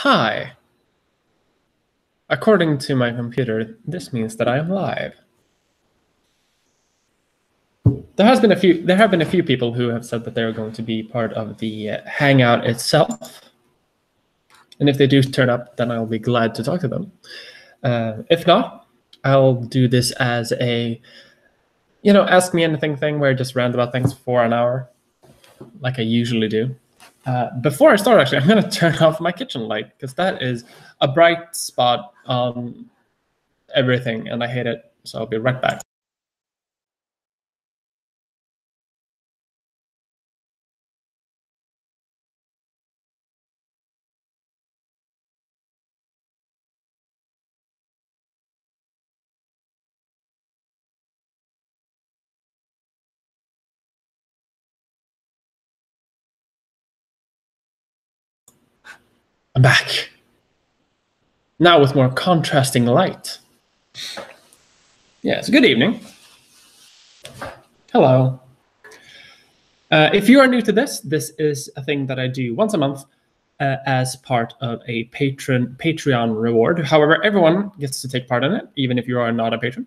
Hi. According to my computer, this means that I am live. There have been a few people who have said that they're going to be part of the Hangout itself. And if they do turn up, then I'll be glad to talk to them. If not, I'll do this as a, ask me anything thing where I just rant about things for an hour, like I usually do. Before I start, actually, I'm going to turn off my kitchen light because that is a bright spot on everything, and I hate it. So I'll be right back. I'm back. Now with more contrasting light. Yes, good evening. Hello. If you are new to this is a thing that I do once a month as part of a Patreon reward. However, everyone gets to take part in it, even if you are not a patron.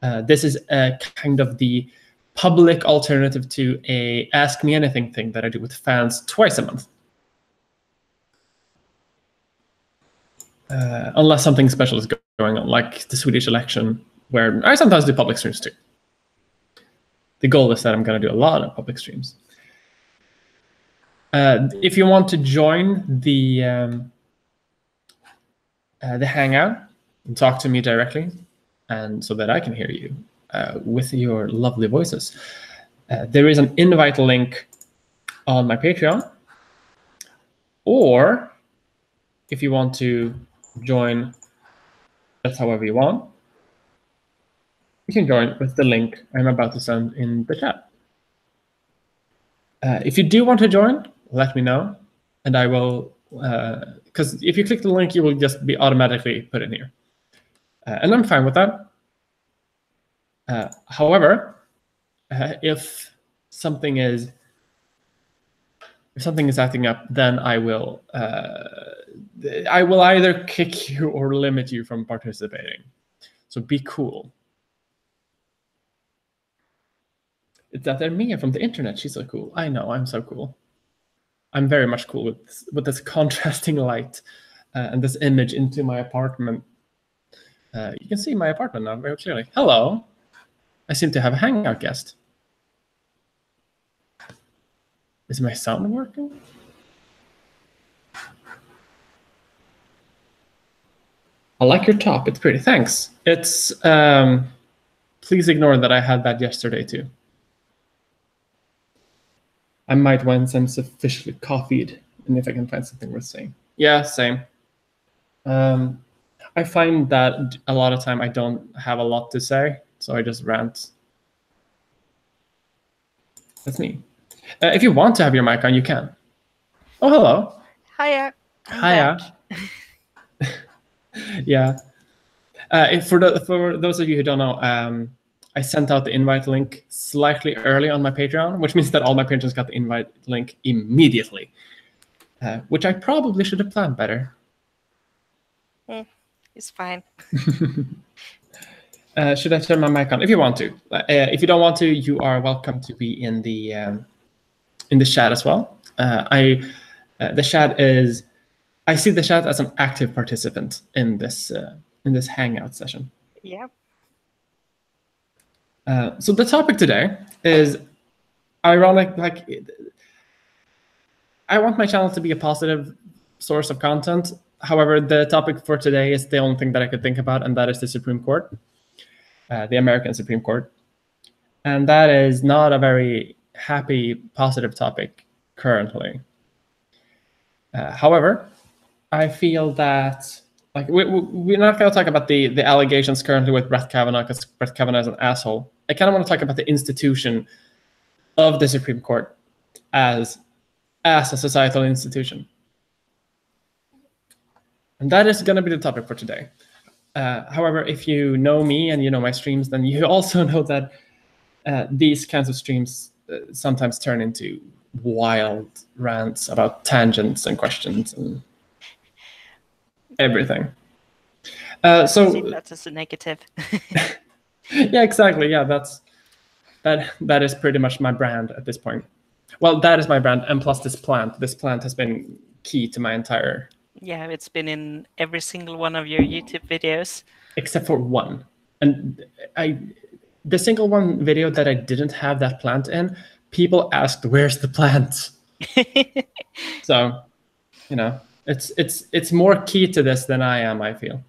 This is a kind of the public alternative to a Ask Me Anything thing that I do with fans twice a month. Unless something special is going on, like the Swedish election, where I sometimes do public streams too. The goal is that I'm going to do a lot of public streams. If you want to join the Hangout and talk to me directly, and so that I can hear you with your lovely voices, there is an invite link on my Patreon. Or if you want to join just however you want, you can join with the link I'm about to send in the chat. If you do want to join, let me know, and I will, because if you click the link, you will just be automatically put in here. And I'm fine with that. However, if something is acting up, then I will either kick you or limit you from participating. So be cool. It's that they're Mia from the internet. She's so cool. I know, I'm so cool. I'm very much cool with this contrasting light and this image into my apartment. You can see my apartment now very clearly. Hello. I seem to have a Hangout guest. Is my sound working? I like your top. It's pretty. Thanks. It's please ignore that I had that yesterday too. I might once I'm sufficiently coffeeed, and if I can find something worth saying. Yeah, same. I find that a lot of time I don't have a lot to say, so I just rant. That's me. If you want to have your mic on, you can. Oh, hello. Hiya. Hiya. Yeah. For those of you who don't know, I sent out the invite link slightly early on my Patreon, which means that all my patrons got the invite link immediately, which I probably should have planned better. It's fine. Should I turn my mic on? If you want to. If you don't want to, you are welcome to be in the chat as well. The chat is. I see the chat as an active participant in this Hangout session. Yeah. So the topic today is ironic. Like, I want my channel to be a positive source of content. However, the topic for today is the only thing that I could think about, and that is the Supreme Court, the American Supreme Court. And that is not a very happy, positive topic currently. However, I feel that like we're not going to talk about the allegations currently with Brett Kavanaugh, because Brett Kavanaugh is an asshole. I kind of want to talk about the institution of the Supreme Court as a societal institution. And that is going to be the topic for today. However, if you know me and you know my streams, then you also know that these kinds of streams sometimes turn into wild rants about tangents and questions. And everything. I So see that as a negative. yeah, exactly. Yeah, that is pretty much my brand at this point. Well, that is my brand, and plus this plant. This plant has been key to my entire. Yeah, it's been in every single one of your YouTube videos. Except for one, and the single one video that I didn't have that plant in, people asked, "Where's the plant?" So, you know, it's more key to this than I am, I feel.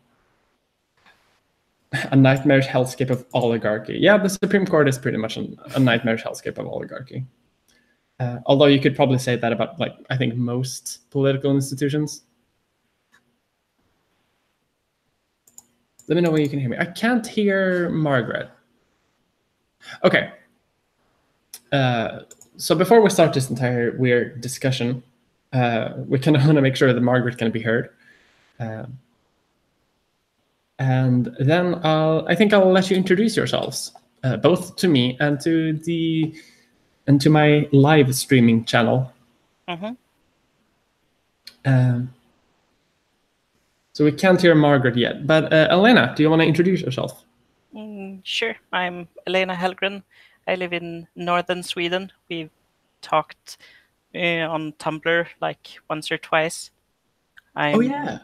A nightmarish hellscape of oligarchy. Yeah, the Supreme Court is pretty much a nightmarish hellscape of oligarchy. Although you could probably say that about, like, I think most political institutions. Let me know when you can hear me. I can't hear Margaret. Okay. So before we start this entire weird discussion, we kind of want to make sure that Margaret can be heard. And then I think I'll let you introduce yourselves, both to me and to my live streaming channel. Mm-hmm. So we can't hear Margaret yet, but Elena, do you want to introduce yourself? Sure. I'm Elena Hellgren. I live in northern Sweden. We've talked on Tumblr like once or twice. Oh yeah.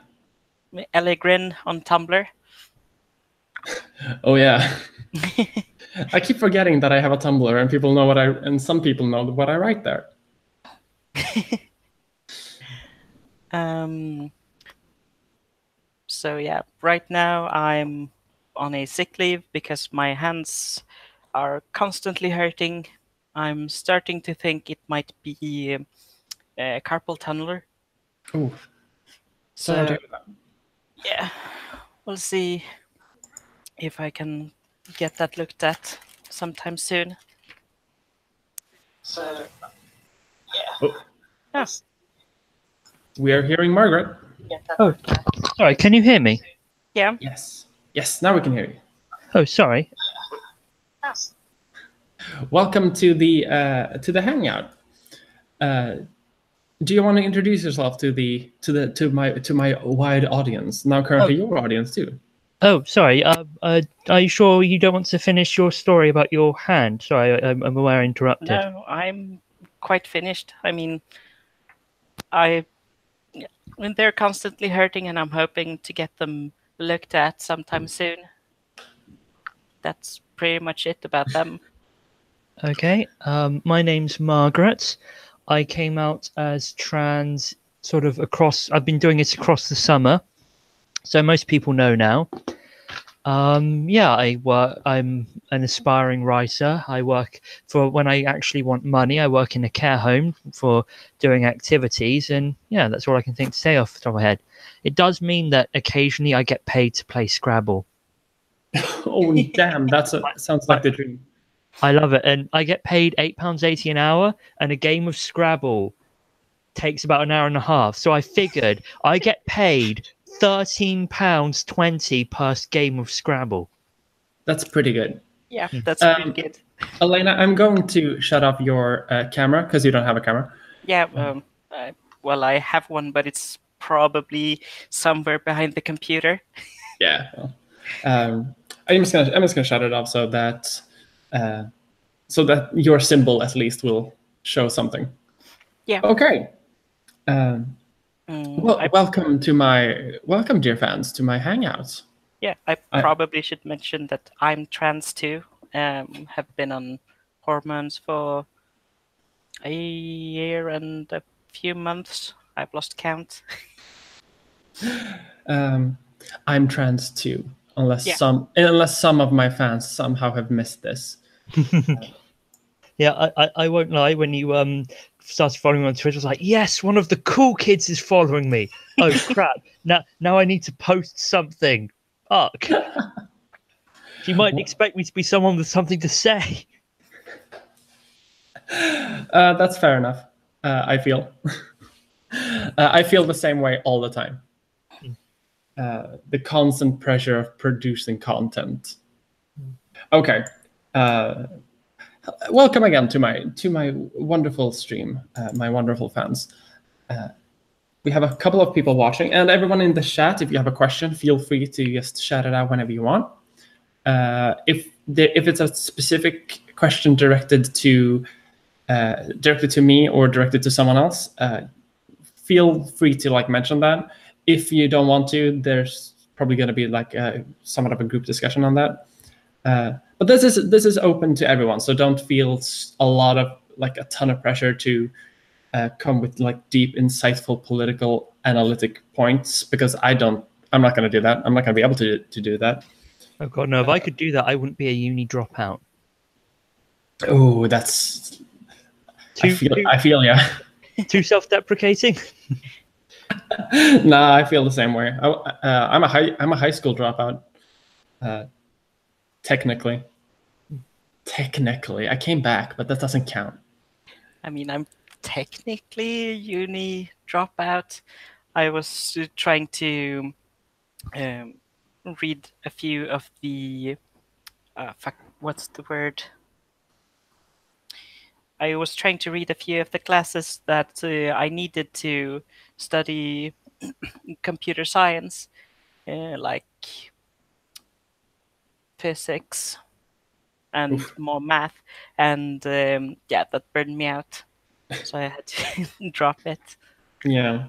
LA Grin on Tumblr. Oh yeah. I keep forgetting that I have a Tumblr, and people know and some people know what I write there. So yeah, right now I'm on a sick leave because my hands are constantly hurting. I'm starting to think it might be carpal tunnel. Oh. So yeah, we'll see if I can get that looked at sometime soon. So yeah. Oh. Yes. We are hearing Margaret. Oh, sorry. Can you hear me? Yeah. Yes. Yes. Now we can hear you. Oh, sorry. Yes. Welcome to the Hangout. Do you want to introduce yourself to my wide audience? Now, currently your audience too. Oh, sorry. Are you sure you don't want to finish your story about your hand? Sorry, I'm aware I interrupted. No, I'm quite finished. I mean, when they're constantly hurting, and I'm hoping to get them looked at sometime soon. That's pretty much it about them. Okay. My name's Margaret. I came out as trans sort of I've been doing it across the summer, so most people know now. Yeah, I'm an aspiring writer. I work for when I actually want money. I work in a care home for doing activities, and yeah, that's all I can think to say off the top of my head. It does mean that occasionally I get paid to play Scrabble. Oh damn! Sounds like the dream. I love it, and I get paid £8.80 an hour, and a game of Scrabble takes about an hour and a half. So I figured I get paid £13.20 per game of Scrabble. That's pretty good. Yeah, that's pretty good. Elena, I'm going to shut off your camera because you don't have a camera. Yeah, well, I have one, but it's probably somewhere behind the computer. Yeah. Well, I'm just gonna shut it off so that your symbol at least will show something. Yeah. Okay. Welcome, dear fans, to my Hangouts. Yeah, I probably should mention that I'm trans too. Have been on hormones for a year and a few months. I've lost count. I'm trans too, unless some of my fans somehow have missed this. Yeah, I won't lie. When you started following me on Twitter, I was like, yes, one of the cool kids is following me. Oh crap! Now I need to post something. Fuck. She might expect me to be someone with something to say. That's fair enough. I feel. I feel the same way all the time. The constant pressure of producing content. Okay. Welcome again to my wonderful stream, my wonderful fans. we have a couple of people watching, and everyone in the chat, if you have a question, feel free to just shout it out whenever you want. If it's a specific question directed to me or directed to someone else, feel free to like mention that. If you don't want to, there's probably going to be like somewhat of a group discussion on that. But this is open to everyone, so don't feel a ton of pressure to come with like deep, insightful, political, analytic points, because I'm not going to do that. I'm not going to be able to do that. Oh God, no! If I could do that, I wouldn't be a uni dropout. Oh, that's. I feel yeah. Too self-deprecating. Nah, I feel the same way. I'm a high school dropout. Technically, I came back, but that doesn't count. I mean, I'm technically a uni dropout. I was trying to read a few of the what's the word? I was trying to read a few of the classes that I needed to study computer science, like physics and more math, and yeah, that burned me out, so I had to drop it. Yeah.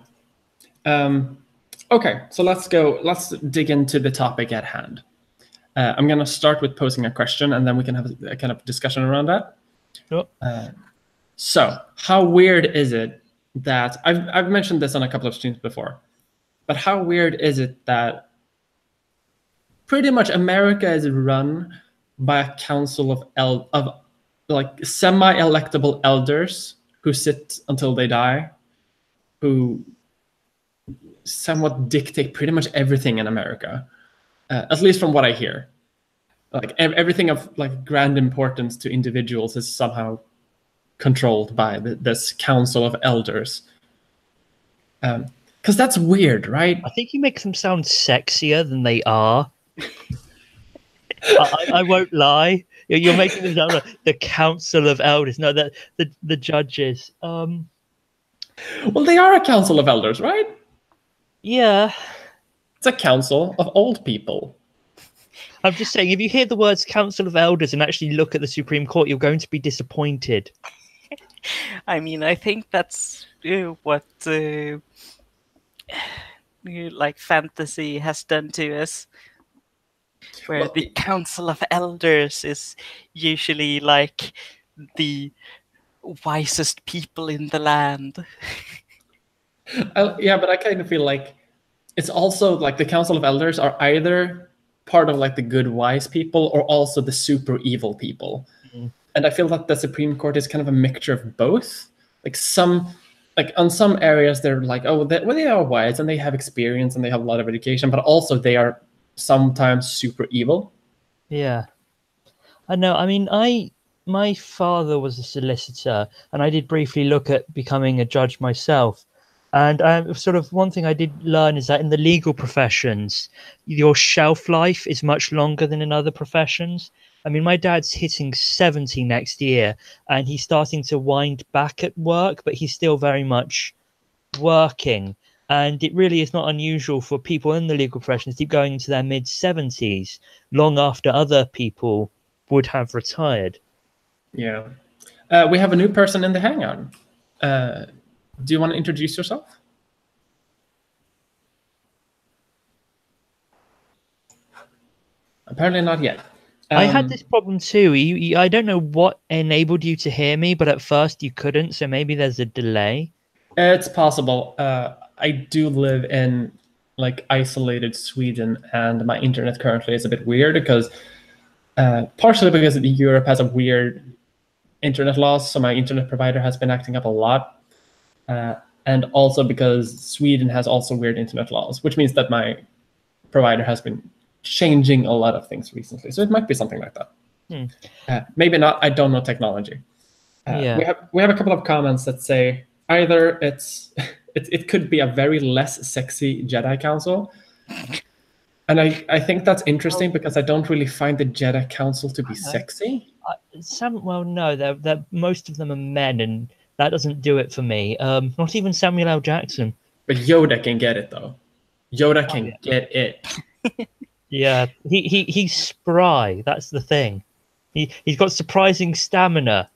Okay, so let's dig into the topic at hand. I'm going to start with posing a question, and then we can have a kind of discussion around that. Yep. So how weird is it that I've mentioned this on a couple of streams before, but how weird is it that pretty much America is run by a council of like semi-electable elders who sit until they die, who somewhat dictate pretty much everything in America, at least from what I hear. Like everything of like grand importance to individuals is somehow controlled by this council of elders. Because that's weird, right? I think you make them sound sexier than they are. I won't lie. You're making them sound like the council of elders. No, the judges. Well, they are a council of elders, right? Yeah. It's a council of old people. I'm just saying, if you hear the words council of elders and actually look at the Supreme Court, you're going to be disappointed. I mean, I think that's what like fantasy has done to us, where the council of elders is usually like the wisest people in the land. Yeah, but I kind of feel like it's also like the council of elders are either part of like the good wise people or also the super evil people. And I feel that the Supreme Court is kind of a mixture of both. Like on some areas they're like, oh, they are wise and they have experience and they have a lot of education, but also they are sometimes super evil. Yeah, I know. I mean, my father was a solicitor, and I did briefly look at becoming a judge myself. And sort of one thing I did learn is that in the legal professions, your shelf life is much longer than in other professions. I mean, my dad's hitting 70 next year, and he's starting to wind back at work, but he's still very much working. And it really is not unusual for people in the legal profession to keep going into their mid-70s, long after other people would have retired. Yeah. We have a new person in the Hangout. Do you want to introduce yourself? Apparently not yet. I had this problem too. I don't know what enabled you to hear me, but at first you couldn't, so maybe there's a delay. It's possible. I do live in like isolated Sweden, and my internet currently is a bit weird because partially because Europe has a weird internet laws, so my internet provider has been acting up a lot. And also because Sweden has also weird internet laws, which means that my provider has been changing a lot of things recently. So it might be something like that. Maybe not. I don't know technology. Yeah. We have a couple of comments that say either it could be a very less sexy Jedi Council. And I think that's interesting because I don't really find the Jedi Council to be sexy. Well, no, they're most of them are men, and that doesn't do it for me. Not even Samuel L. Jackson. But Yoda can get it though. Yoda can get it. Yeah, he's spry. That's the thing. He's got surprising stamina.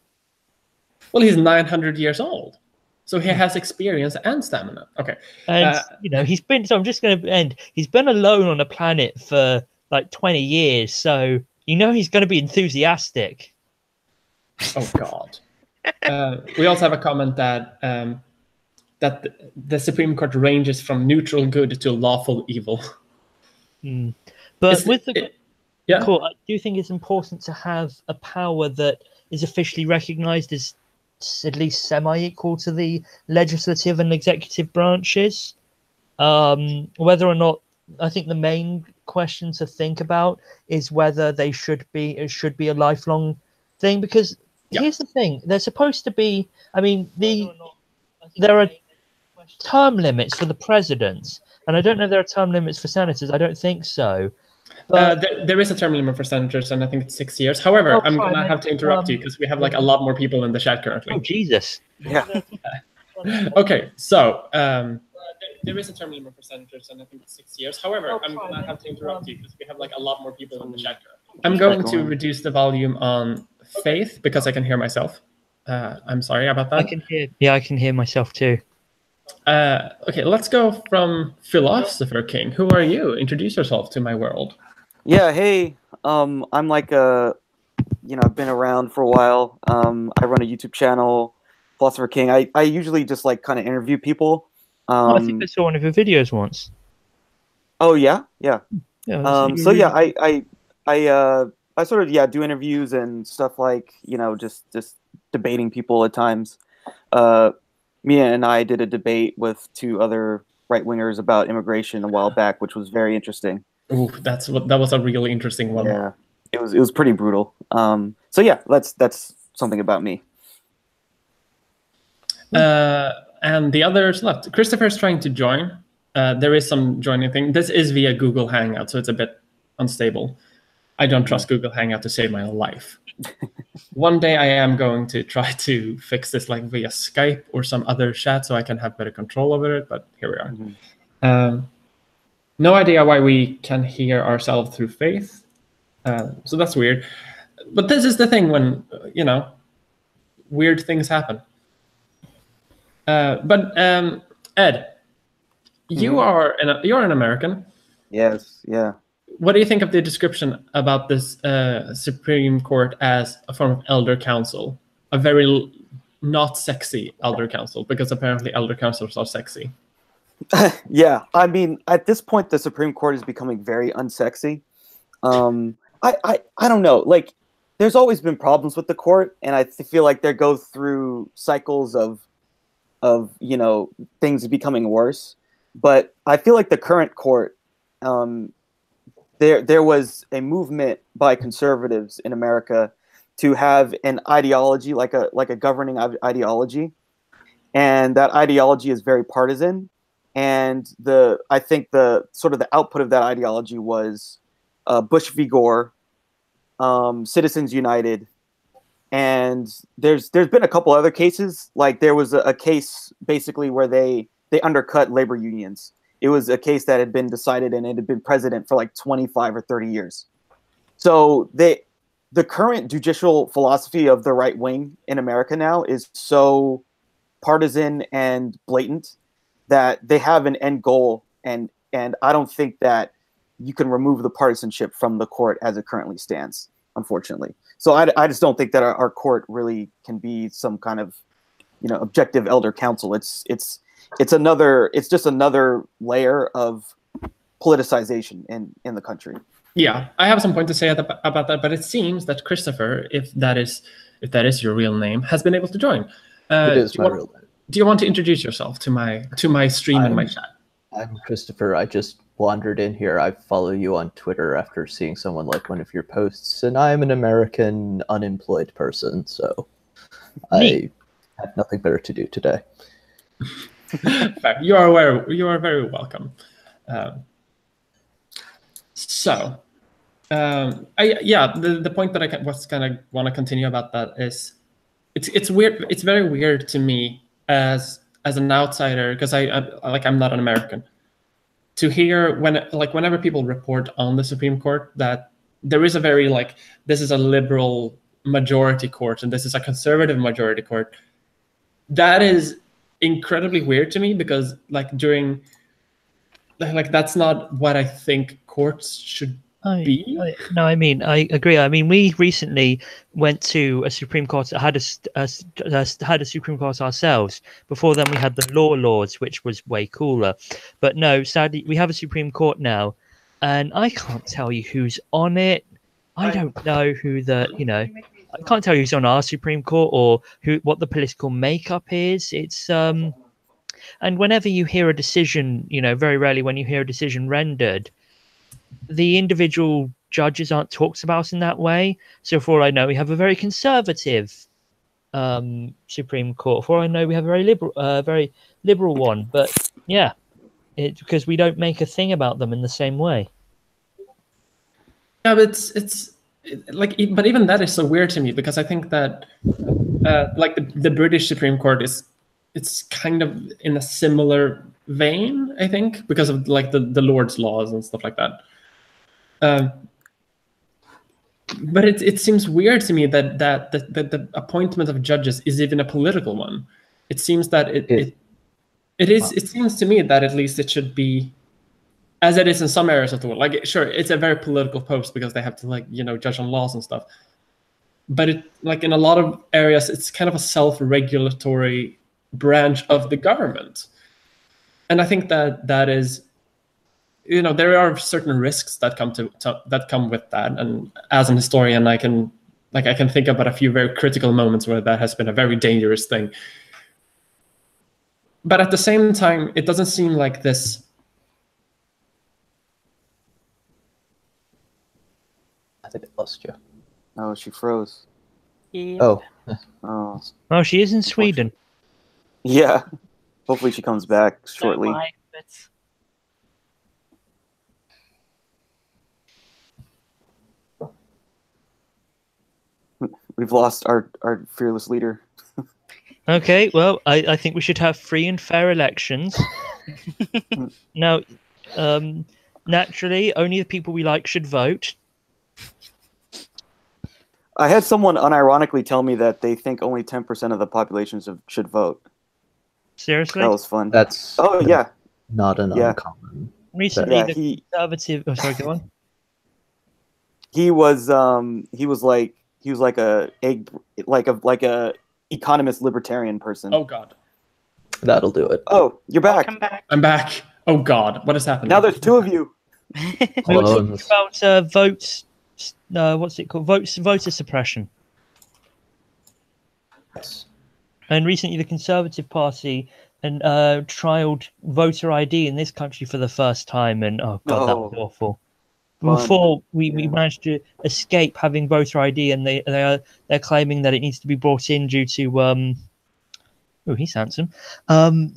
Well, he's 900 years old, so he has experience and stamina. Okay, And you know, he's been. So I'm just going to end. He's been alone on a planet for like 20 years, so you know he's going to be enthusiastic. oh God. We also have a comment that that the Supreme Court ranges from neutral good to lawful evil. But Is with the yeah. court, I do think it's important to have a power that is officially recognized as at least semi-equal to the legislative and executive branches. Whether or not, I think the main question to think about is whether it should be a lifelong thing, because here's the thing, they're supposed to be, I mean, there are term limits for the presidents, and I don't know if there are term limits for senators. I don't think so. But There is a term limit for senators, and I think it's 6 years. However, I'm going to have to interrupt you because we have like a lot more people in the chat currently. oh Jesus! Yeah. Okay, so there is a term limit for senators, and I think it's 6 years. However, I'm going to have to interrupt you because we have like a lot more people in the chat currently. I'm going to reduce the volume on Faith because I can hear myself. I'm sorry about that. I can hear myself too. Okay, let's go from Philosopher King. Who are you? Introduce yourself to my world. Yeah, hey, I'm like I've been around for a while. I run a YouTube channel, Philosopher King. I usually just like kind of interview people. I think I saw one of your videos once. Oh yeah. Yeah. So yeah, I sort of do interviews and stuff like just debating people at times. Mia and I did a debate with 2 other right-wingers about immigration a while back, which was very interesting. Ooh, that was a really interesting one. Yeah, it was pretty brutal. So yeah, that's something about me. And the others left. Christopher's trying to join. There is some joining thing. This is via Google Hangout, so it's a bit unstable. I don't trust Google Hangout to save my life. One day I am going to try to fix this like via Skype or some other chat so I can have better control over it, but here we are. No idea why we can hear ourselves through Faith. So that's weird. But this is the thing when, weird things happen. But Ed, you're an American. Yes, yeah. What do you think of the description about this Supreme Court as a form of elder council? A very not sexy elder council, because apparently elder councils are sexy. Yeah, I mean, at this point, the Supreme Court is becoming very unsexy. I don't know. Like, there's always been problems with the court, and I feel like they go through cycles of things becoming worse. But I feel like the current court, there was a movement by conservatives in America to have an ideology, like a governing ideology, and that ideology is very partisan. And I think the sort of the output of that ideology was Bush v. Gore, Citizens United, and there's been a couple other cases. Like there was a case basically where they undercut labor unions. It was a case that had been decided and it had been precedent for like 25 or 30 years. So the current judicial philosophy of the right wing in America now is so partisan and blatant that they have an end goal, and I don't think that you can remove the partisanship from the court as it currently stands, unfortunately. So I just don't think that our court really can be some kind of objective elder council. It's just another layer of politicization in the country. Yeah, I have some point to say about that, but it seems that Christopher, if that is your real name, has been able to join. It is my real name. Do you want to introduce yourself to my stream and my chat? I'm Christopher. I just wandered in here. I follow you on Twitter after seeing someone like one of your posts, and I'm an American unemployed person, so I have nothing better to do today. Fair. You are very welcome. The point that I was kind of want to continue about that is it's weird. It's very weird to me as as an outsider, because I'm not an American, to hear whenever people report on the Supreme Court that there is a very this is a liberal majority court and this is a conservative majority court, that is incredibly weird to me, because that's not what I think courts should be. No, I mean, I agree. I mean, we recently went to a Supreme Court that had a Supreme Court ourselves. Before then, we had the law lords, which was way cooler. But no, sadly, we have a Supreme Court now, and I can't tell you who's on it. I don't know who I can't tell you who's on our Supreme Court or what the political makeup is. It's and whenever you hear a decision, very rarely when you hear a decision rendered, the individual judges aren't talked about in that way. So for all I know, we have a very conservative Supreme Court. For all I know, we have a very liberal one. But yeah, it's because we don't make a thing about them in the same way. Yeah, but but even that is so weird to me, because I think that the British Supreme Court it's kind of in a similar vein, I think, because of the Lord's laws and stuff like that. But it seems weird to me that the appointment of judges is even a political one. It seems that it is. It seems to me that at least it should be, as it is in some areas of the world. Sure, it's a very political post because they have to judge on laws and stuff. But in a lot of areas, it's kind of a self-regulatory branch of the government, and I think that is. There are certain risks that come with that, and as an historian, I can think about a few very critical moments where that has been a very dangerous thing. But at the same time, it doesn't seem like this. I think I lost you. Oh, she froze. Yeah. Oh, she is in Sweden. Yeah. Hopefully she comes back shortly. We've lost our fearless leader. Okay, well, I think we should have free and fair elections. Now, naturally, only the people we like should vote. I had someone unironically tell me that they think only 10% of the population should vote. Seriously? That was fun. That's not an uncommon. Recently, the conservative. Oh, sorry, go on. He was like a economist libertarian person. Oh God. That'll do it. Oh, you're back. I'm back. Oh God, what is happening? Now there's two of you. We were talking about votes. What's it called? Voter suppression. Yes. And recently, the Conservative Party trialed voter ID in this country for the first time, and oh God, that was awful. Before we managed to escape having voter ID, and they're claiming that it needs to be brought in due to oh, he's handsome. It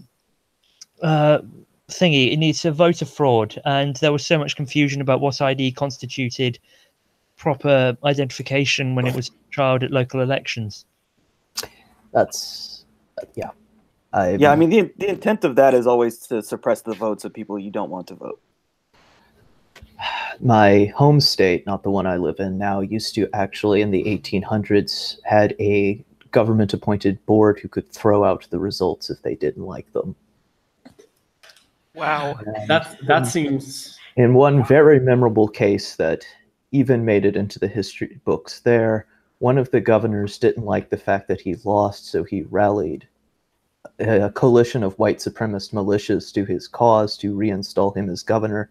needs a voter fraud, and there was so much confusion about what ID constituted proper identification when it was trialed at local elections. That's I mean, the intent of that is always to suppress the votes of people you don't want to vote. My home state, not the one I live in now, used to actually in the 1800s had a government-appointed board who could throw out the results if they didn't like them. Wow. That seems... In one very memorable case that even made it into the history books there, one of the governors didn't like the fact that he lost, so he rallied a coalition of white supremacist militias to his cause to reinstall him as governor.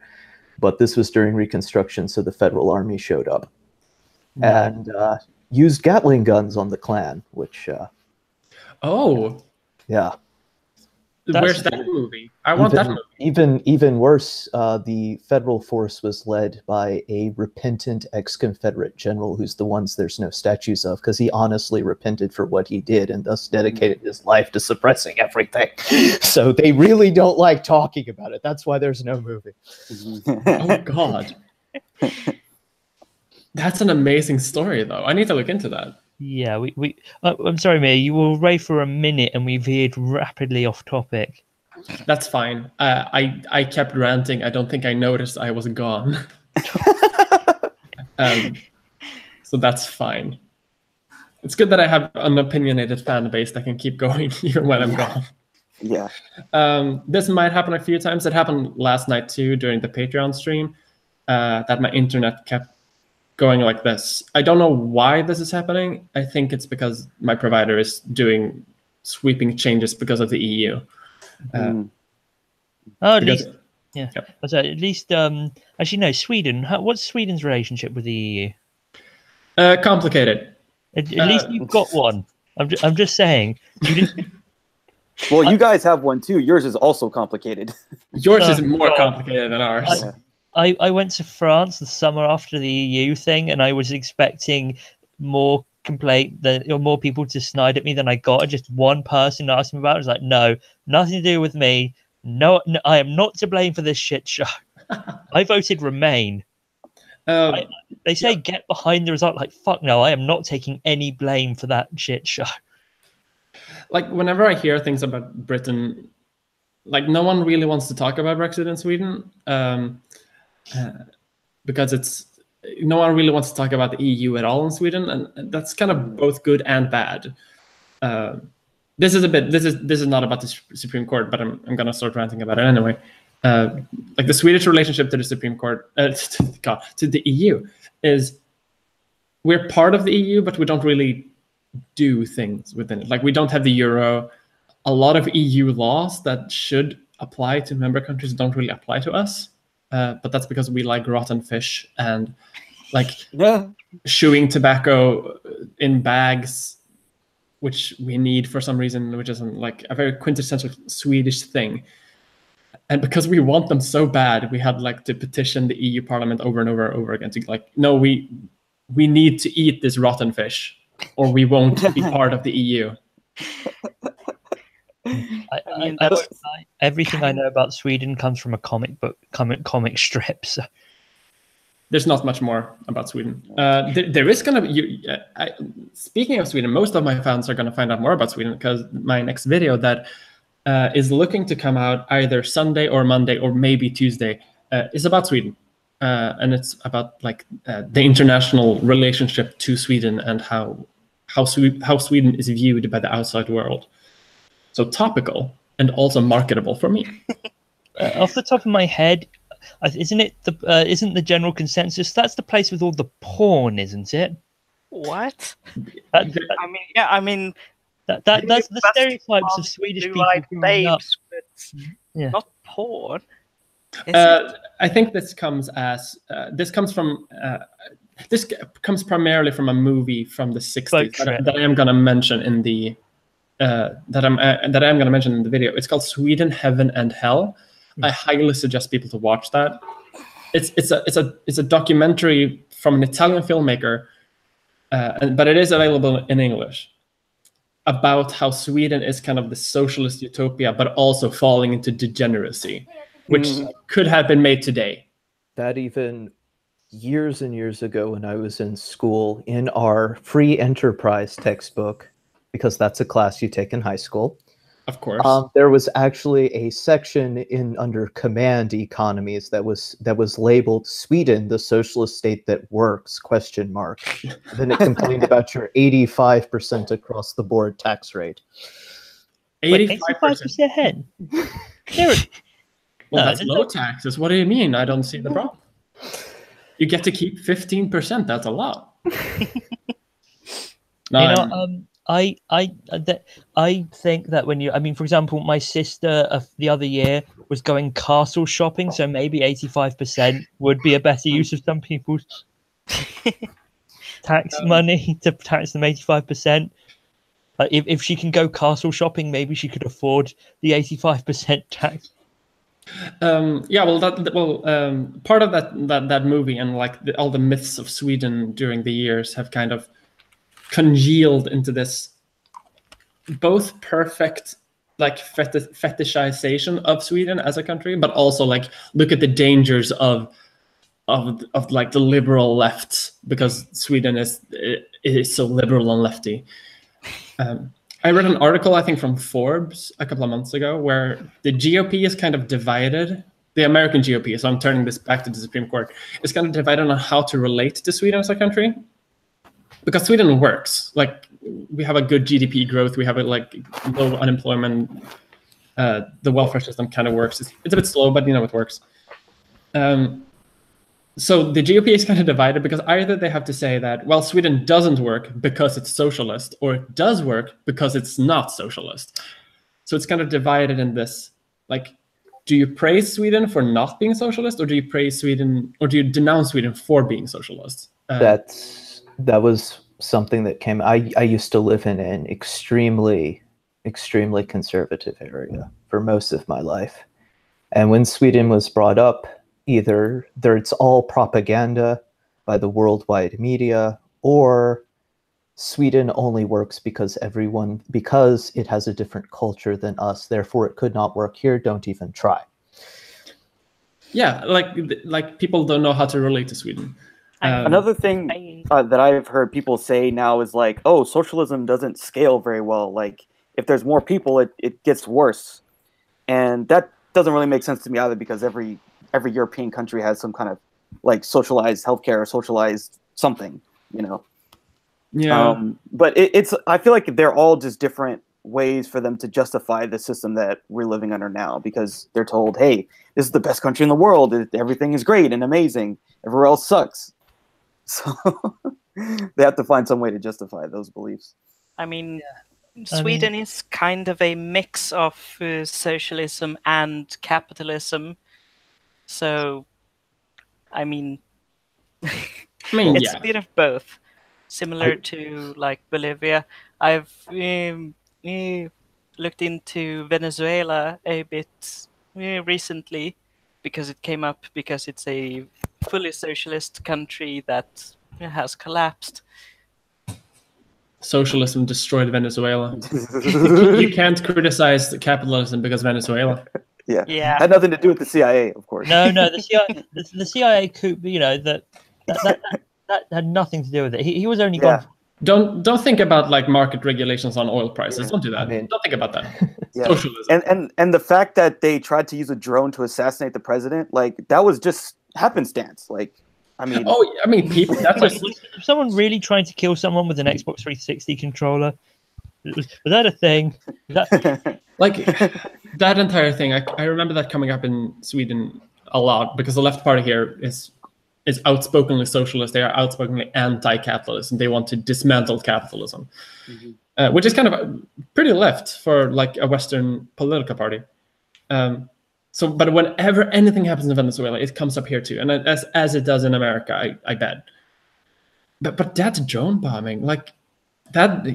But this was during Reconstruction, so the federal army showed up and used Gatling guns on the Klan, which... Yeah. Where's that movie? I want that movie. Even worse, the federal force was led by a repentant ex-Confederate general who's the ones there's no statues of, because he honestly repented for what he did and thus dedicated his life to suppressing everything. So they really don't like talking about it. That's why there's no movie. Oh, God. That's an amazing story, though. I need to look into that. Yeah, I'm sorry, Mia. You were away for a minute, and we veered rapidly off topic. That's fine. I kept ranting. I don't think I noticed I was gone. So that's fine. It's good that I have an opinionated fan base that can keep going even when I'm gone. Yeah. This might happen a few times. It happened last night too during the Patreon stream, that my internet kept going like this. I don't know why this is happening. I think it's because my provider is doing sweeping changes because of the EU. At because- least, yeah. So at least, actually, no. Sweden. What's Sweden's relationship with the EU? Complicated. At least you've got one. I'm just saying. You didn't. Well, you guys have one too. Yours is also complicated. Yours is more complicated than ours. I went to France the summer after the EU thing, and I was expecting more more people to snide at me than I got. And just one person asked me about it. I was like, no, nothing to do with me. No, I am not to blame for this shit show. I voted Remain. They say get behind the result. Like, fuck no, I am not taking any blame for that shit show. Like, whenever I hear things about Britain, like, no one really wants to talk about Brexit in Sweden, because no one really wants to talk about the EU at all in Sweden, and that's kind of both good and bad. This is not about the Supreme Court, but I'm gonna start ranting about it anyway. Like, the Swedish relationship to the Supreme Court, to the EU, is we're part of the EU, but we don't really do things within it. Like, we don't have the euro. A lot of EU laws that should apply to member countries don't really apply to us. But that's because we like rotten fish and like chewing tobacco in bags, which we need for some reason, which isn't like a very quintessential Swedish thing. And because we want them so bad, we had like to petition the EU Parliament over and over and over again to like, no, we need to eat this rotten fish, or we won't be part of the EU. Everything I know about Sweden comes from a comic strip. So. There's not much more about Sweden. There is gonna be. Speaking of Sweden, most of my fans are gonna find out more about Sweden because my next video that is looking to come out either Sunday or Monday or maybe Tuesday is about Sweden, and it's about like the international relationship to Sweden and how Sweden is viewed by the outside world. So topical and also marketable for me. Off the top of my head, isn't the general consensus that's the place with all the porn, isn't it? What? That's that's the stereotypes of Swedish people like growing up. But not porn. I think this comes primarily from a movie from the 60s that I am going to mention in the video. It's called Sweden, Heaven and Hell. I highly suggest people to watch that. It's a documentary from an Italian filmmaker, but it is available in English, about how Sweden is kind of the socialist utopia, but also falling into degeneracy, which could have been made today. That even years and years ago when I was in school, in our free enterprise textbook, because that's a class you take in high school, of course, there was actually a section under command economies that was labeled Sweden, the socialist state that works, ? Then it complained about your 85% across the board tax rate. 85% head. Well, that's low taxes. What do you mean? I don't see the problem. You get to keep 15%. That's a lot. I think that for example, my sister the other year was going castle shopping, so maybe 85% would be a better use of some people's tax money to tax them 85%. If she can go castle shopping, maybe she could afford the 85% tax. Part of that movie and like all the myths of Sweden during the years have kind of congealed into this both perfect like fetishization of Sweden as a country, but also like look at the dangers of of like the liberal left, because Sweden is so liberal and lefty. I read an article, I think, from Forbes a couple of months ago, where the GOP is kind of divided. The American GOP, so I'm turning this back to the Supreme Court, is kind of divided on how to relate to Sweden as a country. Because Sweden works. Like, we have a good GDP growth, we have a like low unemployment, the welfare system kind of works. It's a bit slow, but it works. So the GOP is kind of divided, because either they have to say that, well, Sweden doesn't work because it's socialist, or it does work because it's not socialist. So it's kind of divided in this, like, do you praise Sweden for not being socialist, or do you praise Sweden, or do you denounce Sweden for being socialist? That was something that came. I used to live in an extremely conservative area for most of my life, and when Sweden was brought up, either it's all propaganda by the worldwide media, or Sweden only works because it has a different culture than us, therefore it could not work here, don't even try. Yeah, like people don't know how to relate to Sweden. Another thing that I've heard people say now is like, oh, socialism doesn't scale very well. Like, if there's more people, it gets worse. And that doesn't really make sense to me either, because every European country has some kind of like socialized healthcare or socialized something, Yeah. But I feel like they're all just different ways for them to justify the system that we're living under now, because they're told, hey, this is the best country in the world. Everything is great and amazing. Everywhere else sucks. So they have to find some way to justify those beliefs. I mean, Sweden is kind of a mix of socialism and capitalism. So, I mean, it's a bit of both. Similar to like Bolivia. I've looked into Venezuela a bit recently, because it came up, because it's a fully socialist country that has collapsed. Socialism destroyed Venezuela. You can't criticize the capitalism because Venezuela. Yeah. Had nothing to do with the CIA, of course. No, the CIA coup, that had nothing to do with it. He was only gone. Don't think about like market regulations on oil prices. Don't do that. Don't think about that. Socialism. And the fact that they tried to use a drone to assassinate the president, like, that was just happenstance. Like, people. That's was someone really trying to kill someone with an Xbox 360 controller? Was that a thing? Like, that entire thing, I remember that coming up in Sweden a lot, because the left party here is outspokenly socialist. They are outspokenly anti-capitalist, and they want to dismantle capitalism, which is kind of pretty left for like a Western political party. But whenever anything happens in Venezuela, it comes up here too, and as it does in America, I bet. But that's drone bombing, like that.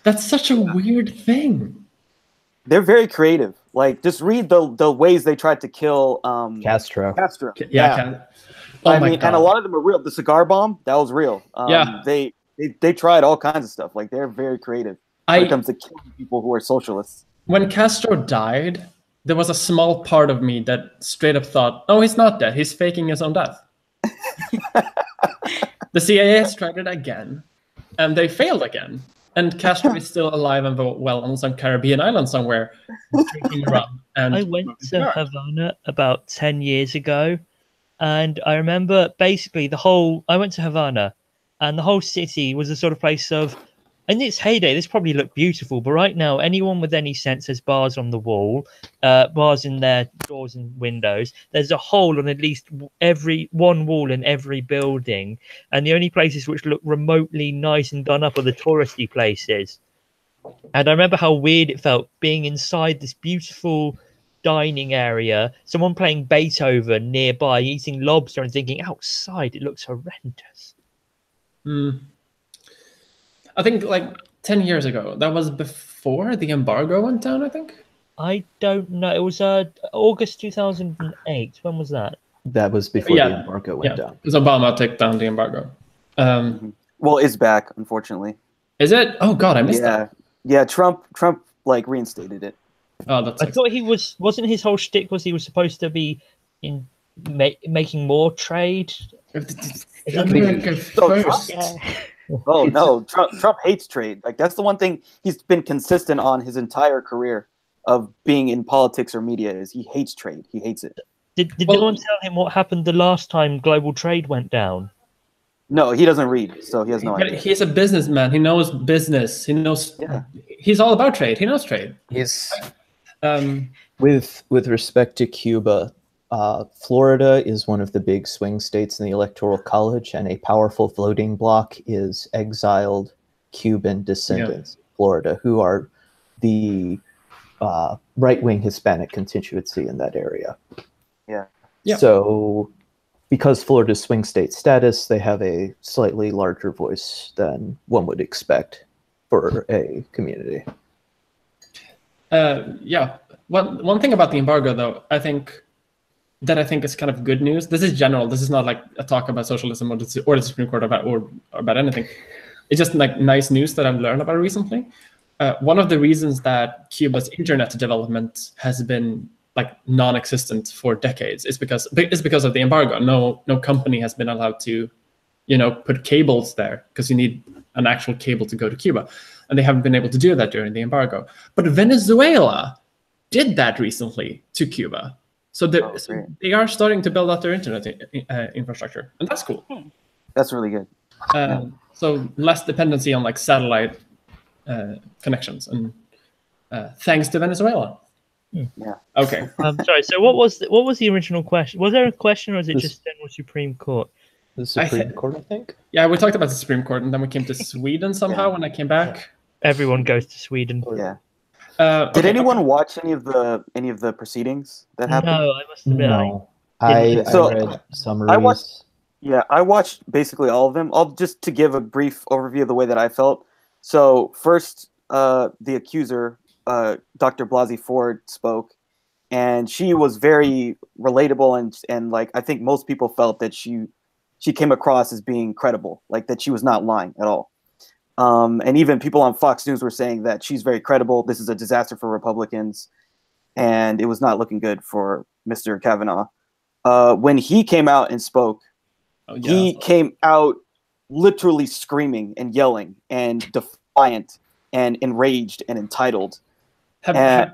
That's such a weird thing. They're very creative. Like, just read the ways they tried to kill Castro. Yeah. And a lot of them are real. The cigar bomb, that was real. They tried all kinds of stuff. Like, they're very creative when it comes to killing people who are socialists. When Castro died, there was a small part of me that straight up thought, "Oh, he's not dead. He's faking his own death." The CIA has tried it again, and they failed again. And Castro is still alive and well on some Caribbean island somewhere, drinking rum. And I went to Havana about 10 years ago, and I remember basically I went to Havana, and the whole city was the sort of place of, in its heyday, this probably looked beautiful, but right now, anyone with any sense has bars on the wall, bars in their doors and windows. There's a hole on at least one wall in every building, and the only places which look remotely nice and done up are the touristy places. And I remember how weird it felt being inside this beautiful dining area, someone playing Beethoven nearby, eating lobster, and thinking, outside it looks horrendous. I think like 10 years ago, that was before the embargo went down, I think. I don't know. It was August 2008. When was that? That was before the embargo went down. Because Obama took down the embargo. Well, it's back, unfortunately. Is it? Oh God, I missed that. Yeah, Trump like reinstated it. Oh, that's. I thought he wasn't his whole shtick was he was supposed to be making more trade? America first. Oh no, Trump hates trade. Like that's the one thing he's been consistent on his entire career of being in politics or media is he hates trade. He hates it. Did no one tell him what happened the last time global trade went down? No, he doesn't read, so he has no But idea. he's a businessman. He knows business. He knows. Yeah. He's all about trade. He knows trade. He's Um, with respect to Cuba, Florida is one of the big swing states in the Electoral College, and a powerful voting bloc is exiled Cuban descendants in Florida, who are the right-wing Hispanic constituency in that area. Yeah. So because Florida's swing state status, they have a slightly larger voice than one would expect for a community. Yeah. One thing about the embargo, though, I think is kind of good news. This is general. This is not like a talk about socialism or the Supreme Court or about anything. It's just like nice news that I've learned about recently. One of the reasons that Cuba's internet development has been like non-existent for decades is because of the embargo. No company has been allowed to, put cables there because you need an actual cable to go to Cuba, and they haven't been able to do that during the embargo. But Venezuela did that recently to Cuba, so they are starting to build out their internet infrastructure, and that's cool. That's really good. So less dependency on like satellite connections, and thanks to Venezuela. Yeah. Okay. Sorry. So what was the original question? Was there a question, or is it just general Supreme Court? The Supreme Court, I think. Yeah, we talked about the Supreme Court, and then we came to Sweden somehow when I came back. Everyone goes to Sweden. Yeah. Did Okay, anyone watch any of the proceedings that happened? No, I must admit. No, I read summaries. I watched basically all of them. Just to give a brief overview of the way that I felt. So first, the accuser, Dr. Blasey Ford, spoke, and she was very relatable and like I think most people felt that she came across as being credible, like that she was not lying at all. And even people on Fox News were saying that she's very credible. This is a disaster for Republicans, and it was not looking good for Mr. Kavanaugh. When he came out and spoke, he came out literally screaming and yelling and defiant and enraged and entitled. It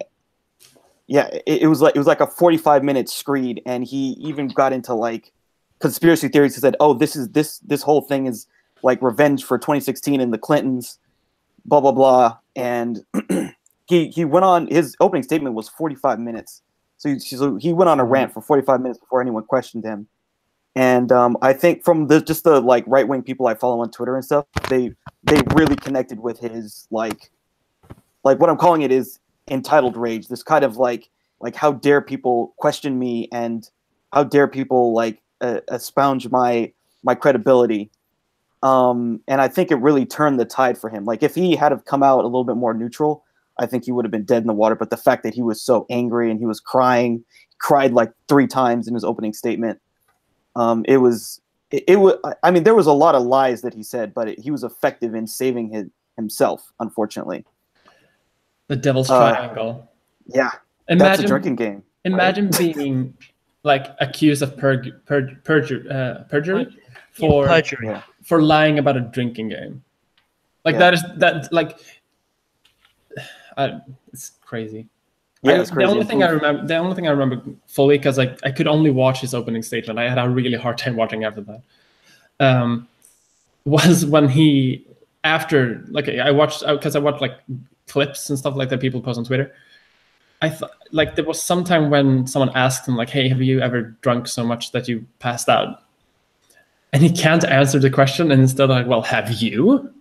was like a 45-minute screed, and he even got into like conspiracy theories. He said, "Oh, this whole thing is like revenge for 2016 and the Clintons, blah blah blah." And he went on. His opening statement was 45 minutes, so he went on a rant for 45 minutes before anyone questioned him. And I think from the like right-wing people I follow on Twitter and stuff, they really connected with his like what I'm calling it is entitled rage. This kind of like how dare people question me, and how dare people like expunge my credibility. And I think it really turned the tide for him. Like if he had have come out a little bit more neutral, I think he would have been dead in the water. But the fact that he was so angry and he was crying, cried like 3 times in his opening statement. It was. I mean, there was a lot of lies that he said, but he was effective in saving himself. Unfortunately, the devil's triangle. Yeah, that's a drinking game. Imagine being like accused of perjury for lying about a drinking game. Like it's crazy. Yeah, it's crazy. The only thing I remember fully, because I could only watch his opening statement. I had a really hard time watching after that. Was when he I watched like clips and stuff like that people post on Twitter. I thought like there was some time when someone asked him like, "Hey, have you ever drunk so much that you passed out?" And he can't answer the question, and instead like, "Well, have you?"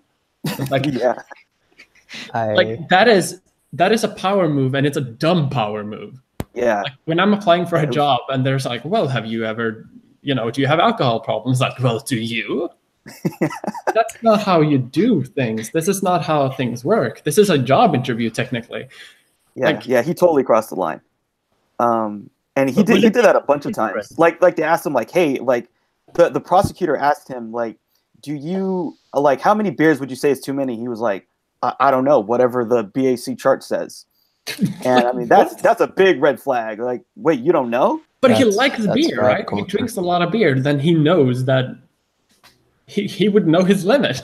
Like, yeah, like that is a power move, and it's a dumb power move. Yeah. Like when I'm applying for a job and there's like, "Well, have you ever, do you have alcohol problems?" Like, "Well, do you?" That's not how you do things. This is not how things work. This is a job interview, technically. Yeah, he totally crossed the line. And he did that a bunch of times. Like they asked him like, "Hey," like the prosecutor asked him like, "Do you like how many beers would you say is too many?" He was like, I don't know, whatever the BAC chart says. And I mean, that's a big red flag. Like, wait, you don't know? But he likes beer, right? culture. He drinks a lot of beer. Then he knows that he would know his limit.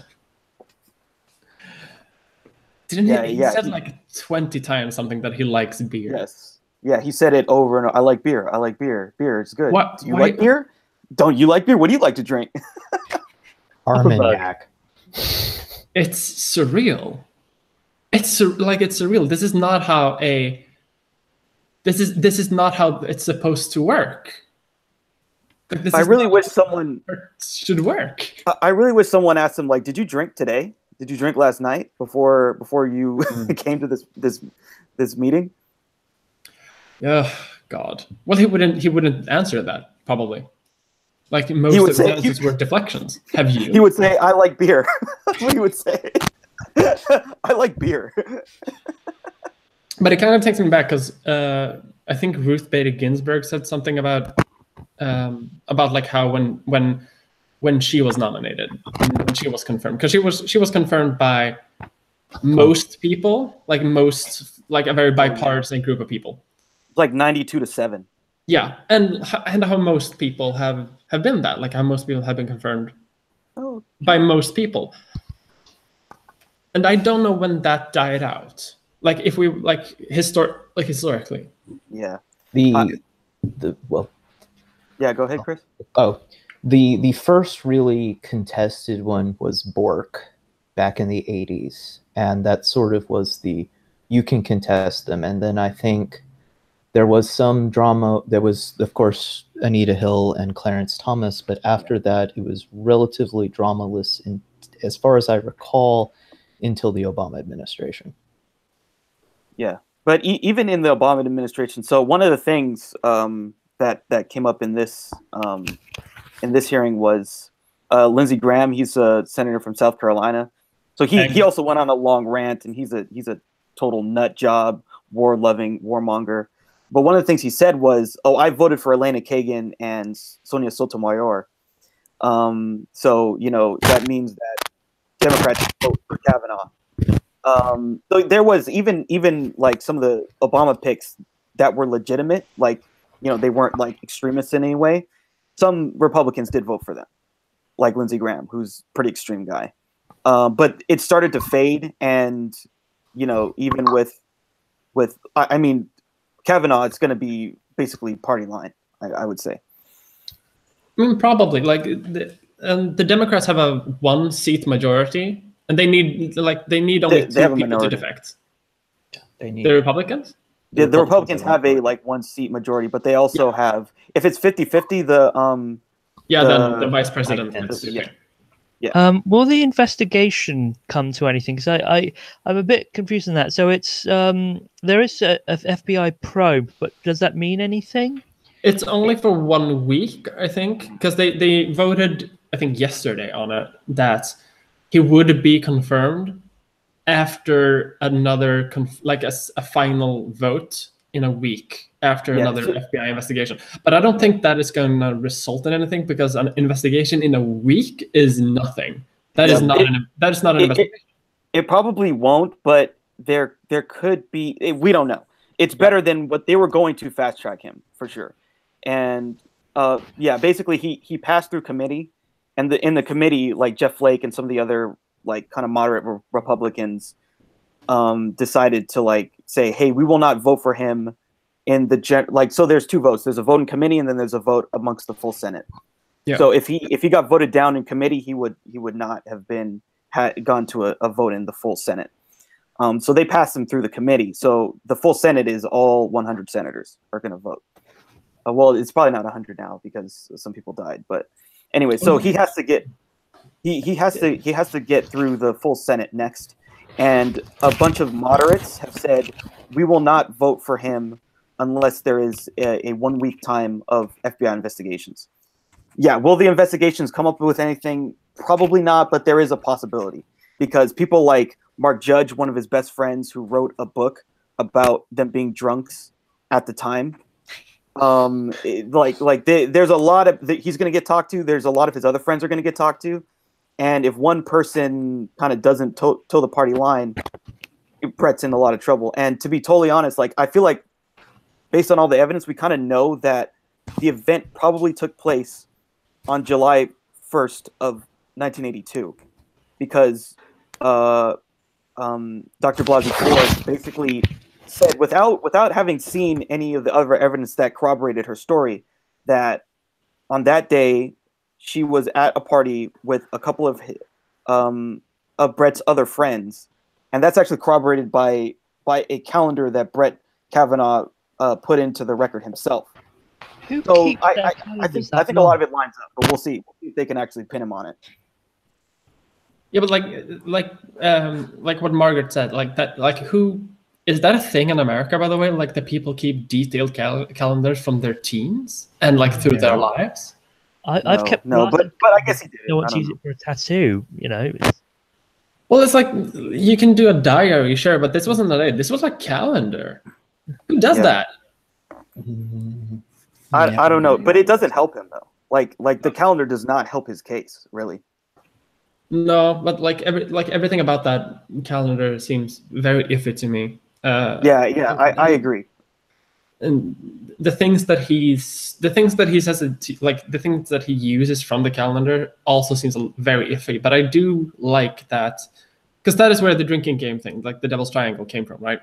Didn't he said like 20 times something that he likes beer. Yes. Yeah, he said it over and over. I like beer. I like beer. Beer, it's good. What, Do you like beer? Don't you like beer? What do you like to drink? Armagnac. It's surreal. It's surreal. This is not how this is not how it's supposed to work. Like, I really wish someone should work. I really wish someone asked him, like, did you drink today? Did you drink last night before you came to this meeting? Yeah, God. Well, he wouldn't answer that probably. Like most of his answers were deflections. Have you? He would say, "I like beer." That's what he would say. I like beer. But it kind of takes me back because I think Ruth Bader Ginsburg said something about like how when she was nominated, when she was confirmed, because she was confirmed by most people, like a very bipartisan group of people. Like 92-7. Yeah, and how most people have been that, like how most people have been confirmed by most people. And I don't know when that died out. Like if we historically. Yeah. Yeah, go ahead, Chris. Oh, the first really contested one was Bork back in the 80s, and that sort of was you can contest them. And then I think there was some drama. There was, of course, Anita Hill and Clarence Thomas, but after that, it was relatively dramaless, as far as I recall, until the Obama administration. Yeah, but even in the Obama administration, so one of the things that came up in this hearing was Lindsey Graham. He's a senator from South Carolina, so he also went on a long rant, and he's a total nut job, war-loving warmonger. But one of the things he said was, "Oh, I voted for Elena Kagan and Sonia Sotomayor, so that means that Democrats vote for Kavanaugh." So there was even like some of the Obama picks that were legitimate, like they weren't like extremists in any way. Some Republicans did vote for them, like Lindsey Graham, who's a pretty extreme guy. But it started to fade, and even with I mean, Kavanaugh, it's going to be basically party line, I would say. I mean, probably. Like the Democrats have a 1-seat majority, and they need only 2 people to defect. They need the Republicans. Yeah, the Republicans have a 1-seat majority, but they also have, if it's 50-50, then the vice president. Will the investigation come to anything? Because I'm a bit confused on that. So it's there is a FBI probe, but does that mean anything? It's only for 1 week, I think, because they voted, I think, yesterday on it that he would be confirmed after another a final vote in a week after another FBI investigation. But I don't think that is going to result in anything, because an investigation in a week is nothing. That is not an investigation. It probably won't, but there could be. We don't know. It's better than what they were going to fast track him for sure. And basically he passed through committee, and in the committee, like Jeff Flake and some of the other kind of moderate Republicans decided to say, hey, we will not vote for him in the so there's 2 votes. There's a vote in committee, and then there's a vote amongst the full Senate. Yeah. So if he got voted down in committee, he would not have gone to a vote in the full Senate. So they passed him through the committee. So the full Senate is all 100 senators are going to vote. Well, it's probably not 100 now because some people died, but anyway, so he has to get he has to get through the full Senate next, and a bunch of moderates have said we will not vote for him unless there is a 1 week time of FBI investigations. Yeah, will the investigations come up with anything? Probably not, but there is a possibility, because people like Mark Judge, one of his best friends, who wrote a book about them being drunks at the time. There's a lot of he's going to get talked to. There's a lot of his other friends are going to get talked to, and if one person kind of doesn't toe the party line, Brett's in a lot of trouble. And to be totally honest, like, I feel like based on all the evidence, we kind of know that the event probably took place on July 1st of 1982, because Dr. Blasey Ford basically said, without having seen any of the other evidence that corroborated her story, that on that day she was at a party with a couple of Brett's other friends, and that's actually corroborated by a calendar that Brett Kavanaugh put into the record himself. Who So keeps their I calendars think that a lot of long? it lines up, but we'll see. We'll see if they can actually pin him on it. Yeah, but like what Margaret said, like that, like who is that a thing in America, by the way? Like the people keep detailed calendars from their teens and like through their lives. I've kept but I guess he did it. No I one's don't used know. it for a tattoo, you know. Well, it's like you can do a diary, sure, but this wasn't a day. This was a calendar. Who does that? I don't know, but it doesn't help him though. Like the calendar does not help his case, really. No, but like everything about that calendar seems very iffy to me. I agree. And the things that he says, like the things that he uses from the calendar also seems very iffy. But I do like that, because that is where the drinking game thing, like the Devil's Triangle, came from, right?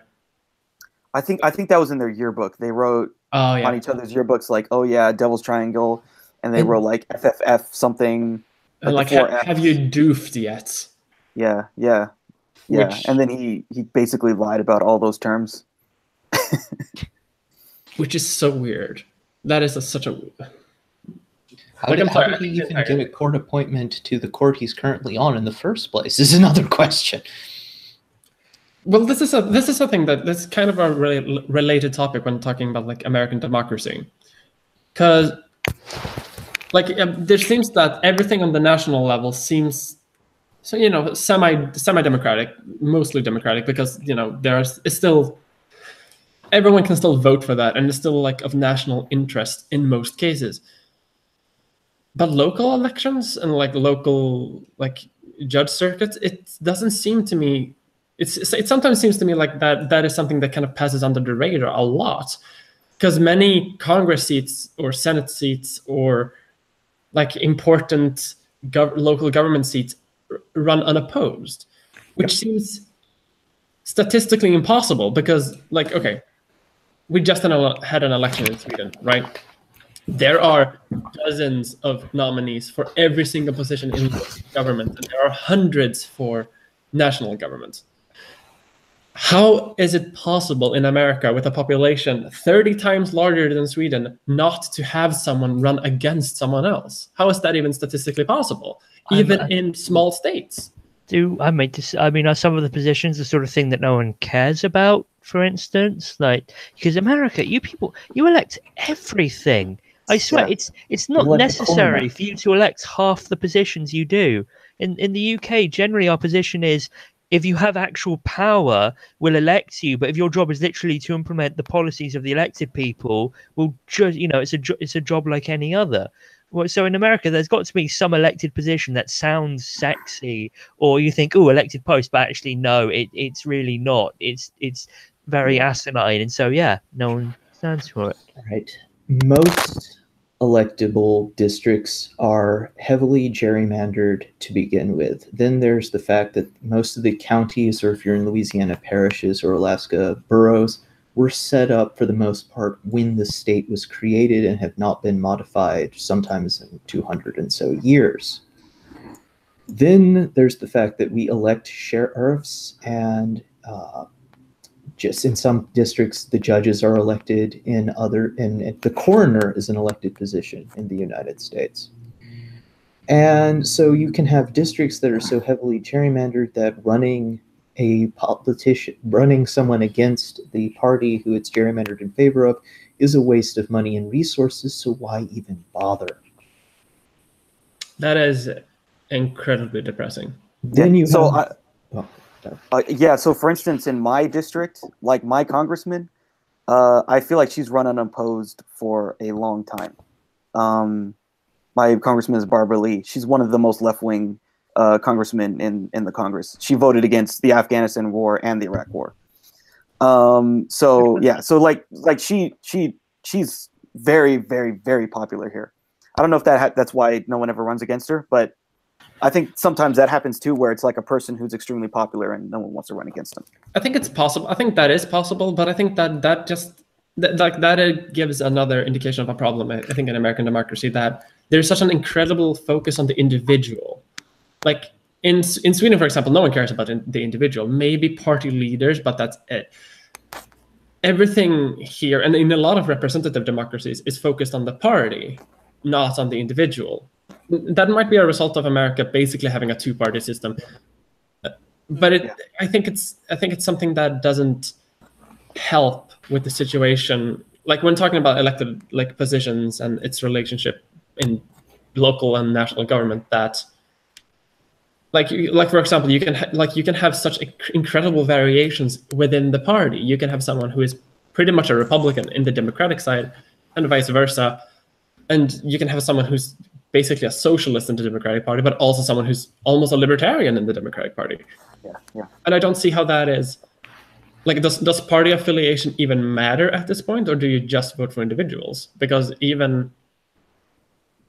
I think that was in their yearbook. They wrote on each other's yearbooks like, "Oh yeah, Devil's Triangle," and they wrote like FFF something. Like have you doofed yet? Yeah. And then he basically lied about all those terms. Which is so weird. That is such a... How did he even get a court appointment to the court he's currently on in the first place is another question. Well, this is something that's kind of a really related topic when talking about like American democracy. Because like there seems that everything on the national level seems, so semi-democratic, mostly democratic, because it's still, everyone can still vote for that, and it's still like of national interest in most cases. But local elections and like local like judge circuits, it doesn't seem to me. It sometimes seems to me like that is something that kind of passes under the radar a lot, because many Congress seats or Senate seats or like important local government seats run unopposed, which seems statistically impossible, because like, okay, we just had an election in Sweden, right? There are dozens of nominees for every single position in government, and there are hundreds for national government. How is it possible in America, with a population 30 times larger than Sweden, not to have someone run against someone else? How is that even statistically possible, even in small states? Some of the positions the sort of thing that no one cares about, for instance, like, because America, you elect everything. I swear, it's not necessary for you to elect half the positions you do. In the UK, generally our position is, if you have actual power, we'll elect you. But if your job is literally to implement the policies of the elected people, we'll just, it's a job like any other. Well, so in America, there's got to be some elected position that sounds sexy, or you think, oh, elected post, but actually no, it's really not. It's very asinine, and so no one stands for it. Right. Most electable districts are heavily gerrymandered to begin with. Then there's the fact that most of the counties, or if you're in Louisiana, parishes, or Alaska, boroughs, were set up for the most part when the state was created and have not been modified, sometimes in 200 and so years. Then there's the fact that we elect sheriffs, and just in some districts, the judges are elected, and the coroner is an elected position in the United States. And so you can have districts that are so heavily gerrymandered that running someone against the party who it's gerrymandered in favor of is a waste of money and resources, so why even bother? That is incredibly depressing. Then so for instance, in my district, like my congressman, I feel like she's run unopposed for a long time. My congressman is Barbara Lee. She's one of the most left-wing congressman in the Congress. She voted against the Afghanistan war and the Iraq war. So yeah, so like she's very, very, very popular here. I don't know if that's why no one ever runs against her, but I think sometimes that happens too, where it's like a person who's extremely popular and no one wants to run against them. I think it's possible. I think that is possible, but I think that gives another indication of a problem. I think in American democracy, that there's such an incredible focus on the individual. Like in Sweden, for example, no one cares about the individual. Maybe party leaders, but that's it. Everything here, and in a lot of representative democracies, is focused on the party, not on the individual. That might be a result of America basically having a two-party system, but I think it's something that doesn't help with the situation. Like when talking about elected positions and its relationship in local and national government, that like for example, you can have such incredible variations within the party. You can have someone who is pretty much a Republican in the Democratic side, and vice versa, and you can have someone who's basically a socialist in the Democratic Party, but also someone who's almost a libertarian in the Democratic Party. Yeah. And I don't see how that is. Like, does party affiliation even matter at this point, or do you just vote for individuals? Because even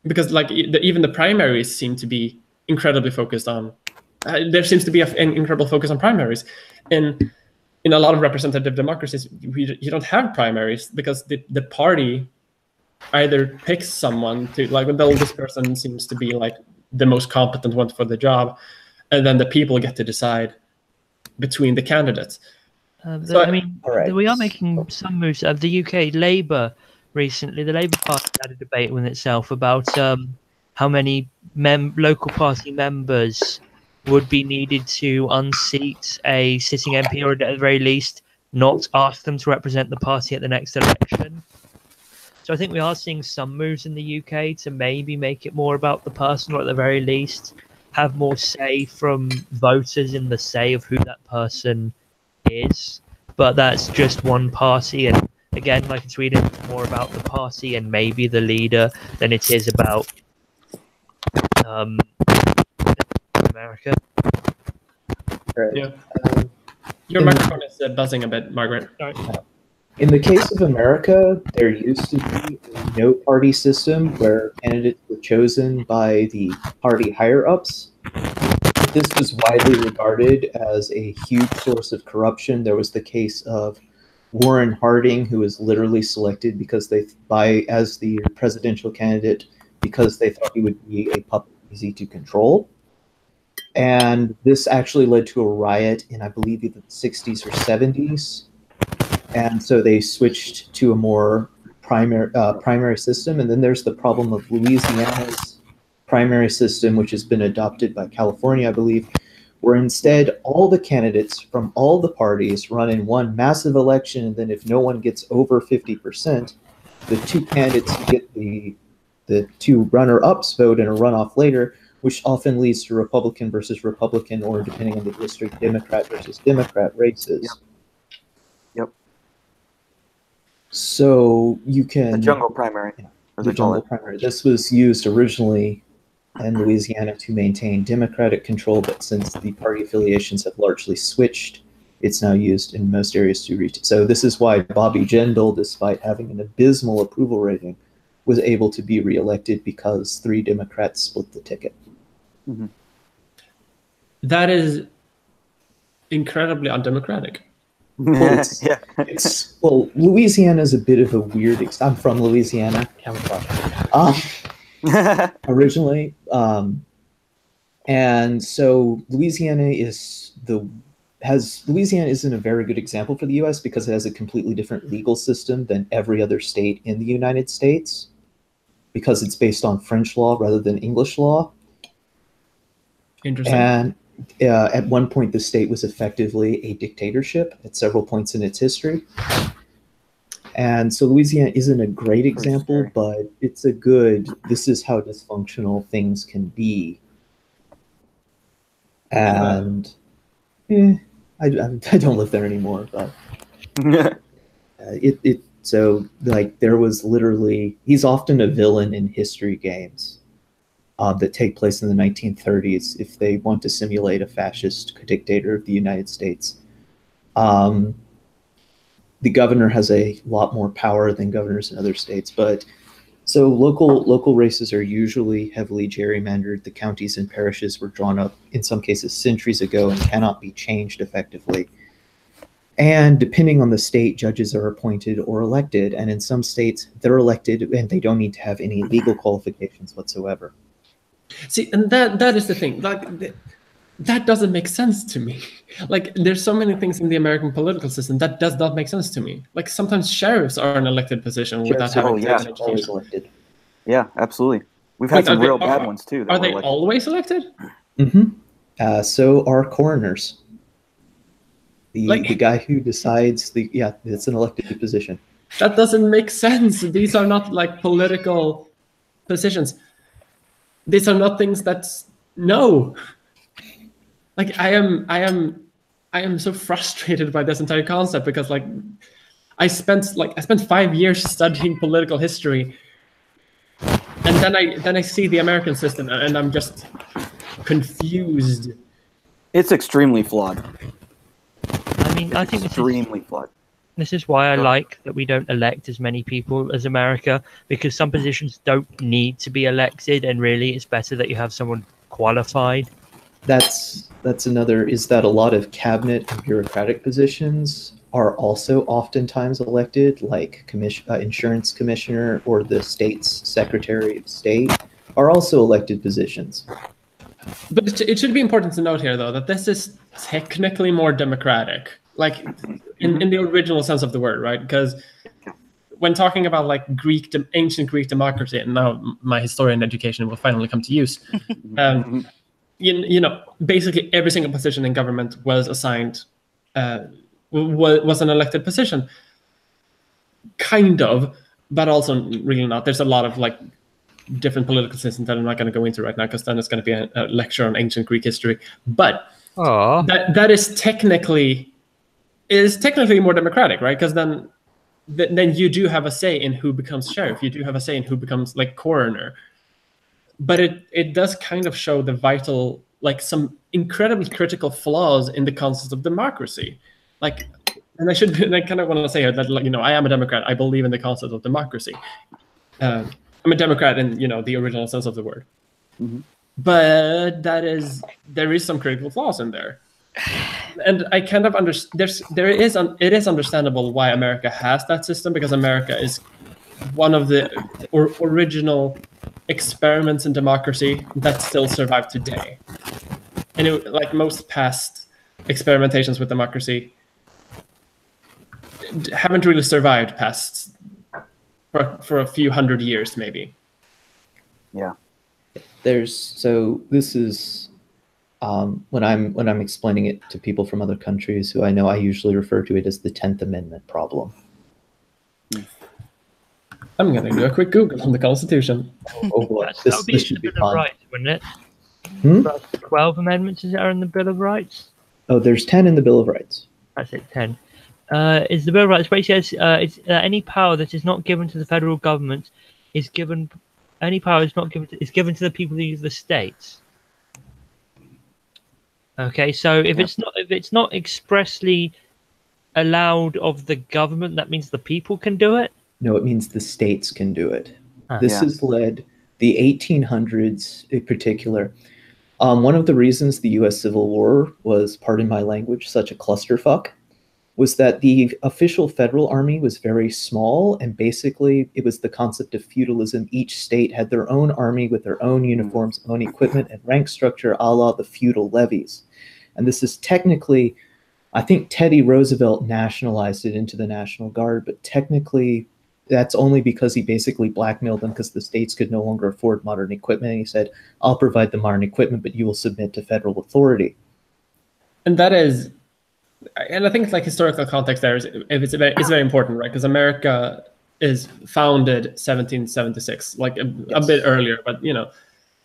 the primaries seem to be incredibly focused on. There seems to be an incredible focus on primaries, in a lot of representative democracies. You don't have primaries because the party either picks someone to, like, well, this person seems to be like the most competent one for the job, and then the people get to decide between the candidates. So, I mean, we are making some moves. The UK Labour recently, the Labour Party had a debate with itself about how many local party members would be needed to unseat a sitting MP, or at the very least not ask them to represent the party at the next election. So I think we are seeing some moves in the UK to maybe make it more about the person, or at the very least have more say from voters in the say of who that person is. But that's just one party, and again, like in Sweden, it's more about the party and maybe the leader than it is about America. Right. Yeah. Your microphone is buzzing a bit, Margaret. Sorry. In the case of America, there used to be a no-party system where candidates were chosen by the party higher-ups. This was widely regarded as a huge source of corruption. There was the case of Warren Harding, who was literally selected because as the presidential candidate because they thought he would be a puppet easy to control. And this actually led to a riot in, I believe, either the 60s or 70s. And so they switched to a more primary system. And then there's the problem of Louisiana's primary system, which has been adopted by California, I believe, where instead all the candidates from all the parties run in one massive election. And then if no one gets over 50%, the two candidates get the two runner-ups vote in a runoff later, which often leads to Republican versus Republican, or depending on the district, Democrat versus Democrat races. Yep. So you can... The jungle primary. Yeah, the jungle primary. This was used originally in Louisiana to maintain Democratic control, but since the party affiliations have largely switched, it's now used in most areas to reach. So this is why Bobby Jindal, despite having an abysmal approval rating, was able to be reelected, because 3 Democrats split the ticket. Mm-hmm. That is incredibly undemocratic. Well, Louisiana is a bit of a weird. I'm from Louisiana, originally, and so Louisiana isn't a very good example for the U.S. because it has a completely different legal system than every other state in the United States, because it's based on French law rather than English law. Interesting. And at one point, the state was effectively a dictatorship at several points in its history. And so Louisiana isn't a great example, but it's a good, this is how dysfunctional things can be. And I don't live there anymore, but so like there was literally, he's often a villain in history games. that take place in the 1930s if they want to simulate a fascist dictator of the United States. The governor has a lot more power than governors in other states, but so local races are usually heavily gerrymandered. The counties and parishes were drawn up in some cases centuries ago and cannot be changed effectively. And depending on the state, judges are appointed or elected, and in some states they're elected and they don't need to have any legal qualifications whatsoever. See, and that is the thing. Like, that doesn't make sense to me. Like, there's so many things in the American political system that does not make sense to me. Like, sometimes sheriffs are an elected position without having an Always education. elected. Yeah, absolutely. We've had some real bad ones too. Are they always elected? Mm-hmm. So are coroners. The guy who decides it's an elected position. That doesn't make sense. These are not like political positions. These are not things no. Like, I am so frustrated by this entire concept because, like, I spent 5 years studying political history, and then I see the American system and I'm just confused. It's extremely flawed. I mean, I think extremely flawed. This is why I like that we don't elect as many people as America, because some positions don't need to be elected, and really it's better that you have someone qualified. That's another, is that a lot of cabinet and bureaucratic positions are also oftentimes elected, like insurance commissioner or the state's secretary of state are also elected positions. But it should be important to note here, though, that this is technically more democratic, like in the original sense of the word, right? Because when talking about like ancient Greek democracy, and now my historian education will finally come to use, you know, basically every single position in government was assigned, was an elected position, kind of, but also really not. There's a lot of like different political systems that I'm not going to go into right now, because then it's going to be a lecture on ancient Greek history. But that is technically more democratic, right? Because then you do have a say in who becomes sheriff. You do have a say in who becomes like coroner. But it does kind of show the vital, like, some incredibly critical flaws in the concept of democracy. Like, and I kind of want to say here that, like, you know, I am a Democrat. I believe in the concept of democracy. I'm a Democrat in, you know, the original sense of the word. But there is some critical flaws in there. And I kind of understand, it is understandable why America has that system, because America is one of the original experiments in democracy that still survive today. And like most past experimentations with democracy haven't really survived past for a few hundred years, maybe. Yeah. This is when I'm explaining it to people from other countries who I know, I usually refer to it as the 10th Amendment problem. I'm going to do a quick Google on the Constitution. Oh boy, this should be fun. Rights, wouldn't it? 12 amendments are in the Bill of Rights. Oh, there's 10 in the Bill of Rights. That's it, 10. Is the Bill of Rights, where it says any power that is not given to the federal government is given. Any power is not given is given to the people of the states. Okay, so if it's not expressly allowed of the government, that means the people can do it. No, it means the states can do it. This has led the 1800s in particular. One of the reasons the U.S. Civil War was, pardon my language, such a clusterfuck was that the official federal army was very small, and basically it was the concept of feudalism. Each state had their own army with their own uniforms, own equipment, and rank structure, a la the feudal levies. And this is technically, I think Teddy Roosevelt nationalized it into the National Guard, but technically that's only because he basically blackmailed them because the states could no longer afford modern equipment. And he said, I'll provide the modern equipment, but you will submit to federal authority. And that is, and I think it's like historical context there is very important, right? Because America is founded 1776, like a bit earlier, but you know,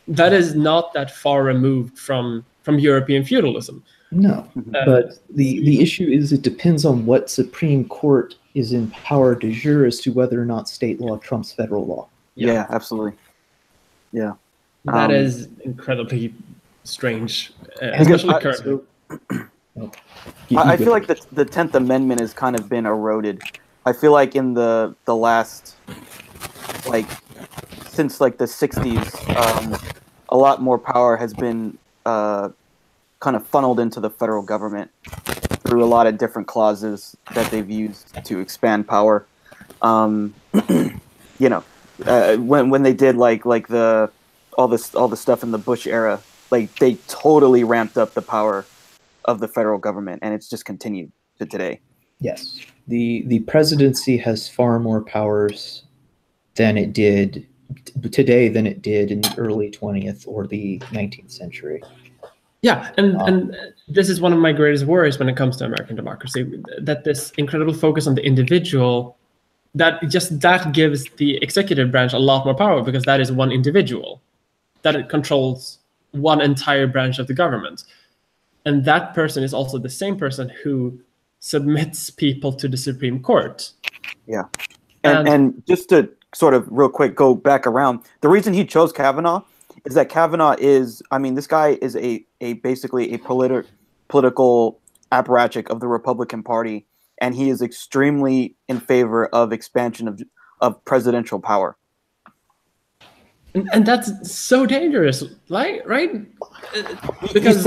that is not that far removed from European feudalism. No, but the issue is it depends on what Supreme Court is in power de jure as to whether or not state law trumps federal law. Yeah, absolutely. Yeah. That is incredibly strange, Because especially currently. I feel like the 10th Amendment has kind of been eroded. I feel like in the last, like, since like the 60s, a lot more power has been kind of funneled into the federal government through a lot of different clauses that they've used to expand power. You know, when they did like all the stuff in the Bush era, like they totally ramped up the power of the federal government, and it's just continued to today. Yes, the presidency has far more powers than it did today than it did in the early 20th or the 19th century. Yeah, and this is one of my greatest worries when it comes to American democracy, that this incredible focus on the individual, that gives the executive branch a lot more power, because that is one individual, that it controls one entire branch of the government. And that person is also the same person who submits people to the Supreme Court. Yeah. And just to sort of real quick go back around, the reason he chose Kavanaugh is that Kavanaugh is, I mean, this guy is basically a political apparatchik of the Republican Party, and he is extremely in favor of expansion of presidential power. And that's so dangerous, right? Because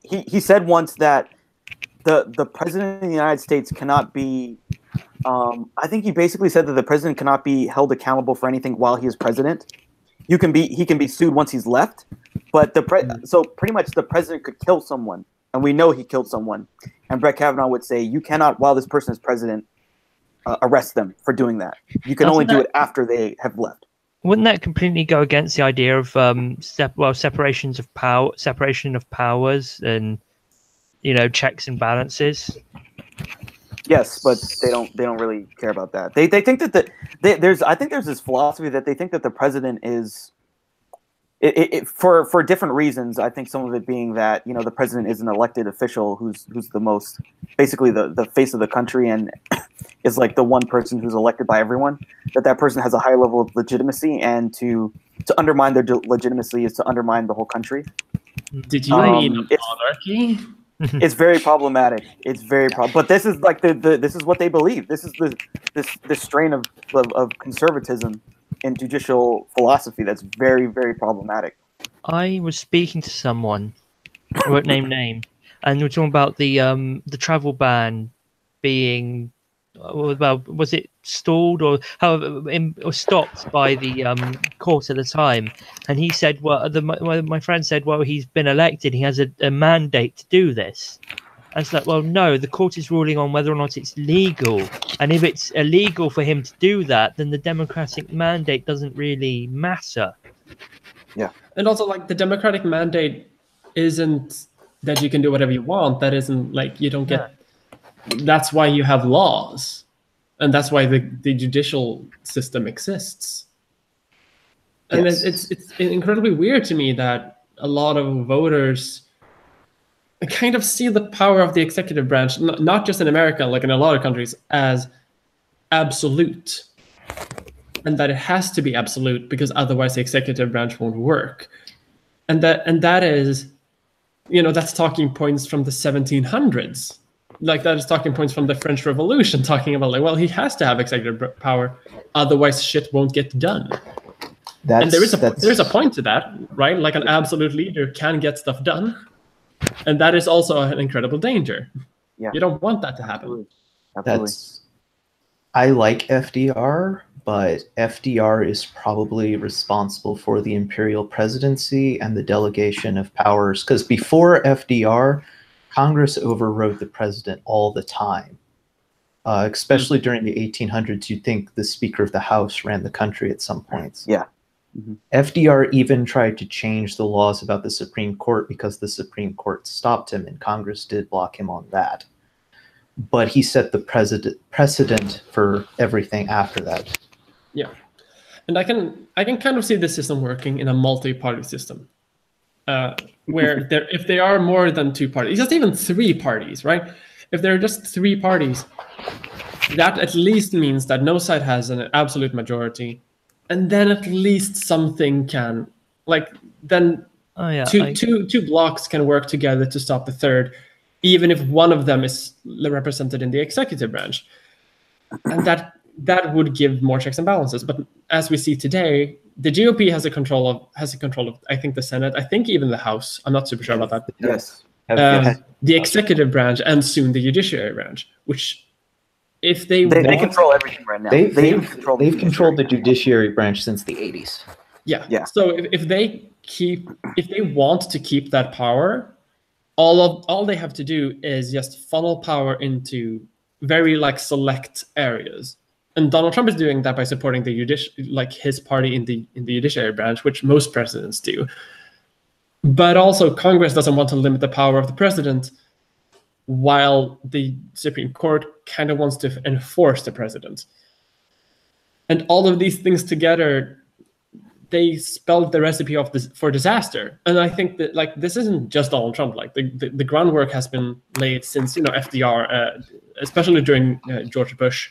he said once that the president of the United States cannot be. I think he basically said that the president cannot be held accountable for anything while he is president. He can be sued once he's left, but so pretty much the president could kill someone, and we know he killed someone. And Brett Kavanaugh would say, you cannot, while this person is president, arrest them for doing that. You can only do it after they have left. Wouldn't that completely go against the idea of separation of powers and, you know, checks and balances? Yes, but they don't really care about that. They think that there's this philosophy that they think that the president is for different reasons. I think some of it being that, you know, the president is an elected official who's the most, basically the face of the country, and is like the one person who's elected by everyone. That person has a high level of legitimacy, and to undermine their legitimacy is to undermine the whole country. Did you mean monarchy? It's very problematic. It's very but this is like this is what they believe. This is this strain of conservatism in judicial philosophy that's very, very problematic. I was speaking to someone, I won't name name, and we were talking about the travel ban being, well, was it stalled or stopped by the court at the time? And he said, well, my friend said, well, he's been elected, he has a mandate to do this. And it's like, well, no, the court is ruling on whether or not it's legal, and if it's illegal for him to do that, then the democratic mandate doesn't really matter. Yeah. And also, like, the democratic mandate isn't that you can do whatever you want. That isn't like you don't get. That's why you have laws, and that's why the judicial system exists. And Yes. it's incredibly weird to me that a lot of voters kind of see the power of the executive branch, not just in America, like in a lot of countries, as absolute, and that it has to be absolute because otherwise the executive branch won't work. And that is, you know, that's talking points from the 1700s. Like, that is talking points from the French Revolution, talking about, like, well, he has to have executive power, otherwise shit won't get done. And there is a point to that, right? Like, an absolute leader can get stuff done, and that is also an incredible danger. Yeah. You don't want that to happen. Absolutely. I like FDR, but FDR is probably responsible for the imperial presidency and the delegation of powers, because before FDR, Congress overrode the president all the time. Especially during the 1800s, you'd think the Speaker of the House ran the country at some points. Yeah. Mm-hmm. FDR even tried to change the laws about the Supreme Court because the Supreme Court stopped him, and Congress did block him on that. But he set the precedent for everything after that. Yeah, and I can kind of see the system working in a multi-party system, where if there are more than two parties, just even three parties, right? If there are just three parties, that at least means that no side has an absolute majority, and then at least something can like then Oh yeah. two blocks can work together to stop the third, even if one of them is represented in the executive branch, and that would give more checks and balances. But as we see today, the GOP has a control of I think the Senate, I think even the House. I'm not super sure about that. Yes. The executive branch and soon the judiciary branch, which if they control everything right now. They've controlled the judiciary branch since the 80s. Yeah. So if they want to keep that power, all they have to do is just funnel power into very like select areas. And Donald Trump is doing that by supporting the his party in the judiciary branch, which most presidents do. But also Congress doesn't want to limit the power of the president, while the Supreme Court kind of wants to enforce the president. And all of these things together, they spelled the recipe for disaster. And I think that like this isn't just Donald Trump. Like the groundwork has been laid since FDR, especially during George Bush,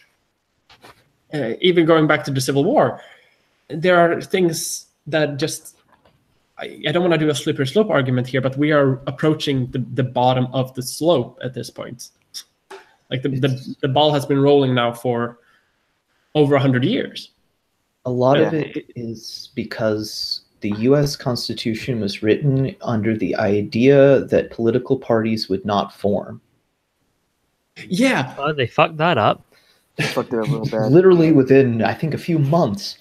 even going back to the Civil War. There are things that just I don't want to do a slippery slope argument here, but we are approaching the bottom of the slope at this point. Like the ball has been rolling now for over 100 years. A lot of it is because the U.S. Constitution was written under the idea that political parties would not form. Yeah. Oh, they fucked that up. They fucked it up real bad. Literally within, I think, a few months.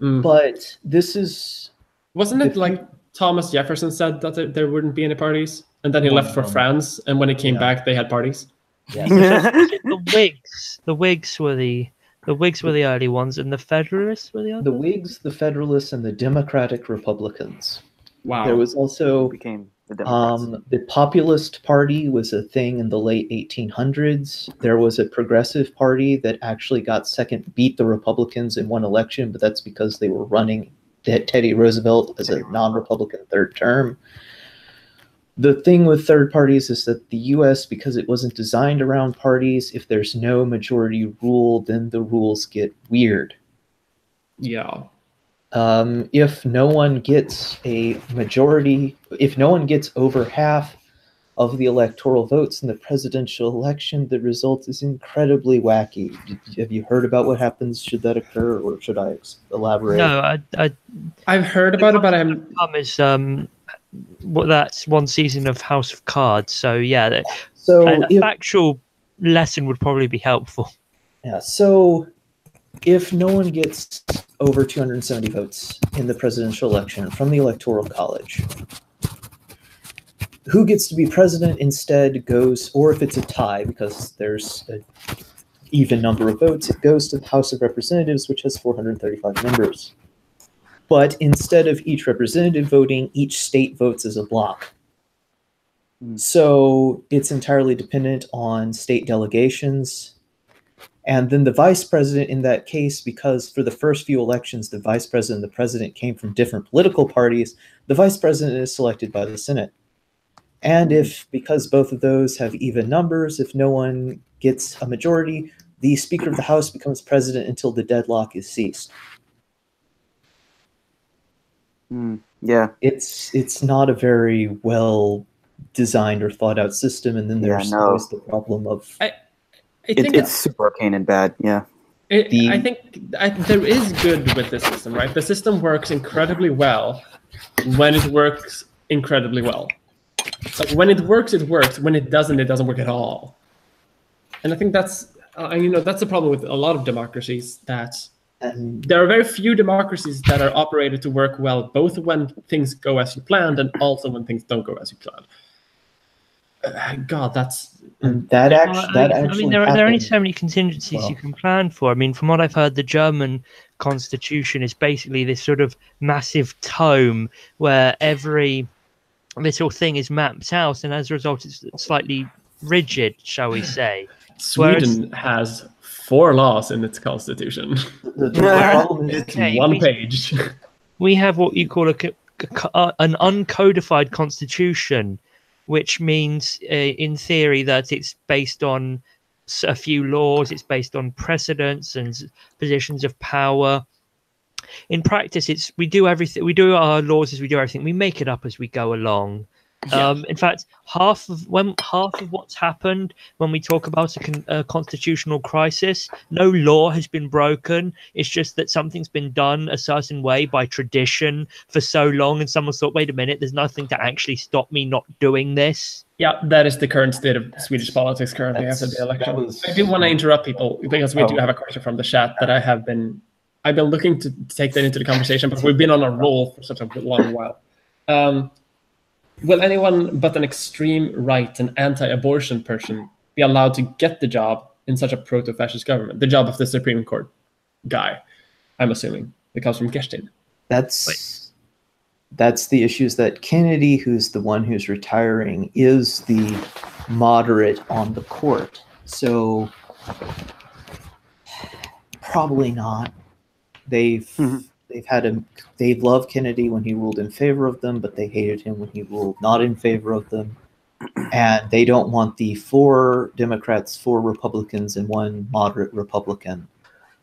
But this is... Wasn't it like Thomas Jefferson said that there wouldn't be any parties? And then he left for France, and when he came back, they had parties? Yeah. The Whigs were the early ones, and the Federalists were the others? The Whigs, the Federalists, and the Democratic Republicans. Wow. There was also became the Democrats. The Populist Party was a thing in the late 1800s. There was a Progressive Party that actually beat the Republicans in one election, but that's because they were running Teddy Roosevelt as a non-Republican third term. The thing with third parties is that the U.S., because it wasn't designed around parties, if there's no majority rule, then the rules get weird. Yeah. If no one gets a majority, if no one gets over half of the electoral votes in the presidential election, the result is incredibly wacky. Have you heard about what happens should that occur, or should I elaborate? No, I've heard about it, but that's one season of House of Cards. So yeah, a factual lesson would probably be helpful. Yeah. So if no one gets over 270 votes in the presidential election from the Electoral College, who gets to be president instead goes, or if it's a tie because there's an even number of votes, it goes to the House of Representatives, which has 435 members. But instead of each representative voting, each state votes as a block. So it's entirely dependent on state delegations. And then the vice president in that case, because for the first few elections, the vice president and the president came from different political parties, the vice president is selected by the Senate. And because both of those have even numbers, if no one gets a majority, the Speaker of the House becomes president until the deadlock is ceased. Yeah. It's not a very well designed or thought out system, and then there's always the problem of it's super arcane and bad. Yeah. I think there is good with the system, right? The system works incredibly well when it works incredibly well. Like when it works, it works. When it doesn't work at all. And I think that's that's the problem with a lot of democracies, that there are very few democracies that are operated to work well, both when things go as you planned and also when things don't go as you planned. God, there are only so many contingencies you can plan for. I mean, from what I've heard, the German constitution is basically this sort of massive tome where every little thing is mapped out, and as a result, it's slightly rigid, shall we say. Sweden has 4 laws in its constitution. The problem is it's one page. We have what you call an uncodified constitution, which means, in theory, that it's based on a few laws, it's based on precedents and positions of power. in practice, we do everything. We do our laws as we do everything. We make it up as we go along. In fact, half of what's happened when we talk about a constitutional crisis, no law has been broken. It's just that something's been done a certain way by tradition for so long, and someone thought, wait a minute, there's nothing to actually stop me not doing this. Yeah, that is the current state of Swedish politics currently after the election. I do want to interrupt people because we do have a question from the chat that I've been looking to take that into the conversation, but we've been on a roll for such a long while. Will anyone but an extreme right and anti-abortion person be allowed to get the job in such a proto-fascist government? The job of the Supreme Court guy, I'm assuming. It comes from Gerstein. That's the issues that Kennedy, who's the one who's retiring, is the moderate on the court. So probably not. They've loved Kennedy when he ruled in favor of them, but they hated him when he ruled not in favor of them. And they don't want the 4 Democrats, 4 Republicans, and 1 moderate Republican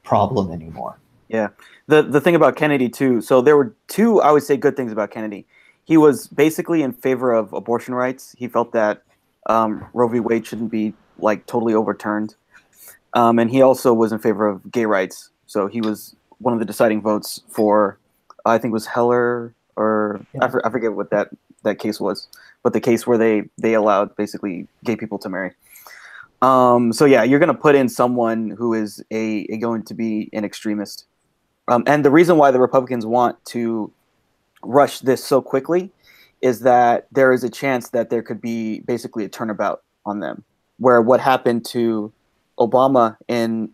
problem anymore. Yeah. The thing about Kennedy, too, so there were 2, I would say, good things about Kennedy. He was basically in favor of abortion rights. He felt that Roe v. Wade shouldn't be, like, totally overturned. And he also was in favor of gay rights. So he was one of the deciding votes for, I think it was Heller, or I forget what that case was, but the case where they allowed basically gay people to marry. So yeah, you're going to put in someone who is going to be an extremist. And the reason why the Republicans want to rush this so quickly is that there is a chance that there could be basically a turnabout on them, where what happened to Obama in,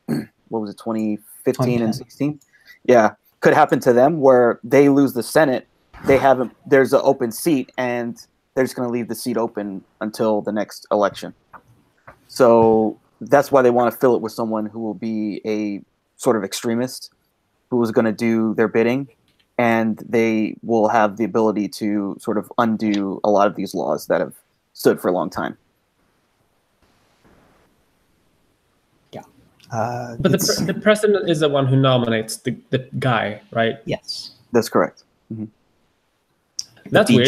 what was it, 2015 and 16? Yeah, could happen to them, where they lose the Senate. There's an open seat, and they're just going to leave the seat open until the next election. So that's why they want to fill it with someone who will be a sort of extremist, who is going to do their bidding, and they will have the ability to sort of undo a lot of these laws that have stood for a long time. But the president is the one who nominates the guy, right? Yes, that's correct. Mm-hmm. That's weird.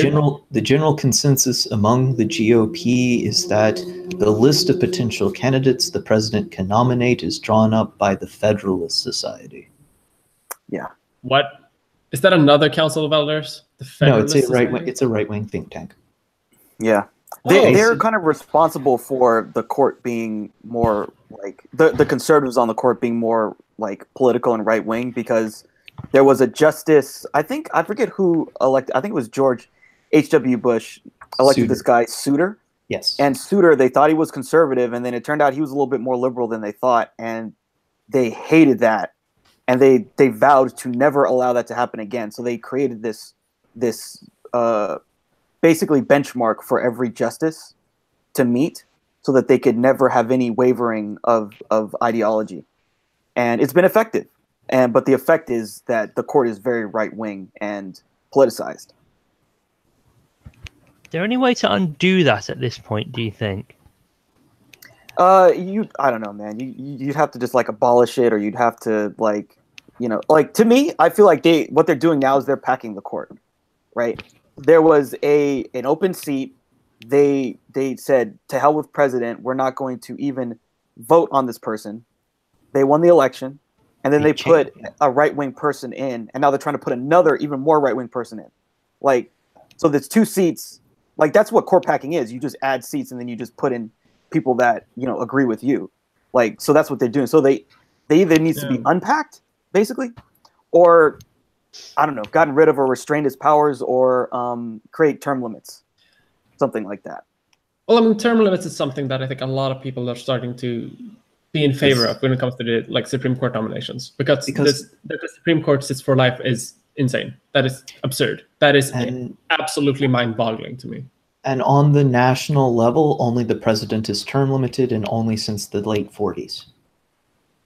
The general consensus among the GOP is that the list of potential candidates the president can nominate is drawn up by the Federalist Society. Yeah. What? Is that another Council of Elders? No, it's a right-wing think tank. Yeah. They're kind of responsible for the court being more like the conservatives on the court being more like political and right wing, because there was a justice, I forget who elected, I think it was George H.W. Bush elected this guy Souter. Yes. And Souter, they thought he was conservative, and then it turned out he was a little bit more liberal than they thought, and they hated that. And they vowed to never allow that to happen again. So they created this basically benchmark for every justice to meet, so that they could never have any wavering of ideology. And it's been effective. But the effect is that the court is very right-wing and politicized. Is there any way to undo that at this point, do you think? I don't know, man. You'd have to just like abolish it, or you'd have to like, to me, I feel like what they're doing now is they're packing the court, right? There was an open seat. They said, to hell with president. We're not going to even vote on this person. They won the election, and then they put a right-wing person in, and now they're trying to put another even more right-wing person in. Like, so there's 2 seats. Like, that's what court packing is. You just add seats, and then you just put in people that agree with you. Like, so that's what they're doing. So they either needs to be unpacked, basically, or I don't know, gotten rid of or restrained his powers, or create term limits. Something like that. Well, I mean, term limits is something that I think a lot of people are starting to be in favor of when it comes to the Supreme Court nominations, because the Supreme Court sits for life is insane. That is absurd. That is absolutely mind-boggling to me. And on the national level, only the president is term limited, and only since the late 40s.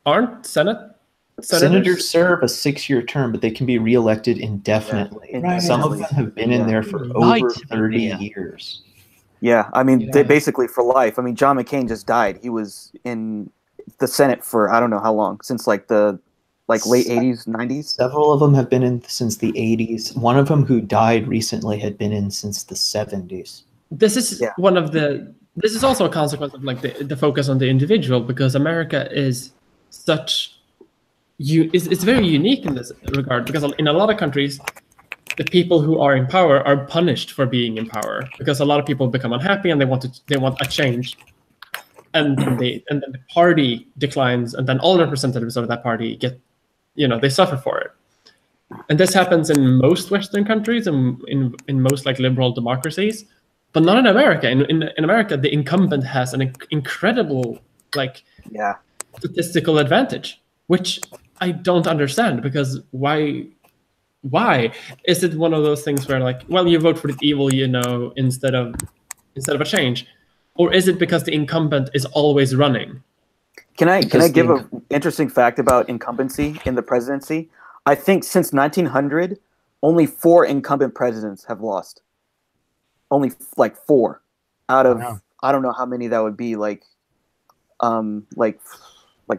Aren't Senators serve a 6-year term, but they can be reelected indefinitely. Yeah. Some of them have been in there for over 30 years. Yeah, I mean, they basically for life. I mean, John McCain just died. He was in the Senate for I don't know how long, since like the like late 80s, 90s. Several of them have been in since the 80s. One of them who died recently had been in since the 70s. This is Yeah. one of the. This is also a consequence of like the focus on the individual, because America is such. It's very unique in this regard, because in a lot of countries, the people who are in power are punished for being in power, because a lot of people become unhappy and they want a change, and then the party declines, and then all representatives of that party get, they suffer for it. And this happens in most Western countries and in most like liberal democracies, but not in America. In America, the incumbent has an incredible like statistical advantage, which I don't understand, because why is it one of those things where like, well, you vote for the evil, instead of a change, or is it because the incumbent is always running? Can I give an interesting fact about incumbency in the presidency? I think since 1900, only 4 incumbent presidents have lost. Only like 4 out of I don't know how many that would be, like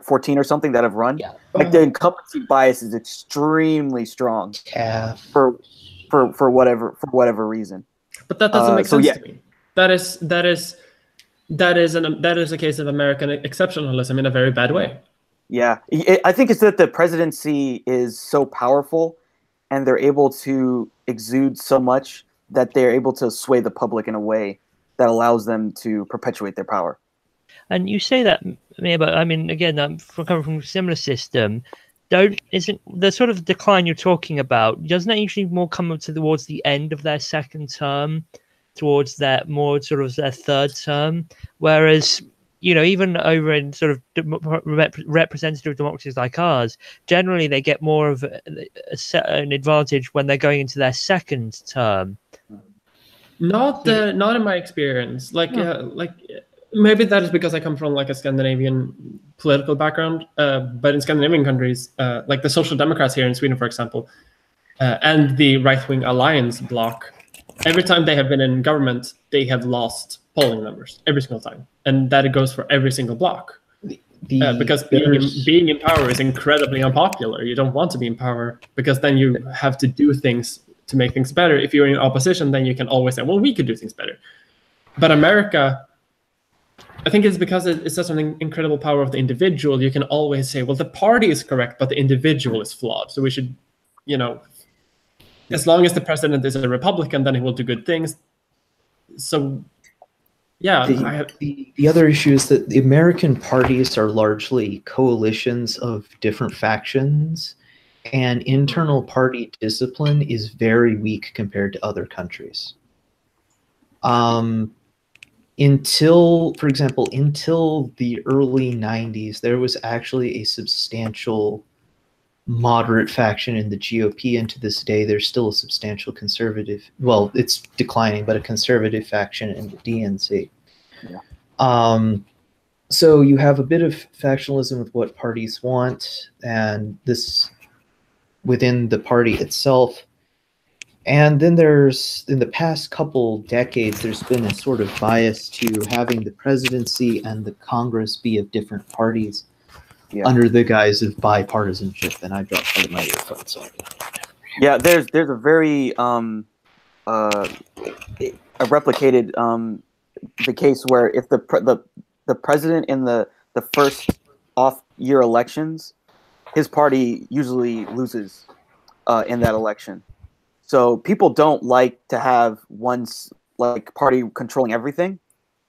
14 or something that have run. Yeah. Like the incumbency bias is extremely strong. Yeah. For whatever reason. But that doesn't make sense to me. That is a case of American exceptionalism in a very bad way. Yeah, I think it's that the presidency is so powerful, and they're able to exude so much that they're able to sway the public in a way that allows them to perpetuate their power. And you say that, but I mean, again, coming from a similar system, isn't the sort of decline you're talking about, doesn't that usually more come up towards the end of their second term, towards that more sort of their third term? Whereas, even over in sort of representative democracies like ours, generally they get more of an advantage when they're going into their second term. Not in my experience. Maybe that is because I come from like a Scandinavian political background, but in Scandinavian countries, like the Social Democrats here in Sweden, for example, and the right-wing alliance bloc, every time they have been in government, they have lost polling numbers every single time, and that it goes for every single bloc. Because being in power is incredibly unpopular. You don't want to be in power, because then you have to do things to make things better. If you're in opposition, then you can always say, well, we could do things better. But America, I think it's because it's such an incredible power of the individual. You can always say, well, the party is correct, but the individual is flawed. So we should, as long as the president is a Republican, then he will do good things. So, yeah. The other issue is that the American parties are largely coalitions of different factions, and internal party discipline is very weak compared to other countries. Until the early 90s, there was actually a substantial moderate faction in the GOP, and to this day, there's still a substantial conservative, well, it's declining, but a conservative faction in the DNC. Yeah. So you have a bit of factionalism with what parties want, and this within the party itself. And then in the past couple decades, there's been a sort of bias to having the presidency and the Congress be of different parties under the guise of bipartisanship. And I dropped part of my earphones. Sorry. Yeah, there's a very replicated the case where if the president in the first off-year elections, his party usually loses in that election. So people don't like to have one party controlling everything,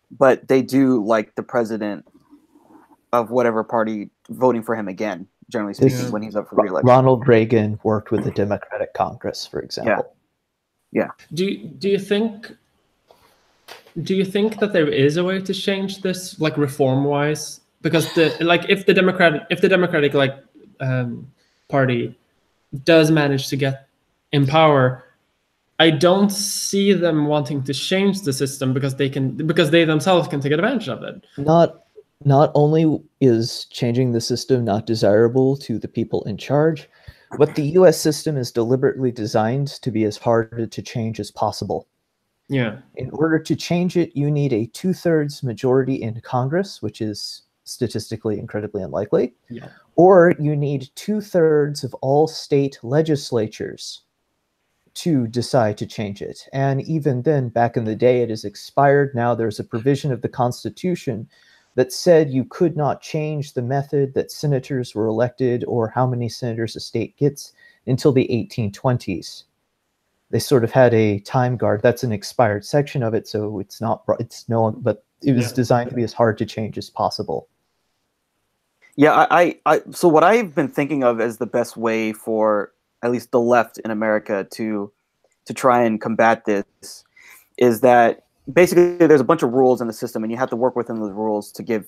but they do like the president of whatever party voting for him again, generally speaking, when he's up for re-election. Ronald Reagan worked with the Democratic Congress, for example. Yeah. Do you think that there is a way to change this, like reform-wise? Because if the Democratic party does manage to get in power, I don't see them wanting to change the system because they themselves can take advantage of it. Not only is changing the system not desirable to the people in charge, but the US system is deliberately designed to be as hard to change as possible. Yeah. In order to change it, you need a 2/3 majority in Congress, which is statistically incredibly unlikely. Yeah. Or you need 2/3 of all state legislatures to decide to change it. And even then, back in the day, it is expired. Now there's a provision of the Constitution that said you could not change the method that senators were elected or how many senators a state gets until the 1820s. They sort of had a time guard. That's an expired section of it, so it's no, but it was designed to be as hard to change as possible. Yeah, so what I've been thinking of as the best way for at least the left in America to try and combat this is that basically there's a bunch of rules in the system, and you have to work within those rules to give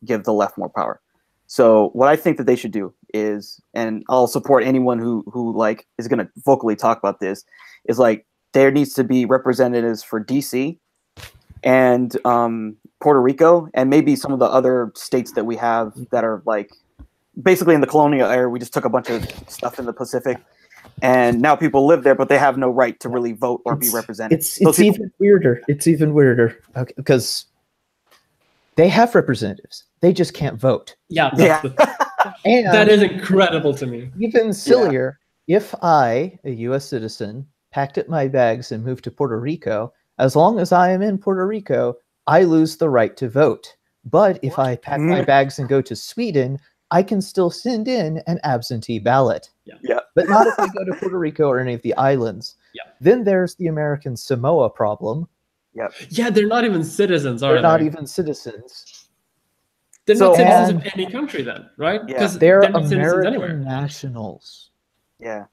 the left more power. So what I think that they should do is, and I'll support anyone who like is going to vocally talk about this, is like there needs to be representatives for DC and Puerto Rico, and maybe some of the other states that we have that are like basically in the colonial era. We just took a bunch of stuff in the Pacific, and now people live there, but they have no right to really vote or be represented. It's even weirder. It's even weirder because they have representatives. They just can't vote. Yeah. And that is incredible to me. Even sillier, if I, a U.S. citizen, packed up my bags and moved to Puerto Rico, as long as I am in Puerto Rico, I lose the right to vote. But if I pack my bags and go to Sweden, I can still send in an absentee ballot. Yeah. But not if I go to Puerto Rico or any of the islands. Yeah. Then there's the American Samoa problem. Yeah, they're not even citizens, are they? They're not even citizens. They're not citizens of any country then, right? Yeah. Because They're not citizens anywhere. American nationals. Yeah.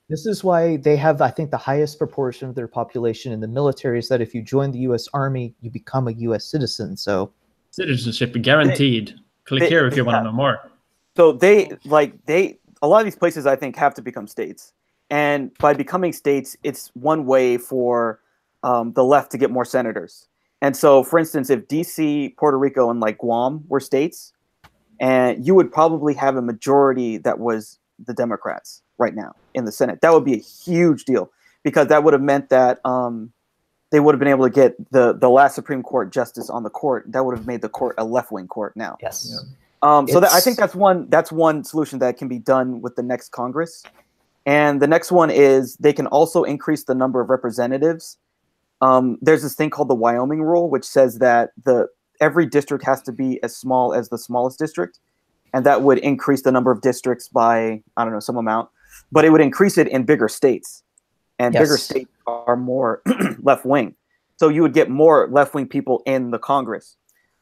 This is why they have, I think, the highest proportion of their population in the military is that if you join the U.S. Army, you become a U.S. citizen. So citizenship guaranteed. Click here if you want to know more. So a lot of these places I think have to become states, and by becoming states, it's one way for the left to get more senators. And so, for instance, if DC, Puerto Rico, and like Guam were states, and you would probably have a majority that was the Democrats right now in the Senate. That would be a huge deal, because that would have meant that they would have been able to get the last Supreme Court justice on the court. That would have made the court a left-wing court now. yes. Yeah. So I think that's one solution that can be done with the next Congress. And the next one is they can also increase the number of representatives. There's this thing called the Wyoming Rule, which says that every district has to be as small as the smallest district. And that would increase the number of districts by, I don't know, some amount. But it would increase it in bigger states. And bigger states are more left-wing. So you would get more left-wing people in the Congress.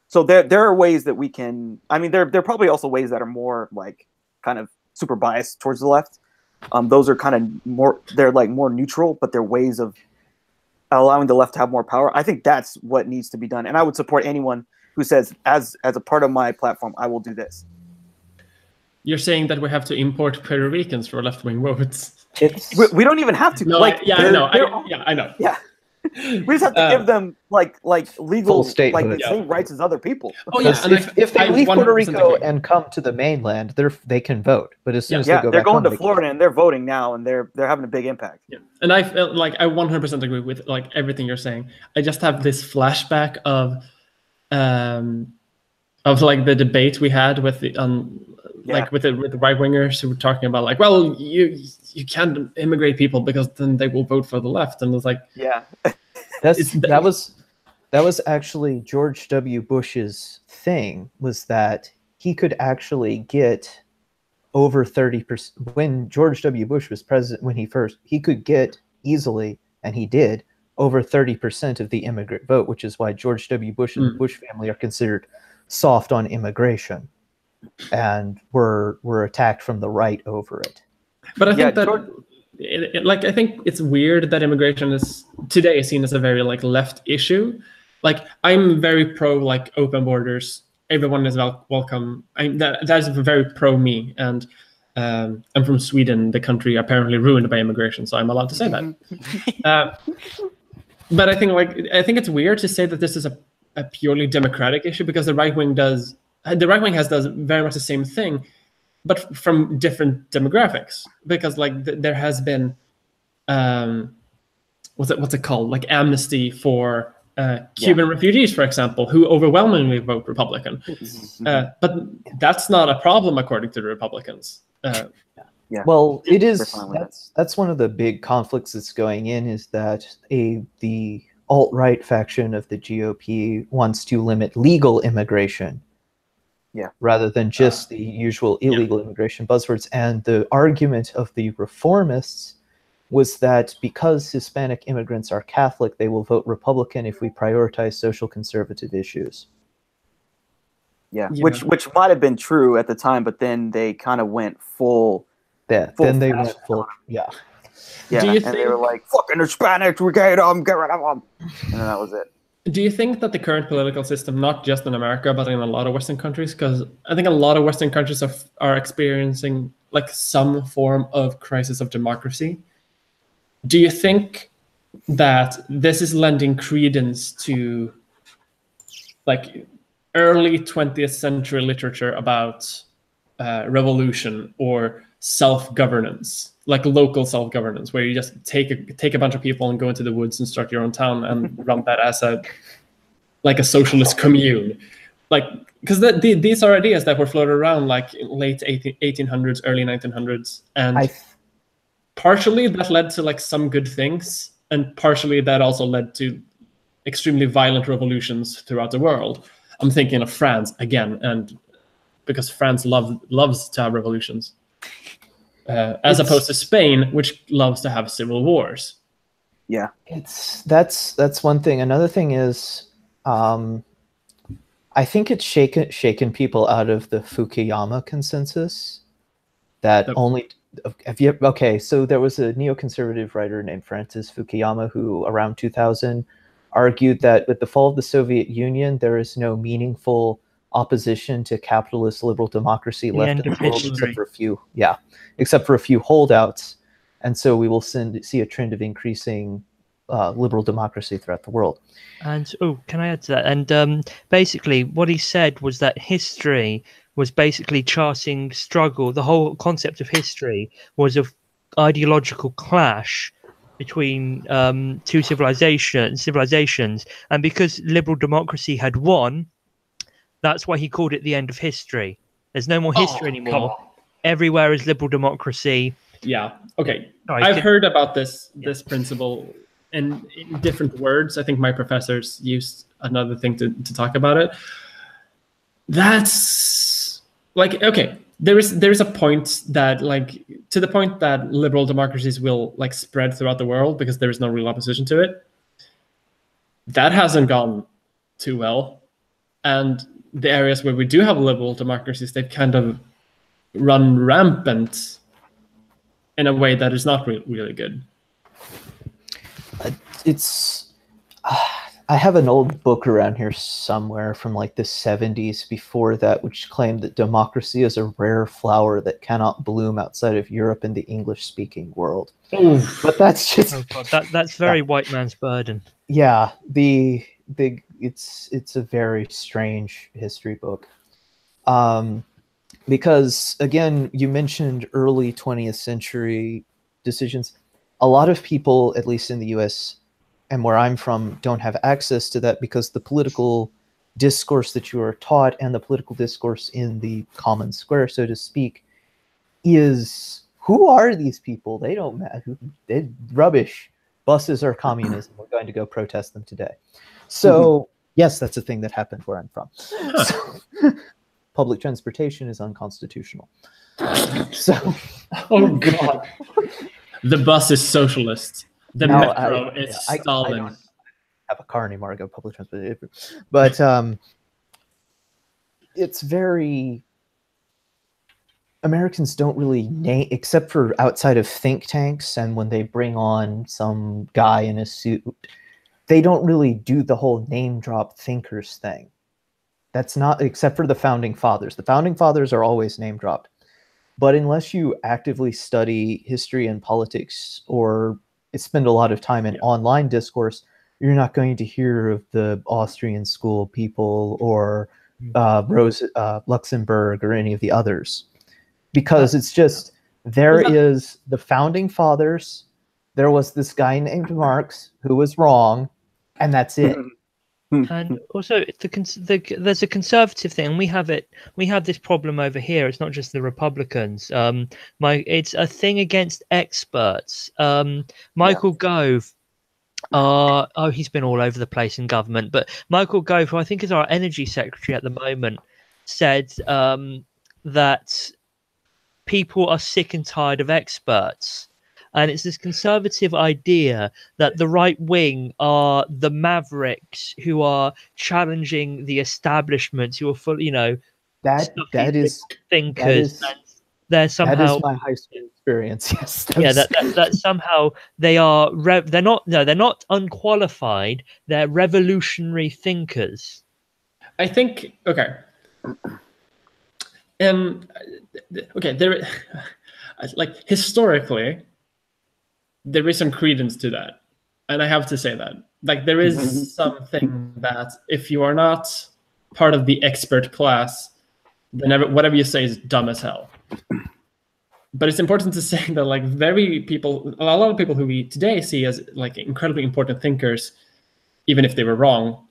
So there are ways that we can, I mean, there are probably also ways that are more like kind of super biased towards the left. Those are kind of more, they're like more neutral, but they're ways of allowing the left to have more power. I think that's what needs to be done. And I would support anyone who says, as a part of my platform, I will do this. You're saying that we have to import Puerto Ricans for left-wing votes. We don't even have to. No, like, I know. I know. Yeah. We just have to give them like legal, like the same rights as other people. Oh yeah, and if they leave Puerto Rico and come to the mainland, they can vote. But as soon as they go back they're going home, to Florida and they're voting now, and they're having a big impact. Yeah, and I feel like I 100% agree with like everything you're saying. I just have this flashback of like the debate we had with the with the right wingers who were talking about like, well, you can't immigrate people because then they will vote for the left, and it's like, yeah. That was actually George W. Bush's thing, was that he could actually get over 30%. When George W. Bush was president, he could get easily, and he did, over 30% of the immigrant vote, which is why George W. Bush and the Bush family are considered soft on immigration, and were attacked from the right over it. But I think I think it's weird that immigration is today seen as a very like left issue. Like I'm very pro like open borders. Everyone is welcome. That's very pro me. And I'm from Sweden, the country apparently ruined by immigration, so I'm allowed to say that. But I think it's weird to say that this is a purely democratic issue, because the right wing does very much the same thing, but from different demographics. Because like there has been what's it called, like amnesty for Cuban refugees, for example, who overwhelmingly vote Republican. But that's not a problem according to the Republicans. Well, it is. We're fine with That's one of the big conflicts that's going in, is that the alt-right faction of the GOP wants to limit legal immigration, rather than just the usual illegal immigration buzzwords. And the argument of the reformists was that because Hispanic immigrants are Catholic, they will vote Republican if we prioritize social conservative issues. Yeah. Which might have been true at the time, but then they kind of went full. Then they went full. Yeah. Yeah, and they were like, "Fucking Hispanics, we hate them, get rid of them," and then that was it. Do you think that the current political system, not just in America, but in a lot of Western countries, because I think a lot of Western countries are experiencing like some form of crisis of democracy, do you think that this is lending credence to like early 20th century literature about revolution or self-governance, like local self-governance, where you just take a bunch of people and go into the woods and start your own town and run that as a socialist commune, like, because these are ideas that were floated around like late 1800s, early 1900s, and partially that led to like some good things, and partially that also led to extremely violent revolutions throughout the world. I'm thinking of France again, and because France loves to have revolutions. As opposed to Spain, which loves to have civil wars. Yeah, that's one thing. Another thing is, I think it's shaken people out of the Fukuyama consensus. That so there was a neoconservative writer named Francis Fukuyama who, around 2000, argued that with the fall of the Soviet Union, there is no meaningful opposition to capitalist liberal democracy left in the world, except for a few holdouts, and so we will see a trend of increasing liberal democracy throughout the world. And can I add to that? And basically, what he said was that history was basically charting struggle. The whole concept of history was of ideological clash between two civilizations, and because liberal democracy had won, that's why he called it the end of history. There's no more history anymore. Everywhere is liberal democracy. Yeah. Okay. I've heard about this principle in different words. I think my professors used another thing to talk about it. That's like, okay, there is a point that, like, to the point that liberal democracies will like spread throughout the world because there is no real opposition to it. That hasn't gone too well. And the areas where we do have liberal democracies, they've kind of run rampant in a way that is not really good. I have an old book around here somewhere from like the 70s before that, which claimed that democracy is a rare flower that cannot bloom outside of Europe and the English-speaking world. Oof. But that's just that's very white man's burden. Yeah, it's a very strange history book. Because again, you mentioned early 20th century decisions. A lot of people, at least in the US and where I'm from, don't have access to that because the political discourse that you are taught and the political discourse in the common square, so to speak, is, who are these people? They don't matter. They're rubbish. Buses are communism. We're going to go protest them today. So yes, that's a thing that happened where I'm from. So, public transportation is unconstitutional. So, oh God, the bus is socialist. The metro is Stalin. I don't have a car anymore. I go public transportation. But it's very, Americans don't really name, except for outside of think tanks and when they bring on some guy in a suit, they don't really do the whole name drop thinkers thing. That's not, except for the founding fathers. The founding fathers are always name dropped. But unless you actively study history and politics or spend a lot of time in online discourse, you're not going to hear of the Austrian school people or Luxembourg or any of the others. Because it's just, there is the founding fathers, there was this guy named Marx who was wrong, and that's it. And also, there's a conservative thing, and we have it. We have this problem over here. It's not just the Republicans. It's a thing against experts. Michael Gove. He's been all over the place in government, but Michael Gove, who I think is our energy secretary at the moment, said that people are sick and tired of experts. And it's this conservative idea that the right wing are the mavericks who are challenging the establishment, who are full, that is thinkers. They're somehow, that is my high school experience. Yes. That somehow they are. They're not unqualified. They're revolutionary thinkers. I think okay. There, like historically, there is some credence to that, and I have to say that, like, there is something that if you are not part of the expert class, then whatever you say is dumb as hell. But it's important to say that, like, a lot of people who we today see as like incredibly important thinkers, even if they were wrong,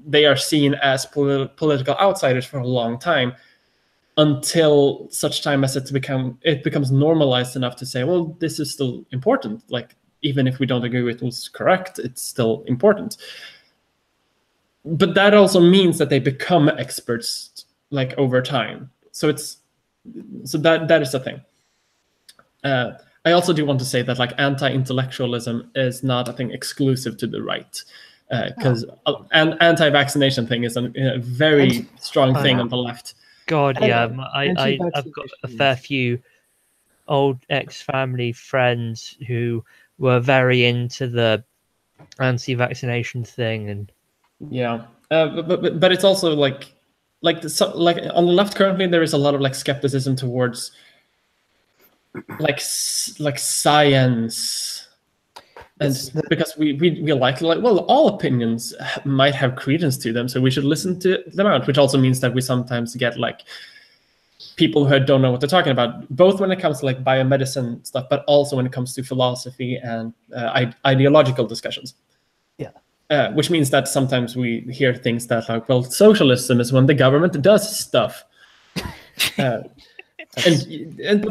they are seen as political outsiders for a long time, until such time as it becomes normalized enough to say, well, this is still important. Like, even if we don't agree with what's correct, it's still important. But that also means that they become experts, like, over time. So that is the thing. I also do want to say that, like, anti-intellectualism is not a thing exclusive to the right, because an anti-vaccination thing is a very strong thing on the left. God, yeah, I've got a fair few old ex-family friends who were very into the anti-vaccination thing, and but it's also like on the left currently there is a lot of like skepticism towards like science. And because we like well, all opinions might have credence to them, so we should listen to them out, which also means that we sometimes get like people who don't know what they're talking about, both when it comes to like biomedicine stuff, but also when it comes to philosophy and ideological discussions. Yeah. Which means that sometimes we hear things that like, well, socialism is when the government does stuff. But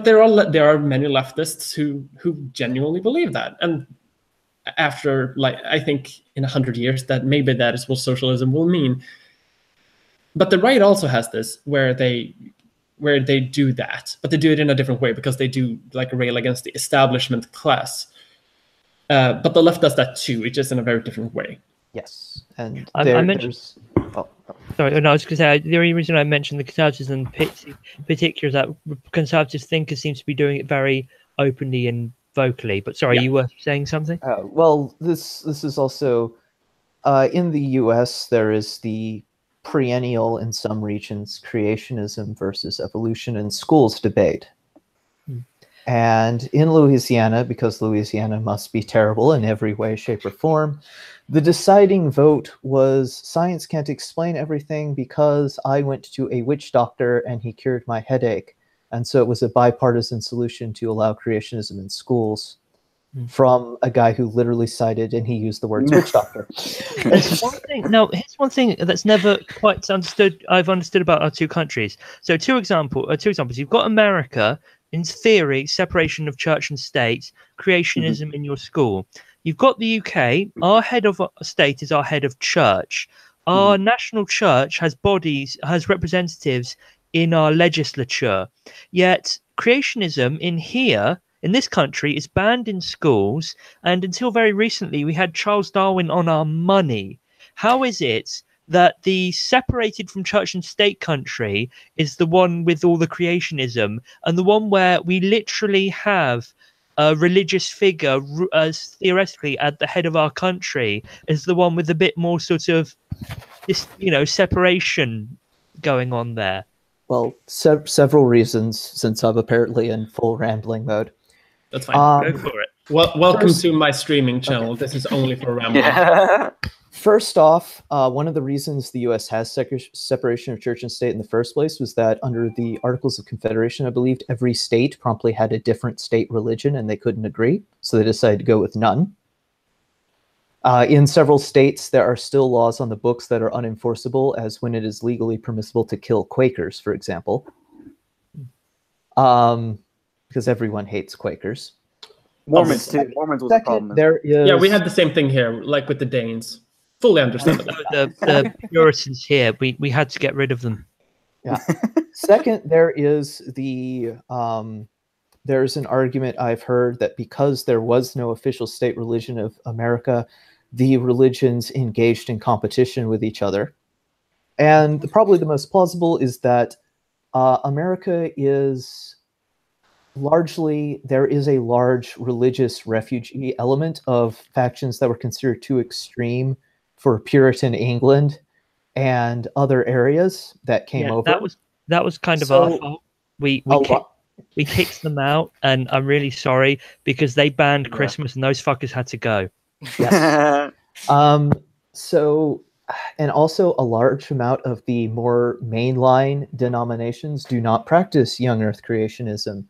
there are many leftists who genuinely believe that, and after, like, I think in 100 years that maybe that is what socialism will mean. But the right also has this where they do that, but they do it in a different way, because they do like rail against the establishment class. But the left does that too, it's just in a very different way. Yes, and there's. Sorry, no, I was going to say, the only reason I mentioned the conservatives in particular is that conservative thinkers seem to be doing it very openly and vocally. But sorry, you were saying something? Well, this is also in the U.S. there is the perennial, in some regions, creationism versus evolution in schools debate. And in Louisiana, because Louisiana must be terrible in every way, shape, or form, the deciding vote was science can't explain everything because I went to a witch doctor and he cured my headache. And so it was a bipartisan solution to allow creationism in schools from a guy who literally cited and he used the words witch doctor. Here's one thing that's never quite understood. I've understood about our two countries. So two examples. You've got America, in theory, separation of church and state, creationism in your school. You've got the UK. Our head of state is our head of church. Our national church has representatives in our legislature. Yet creationism in this country is banned in schools, and until very recently we had Charles Darwin on our money. How is it that the separated from church and state country is the one with all the creationism, and the one where we literally have a religious figure as theoretically at the head of our country is the one with a bit more sort of this, separation going on there? Well, several reasons, since I'm apparently in full rambling mode. That's fine. Go for it. Welcome to my streaming channel. Okay. This is only for rambling. Yeah. First off, one of the reasons the U.S. has separation of church and state in the first place was that under the Articles of Confederation, I believed every state promptly had a different state religion and they couldn't agree. So they decided to go with none. In several states, there are still laws on the books that are unenforceable, as when it is legally permissible to kill Quakers, for example. Because everyone hates Quakers. Mormons too. Mormons was a problem. There is... Yeah, we had the same thing here, like with the Danes. Fully understandable. The Puritans here, we had to get rid of them. Yeah. Second, there is there's an argument I've heard that because there was no official state religion of America, the religions engaged in competition with each other. And probably the most plausible is that America is largely, there is a large religious refugee element of factions that were considered too extreme for Puritan England and other areas that came over. That was kind of our fault. We kicked them out, and I'm really sorry because they banned Christmas, and those fuckers had to go. Yes. And also a large amount of the more mainline denominations do not practice young Earth creationism,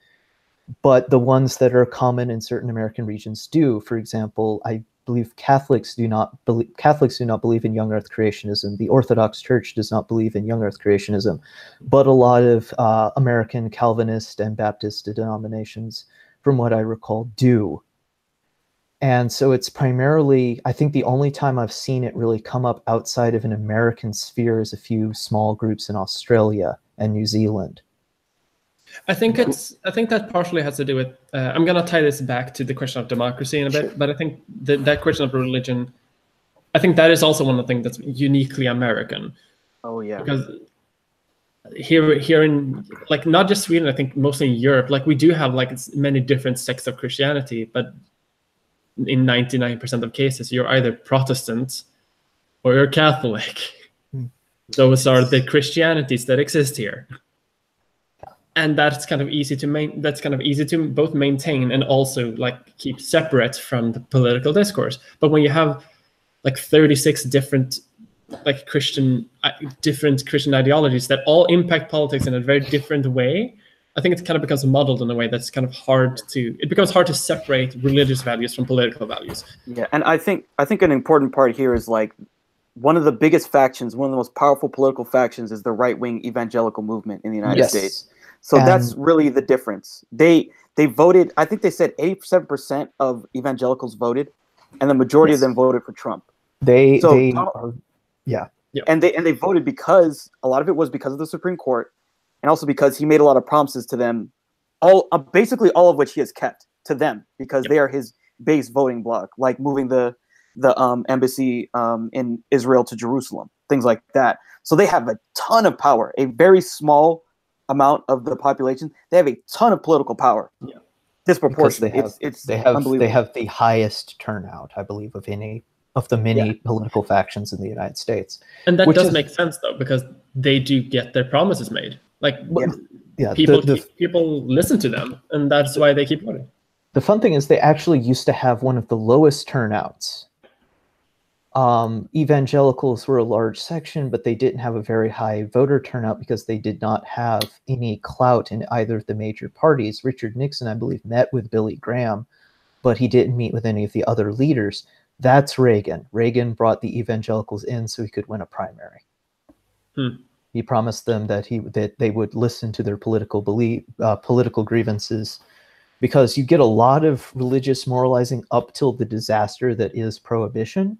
but the ones that are common in certain American regions do. For example, I believe Catholics do not believe in young Earth creationism. The Orthodox Church does not believe in young Earth creationism, but a lot of American Calvinist and Baptist denominations, from what I recall, do. And so it's primarily, I think the only time I've seen it really come up outside of an American sphere is a few small groups in Australia and New Zealand. I think that partially has to do with, I'm going to tie this back to the question of democracy in a bit, but I think that question of religion, I think that is also one of the things that's uniquely American. Oh yeah. Because here in, like, not just Sweden, I think mostly in Europe, like, we do have like many different sects of Christianity, but in 99% of cases, you're either Protestant or you're Catholic. Those are the Christianities that exist here. And that's kind of easy to both maintain and also like keep separate from the political discourse. But when you have like 36 different Christian ideologies that all impact politics in a very different way, I think it kind of becomes modeled in a way that's kind of it becomes hard to separate religious values from political values. Yeah, and I think an important part here is like one of the biggest factions, one of the most powerful political factions is the right-wing evangelical movement in the United States. So that's really the difference. They voted, I think they said 87% of evangelicals voted, and the majority of them voted for Trump. And they voted because a lot of it was because of the Supreme Court, and also because he made a lot of promises to them, basically all of which he has kept to them because they are his base voting bloc, like moving the embassy in Israel to Jerusalem, things like that. So they have a ton of power, a very small amount of the population. They have a ton of political power. Yeah. Disproportionate. They have the highest turnout, I believe, of any of the many political factions in the United States. And that does make sense though, because they do get their promises made. Like people listen to them, and that's why they keep voting. The fun thing is they actually used to have one of the lowest turnouts. Evangelicals were a large section, but they didn't have a very high voter turnout because they did not have any clout in either of the major parties. Richard Nixon, I believe, met with Billy Graham, but he didn't meet with any of the other leaders. That's Reagan. Reagan brought the evangelicals in so he could win a primary. He promised them that they would listen to their political grievances, because you get a lot of religious moralizing up till the disaster that is prohibition.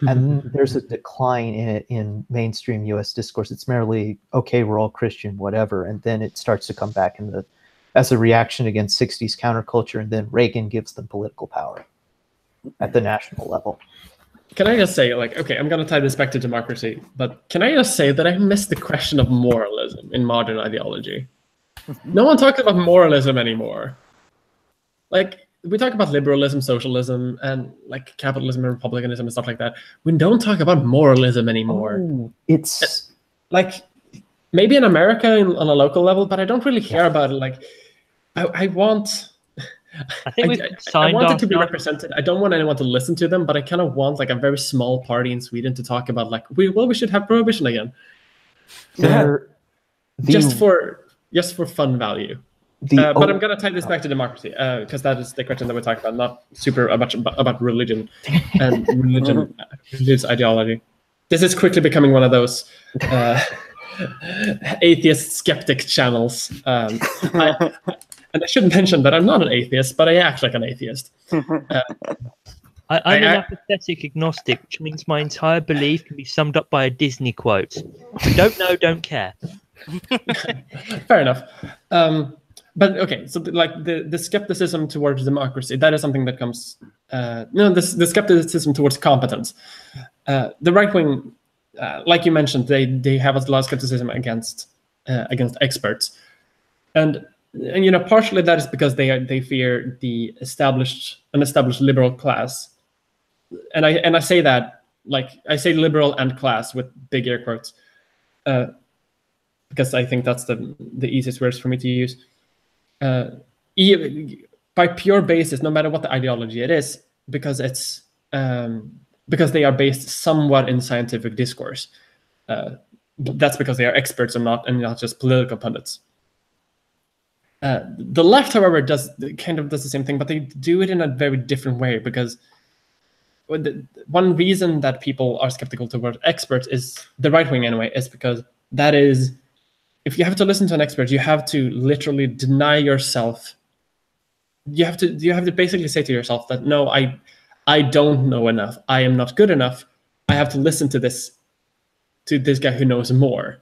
And there's a decline in it in mainstream U.S. discourse. It's merely, okay, we're all Christian, whatever. And then it starts to come back as a reaction against 60s counterculture. And then Reagan gives them political power at the national level. Can I just say, like, okay, I'm going to tie this back to democracy, but can I just say that I missed the question of moralism in modern ideology? No one talks about moralism anymore. Like, we talk about liberalism, socialism, and like capitalism and republicanism and stuff like that. We don't talk about moralism anymore. Oh, it's like maybe in America on a local level, but I don't really care about it. Like, I want it to be represented. I don't want anyone to listen to them, but I kind of want like a very small party in Sweden to talk about like, we should have prohibition again. Just for fun value. But I'm going to tie this back to democracy, because that is the question that we're talking about, not super much about religion and religious ideology. This is quickly becoming one of those atheist skeptic channels. And I should mention that I'm not an atheist, but I act like an atheist. I'm an apathetic agnostic, which means my entire belief can be summed up by a Disney quote. Don't know, don't care. Fair enough. But okay, so the skepticism towards democracy, that is something that comes. The skepticism towards competence. The right wing, like you mentioned, they have a lot of skepticism against experts, and partially that is because they fear the established liberal class, and I say that, like, I say liberal and class with big air quotes, because I think that's the easiest words for me to use. By pure basis, no matter what the ideology it is, because it's because they are based somewhat in scientific discourse. That's because they are experts and not just political pundits. The left, however, does the same thing, but they do it in a very different way, because one reason that people are skeptical towards experts, is the right wing anyway, is because that is, if you have to listen to an expert, you have to literally deny yourself. You have to basically say to yourself that, no, I don't know enough. I am not good enough. I have to listen to this guy who knows more.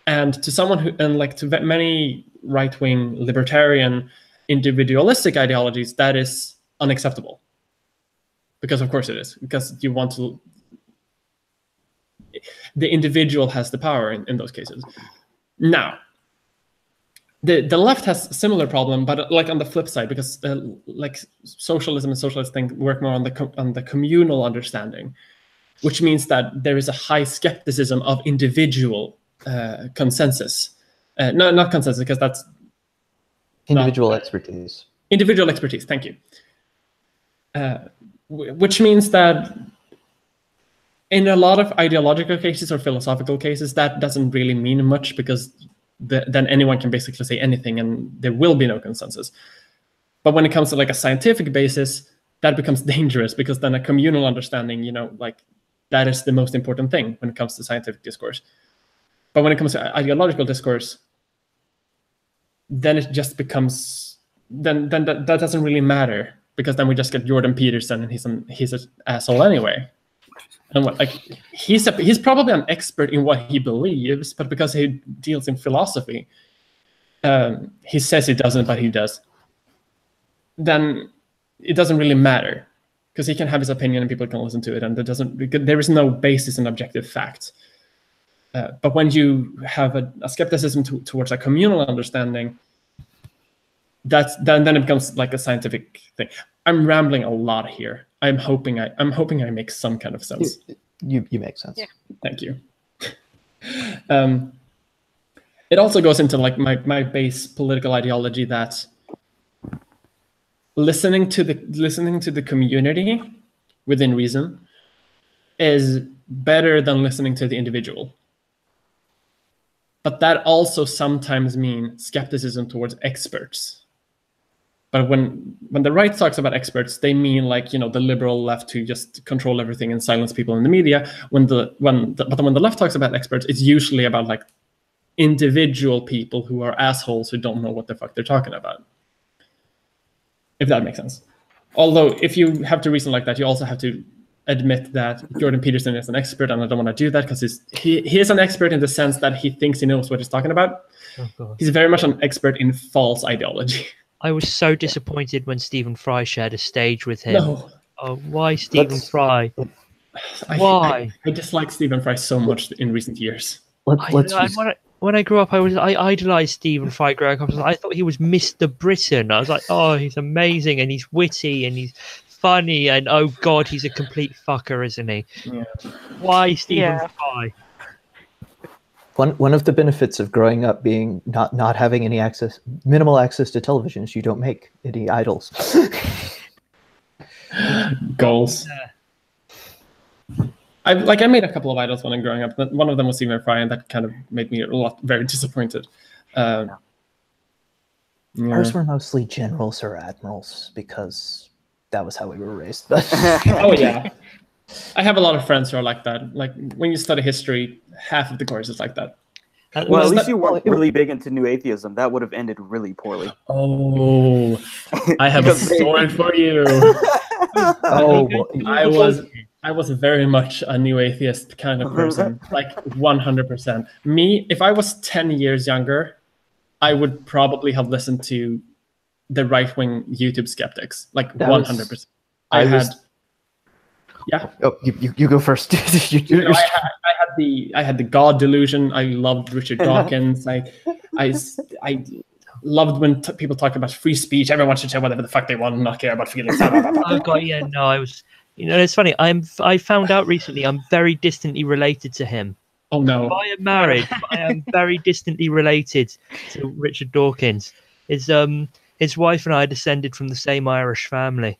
And to someone who, and like to many right-wing libertarian individualistic ideologies, that is unacceptable. Because of course it is. Because you want to, the individual has the power in those cases. Now, the left has a similar problem, but like on the flip side, because like socialism and socialist things work more on the communal understanding, which means that there is a high skepticism of individual consensus. No, not consensus, because that's individual expertise. Individual expertise. Thank you. Which means that in a lot of ideological cases or philosophical cases, that doesn't really mean much, because then anyone can basically say anything and there will be no consensus. But when it comes to like a scientific basis, that becomes dangerous, because then a communal understanding, like that is the most important thing when it comes to scientific discourse. But when it comes to ideological discourse, then it just becomes, then that doesn't really matter, because then we just get Jordan Peterson and he's an asshole anyway. And he's probably an expert in what he believes, but because he deals in philosophy, he says he doesn't, but he does. Then it doesn't really matter, because he can have his opinion and people can listen to it, and there is no basis in objective fact. But when you have a skepticism towards a communal understanding, then it becomes like a scientific thing. I'm rambling a lot here. I'm hoping I make some kind of sense. You make sense. Yeah. Thank you. It also goes into like my base political ideology that listening to the community within reason is better than listening to the individual. But that also sometimes means skepticism towards experts. But when the right talks about experts, they mean like, the liberal left to just control everything and silence people in the media. But when the left talks about experts, it's usually about like individual people who are assholes who don't know what the fuck they're talking about. If that makes sense. Although if you have to reason like that, you also have to admit that Jordan Peterson is an expert, and I don't want to do that, because he is an expert in the sense that he thinks he knows what he's talking about. Oh, he's very much an expert in false ideology. I was so disappointed when Stephen Fry shared a stage with him. No. Oh, why Stephen Fry? Why? I dislike Stephen Fry so much in recent years. When I grew up, I idolized Stephen Fry growing up. I thought he was Mr. Britain. I was like, oh, he's amazing, and he's witty, and he's funny, and oh god, he's a complete fucker, isn't he? Yeah. Why Stephen Fry? One of the benefits of growing up being not having any minimal access to television is you don't make any idols. Goals. I made a couple of idols when I'm growing up. One of them was Stephen Fry, and that kind of made me very disappointed. Ours were mostly generals or admirals because that was how we were raised. But Oh yeah, I have a lot of friends who are like that. Like when you study history, half of the course is like that. Well, at Was least that- you weren't really big into new atheism. That would have ended really poorly. Oh, I have a Because they- story for you. oh, I was very much a new atheist kind of person, like 100%. Me, if I was 10 years younger, I would probably have listened to the right-wing YouTube skeptics, like That was- 100%. I I had, was- yeah. oh, you go first. You know, I had the God delusion. I loved Richard Dawkins. I loved when people talk about free speech. Everyone should say whatever the fuck they want and not care about feelings. Oh god, yeah, no, I was. You know, it's funny. I found out recently I'm very distantly related to him. Oh no! I am married, but I am very distantly related to Richard Dawkins. His wife and I descended from the same Irish family.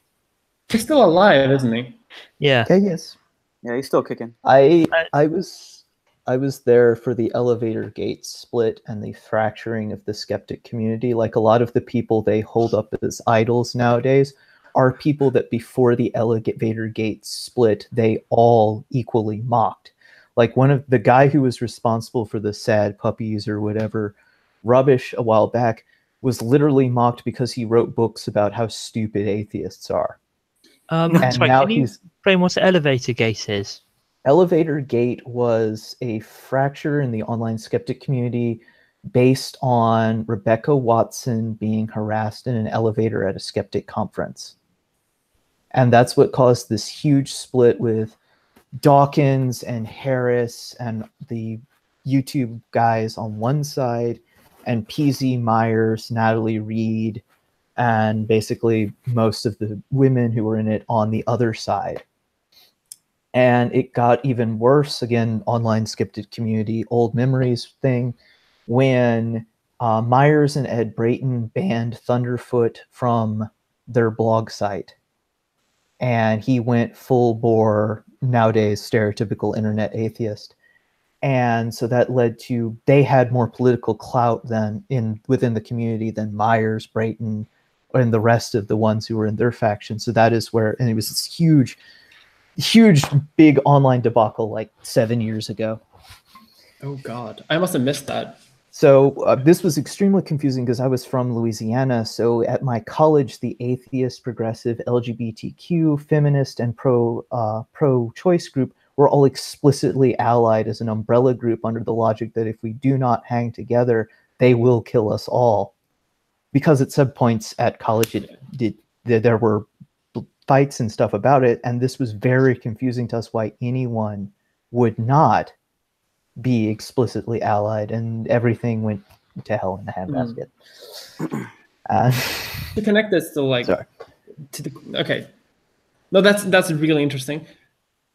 He's still alive, isn't he? Yeah. Okay, yes. Yeah, he's still kicking. I was there for the elevator gate split and the fracturing of the skeptic community. Like a lot of the people they hold up as idols nowadays are people that before the elevator gate split, they all equally mocked. Like one of the guy who was responsible for the sad puppies or whatever rubbish a while back was literally mocked because he wrote books about how stupid atheists are. And Sorry, now can you explain what the elevator gate is? Elevator Gate was a fracture in the online skeptic community based on Rebecca Watson being harassed in an elevator at a skeptic conference. And that's what caused this huge split with Dawkins and Harris and the YouTube guys on one side and PZ Myers, Natalie Reed, and basically most of the women who were in it on the other side. And it got even worse, again, online skeptic community, old memories thing, when Myers and Ed Brayton banned Thunderfoot from their blog site. And he went full bore, nowadays, stereotypical internet atheist. And so that led to, they had more political clout within the community than Myers, Brayton, and the rest of the ones who were in their faction. So that is where, and it was this huge, big online debacle like 7 years ago. Oh God, I must have missed that. So this was extremely confusing because I was from Louisiana. So at my college, the atheist, progressive, LGBTQ, feminist, and pro-choice group were all explicitly allied as an umbrella group under the logic that if we do not hang together, they will kill us all. Because at some points at college, there were fights and stuff about it, and this was very confusing to us why anyone would not be explicitly allied, and everything went to hell in a handbasket. To connect this to like, okay, no, that's really interesting.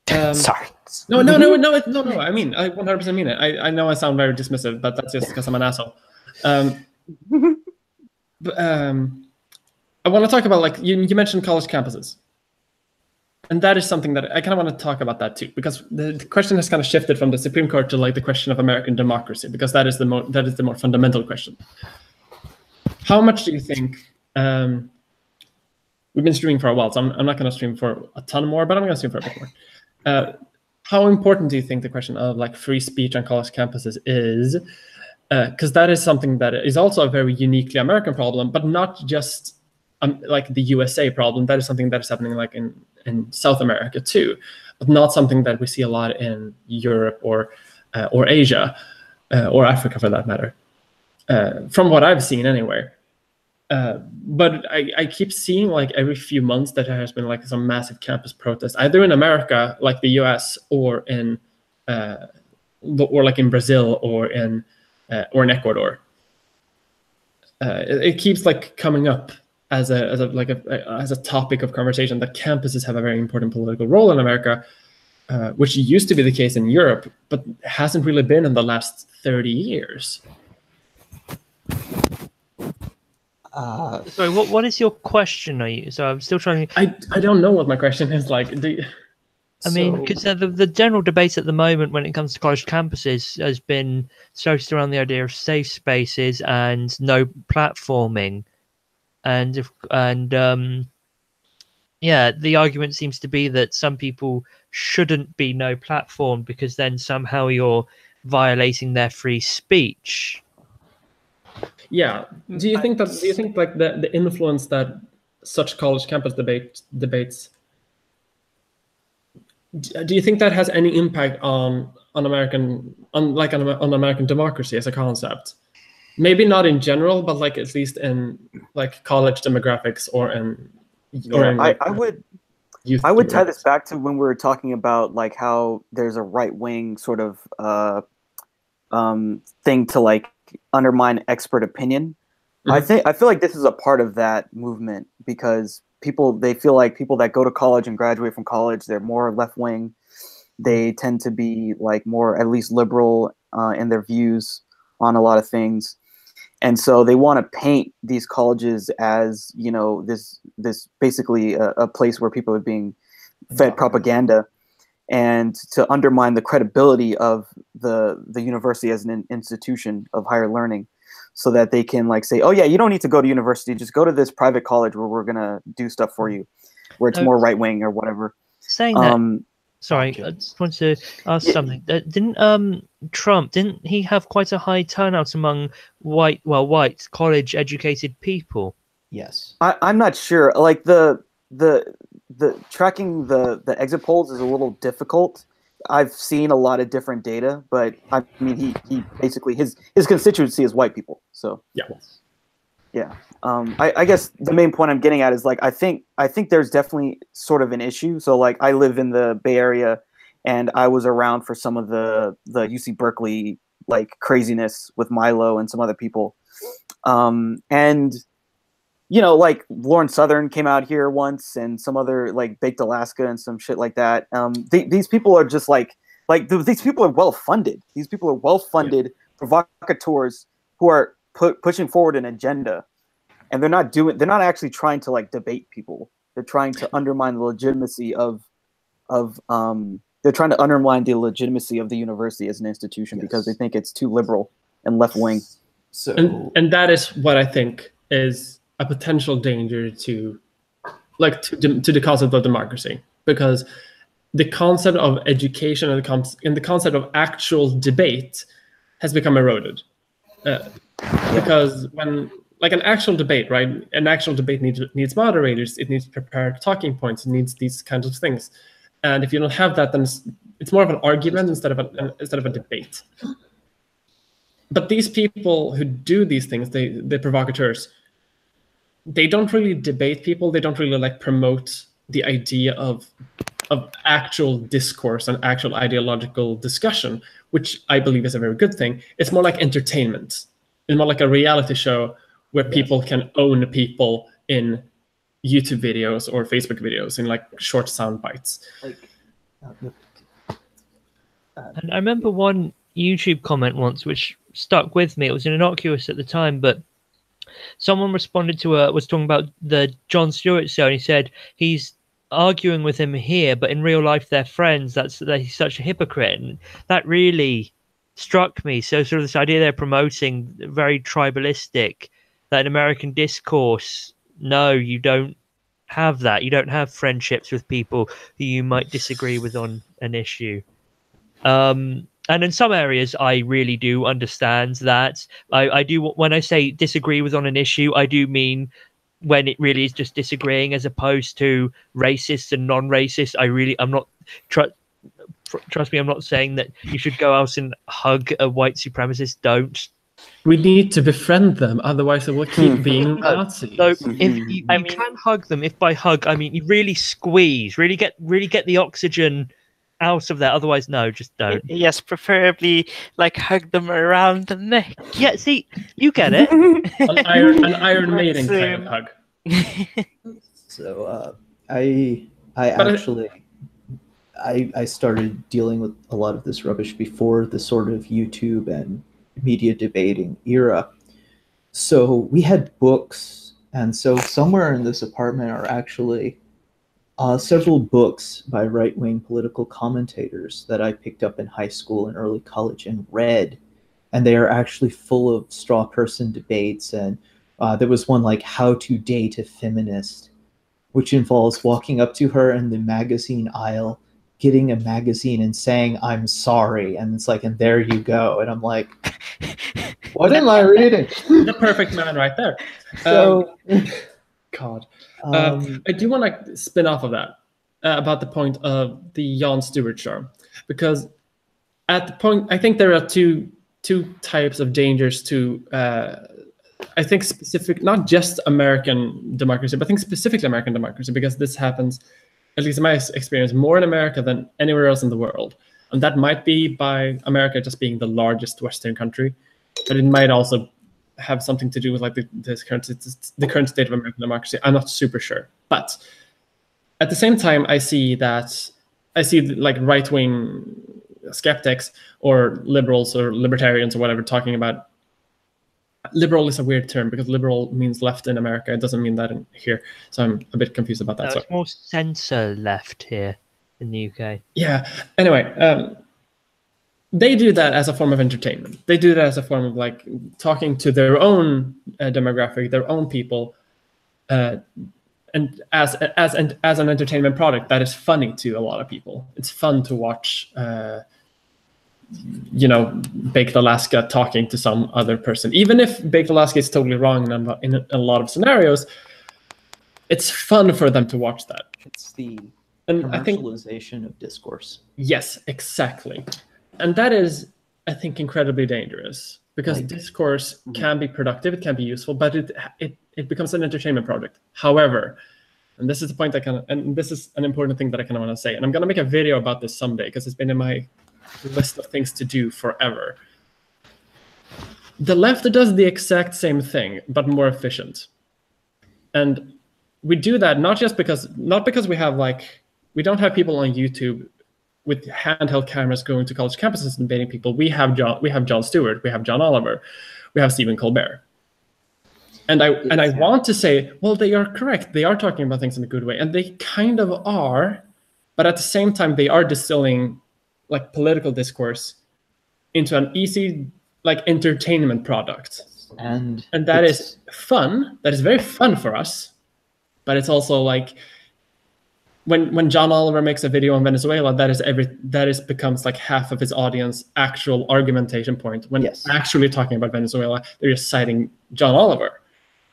Sorry. No. I mean, I 100% mean it. I know I sound very dismissive, but that's just because I'm an asshole. But I want to talk about, like, you mentioned college campuses. And that is something that I kind of want to talk about that too, because the question has kind of shifted from the Supreme Court to like the question of American democracy, because that is the more fundamental question. How much do you think? We've been streaming for a while, so I'm not going to stream for a ton more, but I'm going to stream for a bit more. How important do you think the question of like free speech on college campuses is? Because that is something that is also a very uniquely American problem, but not just like the USA problem. That is something that is happening like in South America too, but not something that we see a lot in Europe or Asia or Africa for that matter, from what I've seen anywhere. But I keep seeing like every few months that there has been like some massive campus protest, either in America, like the US, or like in Brazil or in Ecuador. It keeps like coming up as a topic of conversation that campuses have a very important political role in America, which used to be the case in Europe, but hasn't really been in the last 30 years. Sorry, what is your question? So I'm still trying. I don't know what my question is. Like, I mean, because the general debate at the moment when it comes to college campuses has been centered around the idea of safe spaces and no platforming. yeah, the argument seems to be that some people shouldn't be no platform because then somehow you're violating their free speech. Yeah. Do you think like the influence that such college campus debates, do you think that has any impact on American democracy as a concept? Maybe not in general, but like at least in like college demographics or in like, I would youth tie this demographics. back to when we were talking about like how there's a right wing sort of thing to like undermine expert opinion. Mhm. I feel like this is a part of that movement because they feel like people that go to college and graduate from college, they're more left wing. They tend to be like more at least liberal in their views on a lot of things. And so they want to paint these colleges as, you know, this basically a place where people are being fed propaganda, and to undermine the credibility of the university as an institution of higher learning, so that they can like say, oh yeah, you don't need to go to university, just go to this private college where we're gonna do stuff for you, where it's more right wing or whatever. Saying that, sorry, I just want to ask something. Didn't Trump, didn't he have quite a high turnout among white college educated people? Yes. I'm not sure. Like the tracking the exit polls is a little difficult. I've seen a lot of different data, but I mean he basically his constituency is white people. So yeah. I guess the main point I'm getting at is like I think there's definitely sort of an issue. So like I live in the Bay Area, and I was around for some of the UC Berkeley like craziness with Milo and some other people, and you know, like Lauren Southern came out here once, and some other like Baked Alaska and some shit like that. These people are just these people are well funded. These people are well funded provocateurs who are pushing forward an agenda, and they're not actually trying to like debate people. They're trying to undermine the legitimacy they're trying to undermine the legitimacy of the university as an institution because they think it's too liberal and left wing. So and that is what I think is a potential danger to the concept of democracy, because the concept of education and the concept of actual debate has become eroded. Because when like an actual debate, right? An actual debate needs moderators, it needs prepared talking points, it needs these kinds of things. And if you don't have that, then it's more of an argument instead of a debate. But these people who do these things, the provocateurs, they don't really debate people. They don't really like promote the idea of actual discourse and actual ideological discussion, which I believe is a very good thing. It's more like entertainment. It's more like a reality show where people can own people in YouTube videos or Facebook videos in like short sound bites. And I remember one YouTube comment once which stuck with me. It was innocuous at the time, but someone responded to was talking about the Jon Stewart show, and he said he's arguing with him here, but in real life they're friends. That he's such a hypocrite, and that really struck me. So sort of this idea they're promoting, very tribalistic, that in American discourse, no, you don't have that. You don't have friendships with people who you might disagree with on an issue. And in some areas, I really do understand that. I do, when I say disagree with on an issue, I do mean when it really is just disagreeing as opposed to racist and non-racist. I'm not, trust me, I'm not saying that you should go out and hug a white supremacist. Don't. We need to befriend them, otherwise they will keep being Nazis. So if you can hug them, if by hug I mean you really squeeze, really get the oxygen out of that. Otherwise, no, just don't. Yes, preferably like hug them around the neck. Yeah, see, you get it. an Iron Maiden kind of hug. So I started dealing with a lot of this rubbish before the sort of YouTube and media debating era. So we had books, and so somewhere in this apartment are actually several books by right-wing political commentators that I picked up in high school and early college and read, and they are actually full of straw person debates and There was one like how to date a feminist, which involves walking up to her in the magazine aisle, getting a magazine and saying, "I'm sorry." And it's like, and there you go. And I'm like, what am I reading? The perfect man right there. So, God. I do want to spin off of that about the point of the Jon Stewart show, because at the point, I think there are two types of dangers to, I think specific, not just American democracy, but I think specifically American democracy, because this happens, at least in my experience, more in America than anywhere else in the world. And that might be by America just being the largest Western country, but it might also have something to do with like the current state of American democracy. I'm not super sure, but at the same time, I see like right-wing skeptics or liberals or libertarians or whatever talking about. Liberal is a weird term because liberal means left in America. It doesn't mean that in here, so I'm a bit confused about that. No, it's more censor left here in the UK. Yeah. Anyway. They do that as a form of entertainment. They do that as a form of like talking to their own demographic, their own people, and as an entertainment product that is funny to a lot of people. It's fun to watch, Baked Alaska talking to some other person, even if Baked Alaska is totally wrong in a lot of scenarios. It's fun for them to watch that. it's the And commercialization of discourse. Yes, exactly. And that is, I think, incredibly dangerous because discourse can be productive, it can be useful, but it becomes an entertainment project. However, and this is the point and this is an important thing that I kind of want to say, and I'm going to make a video about this someday because it's been in my list of things to do forever. The left does the exact same thing, but more efficient. And we do that not because we have we don't have people on YouTube with handheld cameras going to college campuses and debating people. We have Jon Stewart, we have John Oliver, we have Stephen Colbert. And I want to say, well, they are correct. They are talking about things in a good way, and they kind of are, but at the same time, they are distilling like political discourse into an easy entertainment product. And that is fun. That is very fun for us, but it's also like when John Oliver makes a video on Venezuela, that becomes like half of his audience actual argumentation point. When actually talking about Venezuela, they're just citing John Oliver,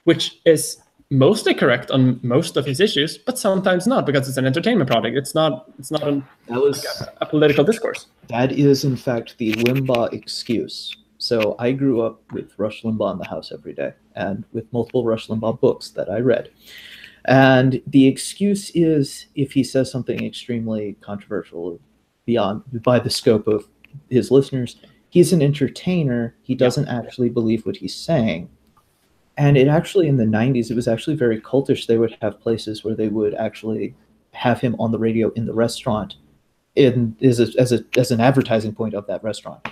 which is mostly correct on most of his issues, but sometimes not because it's an entertainment product. It's not a political discourse. That is, in fact, the Limbaugh excuse. So I grew up with Rush Limbaugh in the house every day, and with multiple Rush Limbaugh books that I read. And the excuse is if he says something extremely controversial by the scope of his listeners, he's an entertainer. He doesn't actually believe what he's saying. And it actually, in the 90s, it was actually very cultish. They would have places where they would actually have him on the radio in the restaurant as an advertising point of that restaurant.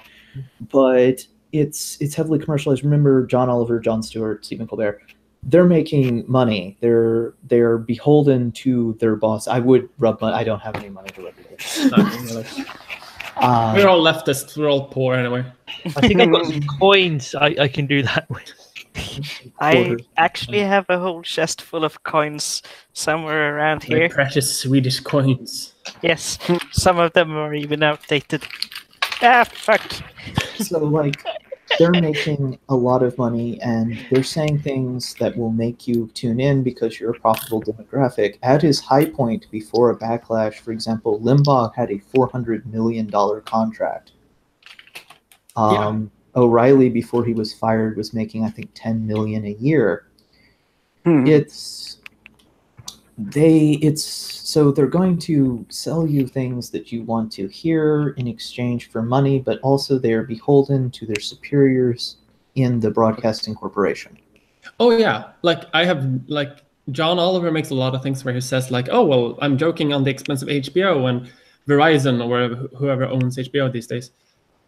But it's heavily commercialized. Remember John Oliver, Jon Stewart, Stephen Colbert. They're making money. They're beholden to their boss. I would rub money. I don't have any money to rub it. We're all leftists. We're all poor anyway. I think I've got some coins I can do that with. I actually have a whole chest full of coins somewhere around here. Very precious Swedish coins. Yes, some of them are even outdated. Ah, fuck. So, they're making a lot of money, and they're saying things that will make you tune in because you're a profitable demographic. At his high point before a backlash, for example, Limbaugh had a $400 million contract. O'Reilly, before he was fired, was making, I think, $10 million a year. So they're going to sell you things that you want to hear in exchange for money, but also they are beholden to their superiors in the broadcasting corporation. Oh yeah, John Oliver makes a lot of things where he says oh well, I'm joking on the expense of HBO and Verizon or whoever owns HBO these days.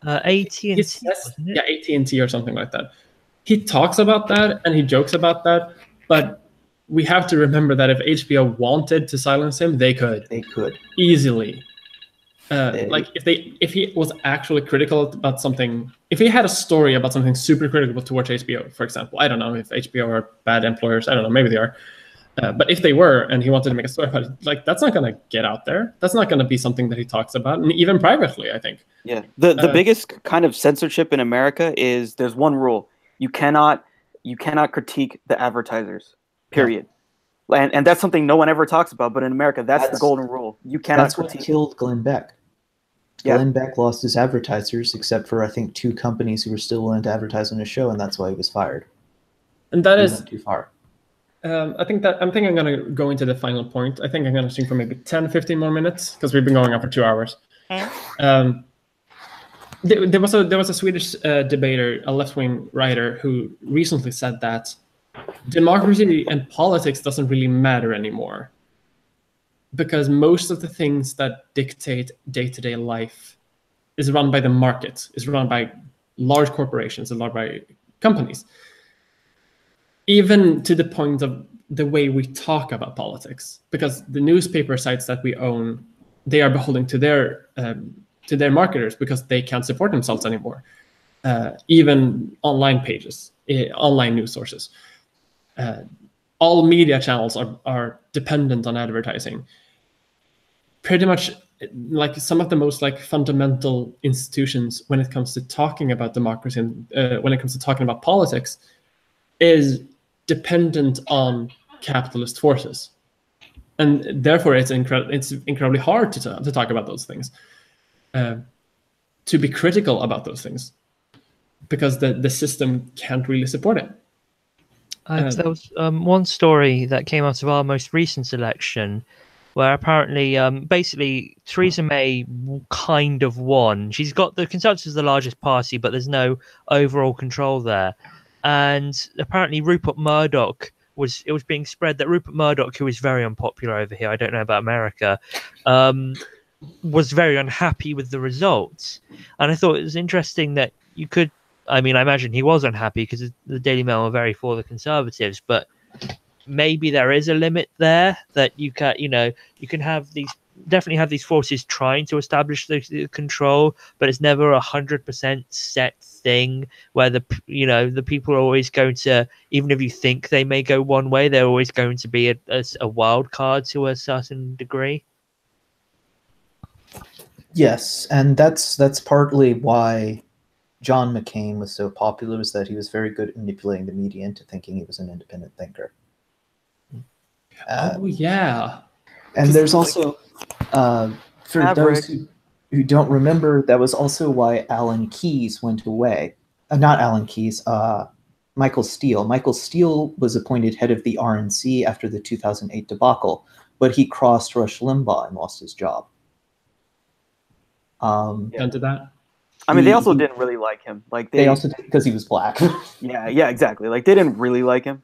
AT&T, wasn't it? Yeah, AT&T or something like that. He talks about that and he jokes about that, but we have to remember that if HBO wanted to silence him, they could. They could. Easily. Like if he was actually critical about something, if he had a story about something super critical towards HBO, for example, I don't know if HBO are bad employers. I don't know, maybe they are. But if they were, and he wanted to make a story about it, like that's not going to get out there. That's not going to be something that he talks about, and even privately, I think. Yeah. The biggest kind of censorship in America is there's one rule: you cannot critique the advertisers. Period. Yeah. And that's something no one ever talks about. But in America, that's the golden rule: you cannot. That's what killed Glenn Beck. Yeah. Glenn Beck lost his advertisers, except for I think 2 companies who were still willing to advertise on his show, and that's why he was fired. And that he is went too far. I think I'm going to go into the final point. I think I'm going to stream for maybe 10, 15 more minutes because we've been going on for 2 hours. There was a Swedish debater, a left-wing writer, who recently said that democracy and politics doesn't really matter anymore because most of the things that dictate day-to-day life is run by the market, is run by large corporations, and run by companies. Even to the point of the way we talk about politics, because the newspaper sites that we own, they are beholden to their marketers because they can't support themselves anymore. Even online pages, online news sources. All media channels are dependent on advertising. Pretty much, like some of the most like fundamental institutions when it comes to talking about democracy and when it comes to talking about politics is dependent on capitalist forces, and therefore it's incredibly hard to talk about those things, to be critical about those things, because the system can't really support it. There was one story that came out of our most recent election where apparently, basically, Theresa May kind of won. She's got the Conservatives as the largest party, but there's no overall control there. And apparently Rupert Murdoch was being spread that Rupert Murdoch, who is very unpopular over here, I don't know about America, was very unhappy with the results. And I thought it was interesting that you could, I mean, I imagine he was unhappy because the Daily Mail are very for the Conservatives, but maybe there is a limit there that you can, you can have these, definitely have these forces trying to establish the control, but it's never 100% set thing where the people are always going to, even if you think they may go one way, they're always going to be a wild card to a certain degree. Yes, and that's partly why John McCain was so popular, was that he was very good at manipulating the media into thinking he was an independent thinker. Oh yeah. And there's also, for those who don't remember, that was also why Alan Keyes went away. Not Alan Keyes, Michael Steele. Michael Steele was appointed head of the RNC after the 2008 debacle, but he crossed Rush Limbaugh and lost his job. Into that. I mean, they also didn't really like him. Like they also did because he was black. yeah, exactly. Like they didn't really like him,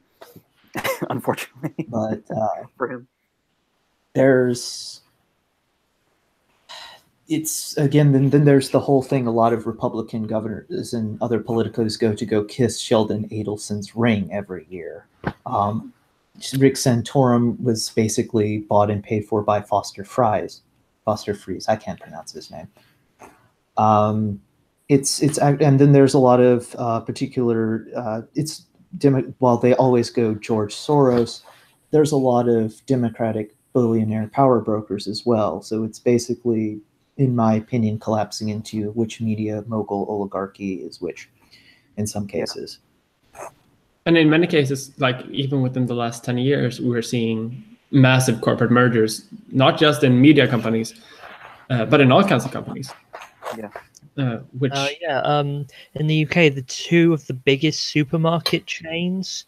unfortunately. But for him, it's again. Then there's the whole thing. A lot of Republican governors and other politicos go kiss Sheldon Adelson's ring every year. Rick Santorum was basically bought and paid for by Foster Fries. I can't pronounce his name. And then there's a lot of particular. While they always go George Soros, there's a lot of Democratic billionaire power brokers as well. So it's basically, in my opinion, collapsing into which media mogul oligarchy is which, in some cases. And in many cases, like even within the last 10 years, we're seeing massive corporate mergers, not just in media companies, but in all kinds of companies. Yeah. In the UK, the two of the biggest supermarket chains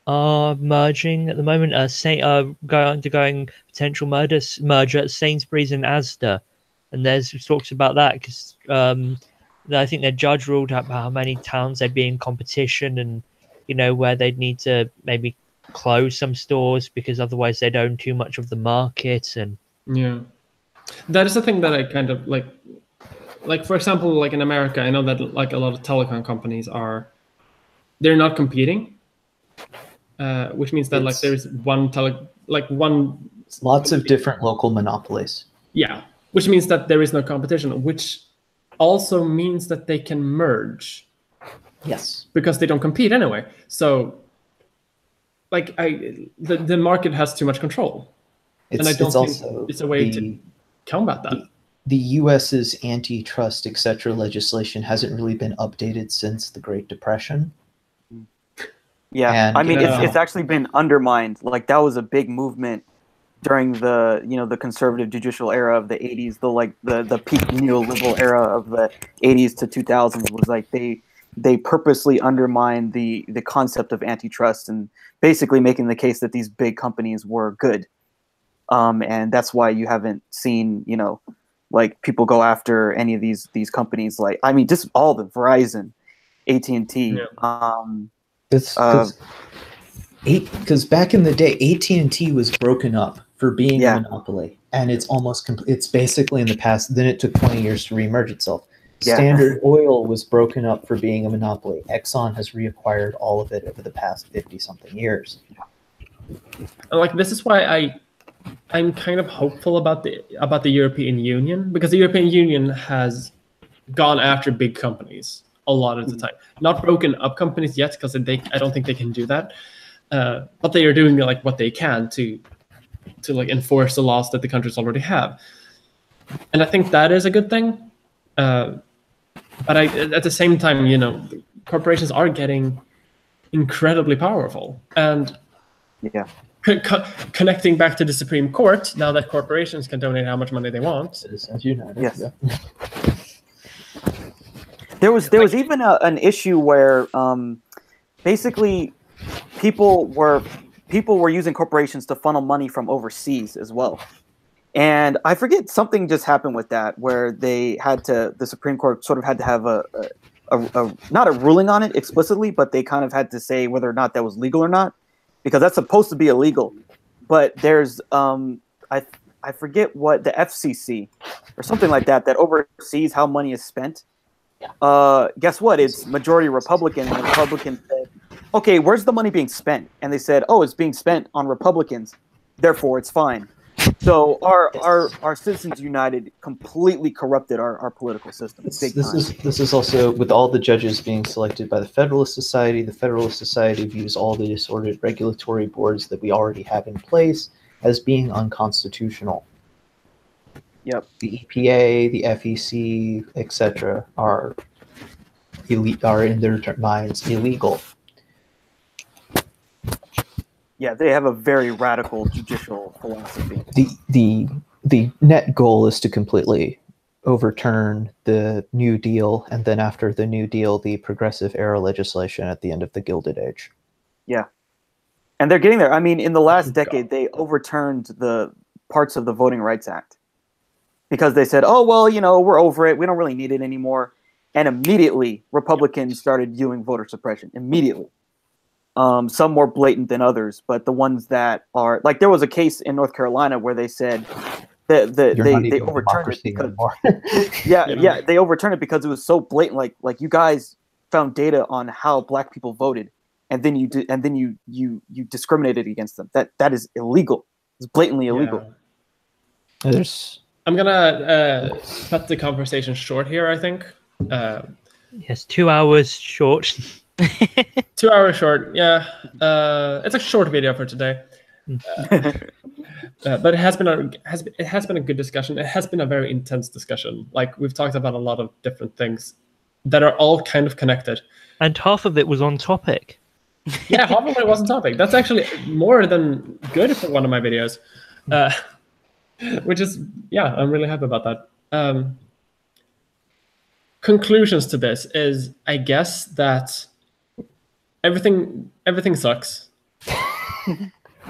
are merging at the moment. Undergoing potential merger at Sainsbury's and Asda, and there's talks about that because I think their judge ruled out how many towns they'd be in competition, and where they'd need to maybe close some stores because otherwise they'd own too much of the market. And yeah, that is the thing that I kind of like for example, like in America, I know that like a lot of telecom companies they're not competing, which means that like there's lots of different local monopolies. Yeah, which means that there is no competition, which also means that they can merge. Yes. Because they don't compete anyway. So, like, the market has too much control. And I don't think it's a way to combat that. The U.S.'s antitrust, etc. legislation hasn't really been updated since the Great Depression. Yeah, And, I mean, it's actually been undermined. Like, that was a big movement during the the conservative judicial era of the 80s, the peak neoliberal era of the 80s to 2000s was like they purposely undermined the concept of antitrust and basically making the case that these big companies were good. And that's why you haven't seen, like people go after any of these companies. Like, I mean, just all the Verizon, AT&T. Because back in the day, AT&T was broken up for being a monopoly, and it's almost it's basically in the past. Then it took 20 years to reemerge itself. Standard Oil was broken up for being a monopoly. Exxon has reacquired all of it over the past 50-something years. And like, this is why I'm kind of hopeful about the European Union, because the European Union has gone after big companies a lot of the time. Not broken up companies yet, because I don't think they can do that. But they are doing like what they can to like enforce the laws that the countries already have, and I think that is a good thing. But at the same time, corporations are getting incredibly powerful, and connecting back to the Supreme Court, now that corporations can donate how much money they want. Citizens United. Yes. Yeah. There was even an issue where basically people were using corporations to funnel money from overseas as well. And I forget, something just happened with that where the Supreme Court sort of had to have a not a ruling on it explicitly, but they kind of had to say whether or not that was legal or not, because that's supposed to be illegal. But there's I forget what, the FCC or something like that oversees how money is spent. Guess what? It's majority Republican, and the Republicans said, okay, where's the money being spent? And they said, oh, it's being spent on Republicans, therefore it's fine. So our Citizens United completely corrupted our political system. This is also, with all the judges being selected by the Federalist Society views all the disordered regulatory boards that we already have in place as being unconstitutional. Yep. The EPA, the FEC, etc. are in their minds illegal. Yeah, they have a very radical judicial philosophy. The net goal is to completely overturn the New Deal, and then after the New Deal, the Progressive Era legislation at the end of the Gilded Age. Yeah. And they're getting there. I mean, in the last decade, they overturned the parts of the Voting Rights Act because they said, oh, well, we're over it. We don't really need it anymore. And immediately, Republicans started viewing voter suppression. Immediately. Some more blatant than others, but the ones that are, like, there was a case in North Carolina where they said that they overturned it because they overturned it because it was so blatant. Like you guys found data on how Black people voted, and then you discriminated against them. That is illegal. It's blatantly illegal. Yeah. I'm gonna cut the conversation short here, I think. Yes, 2 hours short. 2 hours short, yeah. It's a short video for today, but it has been a good discussion. It has been a very intense discussion. Like, we've talked about a lot of different things that are all kind of connected, and half of it was on topic. Yeah, half of it was on topic. That's actually more than good for one of my videos, which is, I'm really happy about that. Conclusions to this is, I guess, that everything sucks.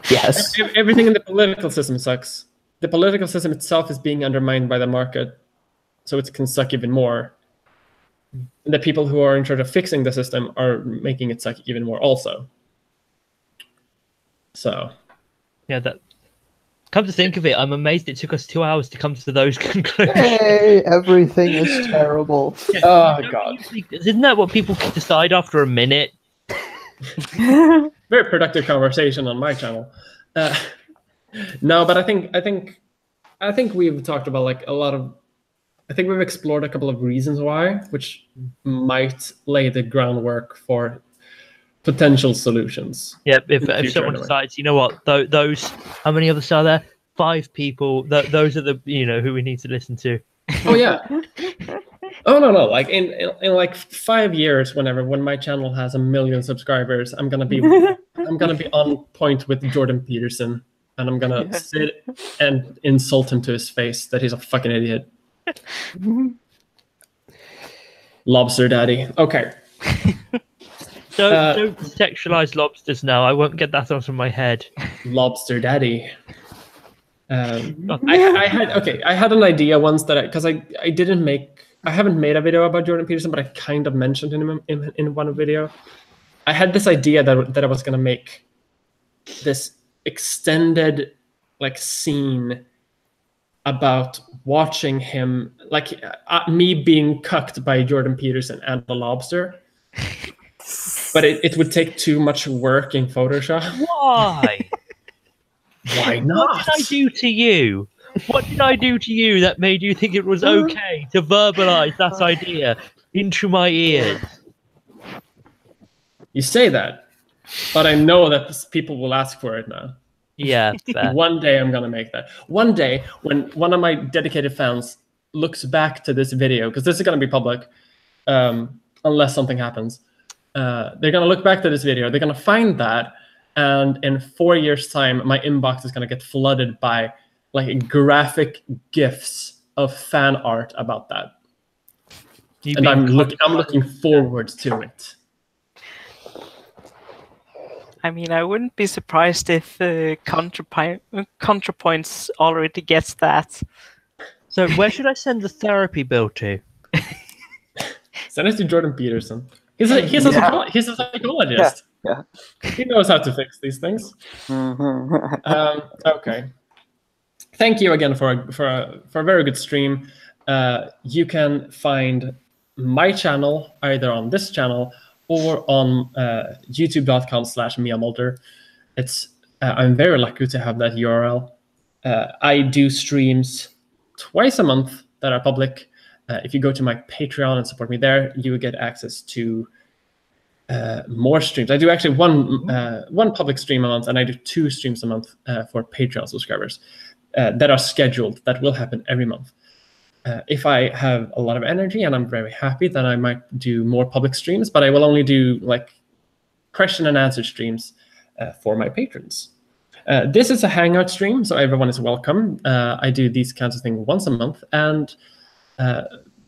Yes. Everything in the political system sucks. The political system itself is being undermined by the market, so it can suck even more. And the people who are in charge of fixing the system are making it suck even more also. So, yeah, that. Come to think of it, I'm amazed it took us 2 hours to come to those conclusions. Hey, everything is terrible. Oh, God. Isn't that what people decide after a minute? Very productive conversation on my channel. No, but I think I think we've talked about like a lot of. I think we've explored a couple of reasons why, which might lay the groundwork for potential solutions. Yep. in the If future someone anyway. decides, you know what, those how many others are there? 5 people. Those are the who we need to listen to. Oh yeah. Oh no. Like in like 5 years, when my channel has 1 million subscribers, I'm gonna be on point with Jordan Peterson, and I'm gonna sit and insult him to his face that he's a fucking idiot. Lobster daddy. Okay. Don't sexualize lobsters now. I won't get that out of my head. Lobster daddy. I had an idea once that I haven't made a video about Jordan Peterson, but I kind of mentioned him in one video. I had this idea that I was gonna make this extended like scene about watching him, like me being cucked by Jordan Peterson and the lobster. But it would take too much work in Photoshop. Why? Why not? What did I do to you? What did I do to you that made you think it was okay to verbalize that idea into my ears? You say that, but I know that people will ask for it now. Yeah, fair. One day I'm gonna make that. One day when one of my dedicated fans looks back to this video, because this is gonna be public, unless something happens. They're gonna look back to this video. They're gonna find that, and in 4 years' time, my inbox is gonna get flooded by like graphic gifs of fan art about that. And I'm looking forward to it. I mean, I wouldn't be surprised if ContraPoints already gets that. So where should I send the therapy bill to? Send it to Jordan Peterson. He's a psychologist. Yeah. He knows how to fix these things. Okay. Thank you again for a very good stream. You can find my channel either on this channel or on youtube.com/miamulder. I'm very lucky to have that URL. I do streams twice a month that are public. If you go to my Patreon and support me there, you will get access to more streams. I do actually one public stream a month, and I do 2 streams a month for Patreon subscribers that are scheduled. That will happen every month. If I have a lot of energy and I'm very happy, then I might do more public streams, but I will only do like question and answer streams for my patrons. This is a Hangout stream, so everyone is welcome. I do these kinds of things once a month. And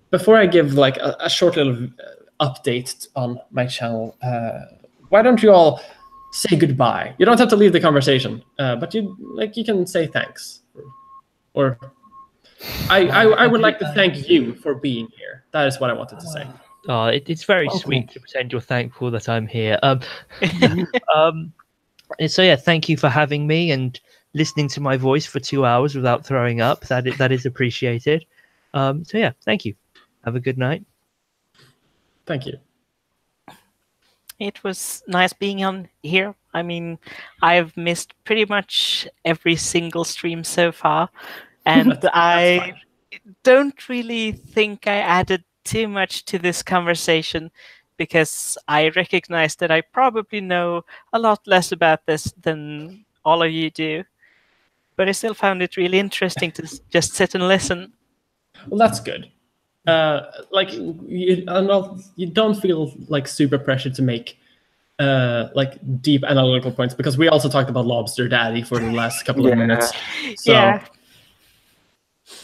before I give like a short little update on my channel, why don't you all say goodbye? You don't have to leave the conversation, but you can say thanks. Or I would like to thank you for being here. That is what I wanted to say. Oh, it's very sweet to pretend you're thankful that I'm here. So yeah, thank you for having me and listening to my voice for 2 hours without throwing up. That is appreciated. So yeah, thank you. Have a good night. Thank you. It was nice being on here. I mean, I've missed pretty much every single stream so far. And I don't really think I added too much to this conversation because I recognize that I probably know a lot less about this than all of you do. But I still found it really interesting to just sit and listen. Well, that's good. Like you don't feel like super pressured to make like deep analytical points, because we also talked about Lobster Daddy for the last couple of minutes. So yeah.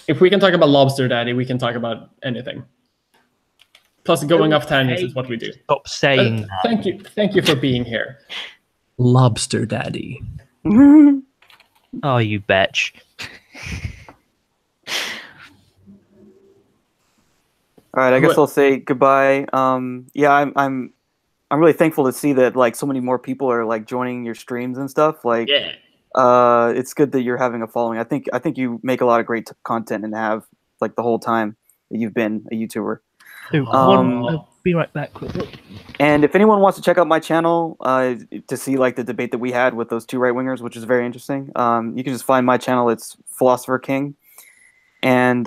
If we can talk about Lobster Daddy, we can talk about anything. Plus, going off tangents is what we do. Stop saying that. Thank you for being here, Lobster Daddy. Oh, you betch. All right, I guess I'll say goodbye. Yeah, I'm really thankful to see that like so many more people are like joining your streams and stuff. Like, Yeah. It's good that you're having a following. I think you make a lot of great content and have like the whole time that you've been a YouTuber. I'll be right back quickly. And if anyone wants to check out my channel to see like the debate that we had with those 2 right-wingers, which is very interesting, you can just find my channel. It's Philosopher King. And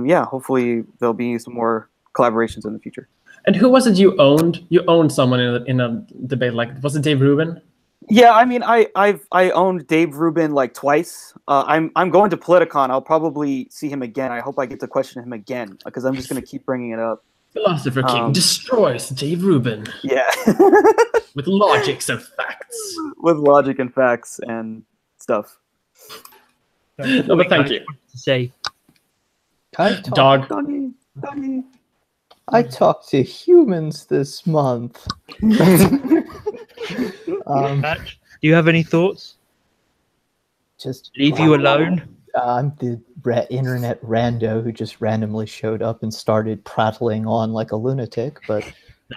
yeah, hopefully there'll be some more collaborations in the future. And who was it you owned? You owned someone in a debate. Like, was it Dave Rubin? Yeah, I mean, I owned Dave Rubin like twice. I'm going to Politicon. I'll probably see him again. I hope I get to question him again because I'm just going to keep bringing it up. Philosopher King destroys Dave Rubin. Yeah. With logics and facts. With logic and facts and stuff. No, but thank you. To say, Dog. Doggy. I talked to humans this month. do you have any thoughts? Just Leave you alone? I'm the internet rando who just randomly showed up and started prattling on like a lunatic, but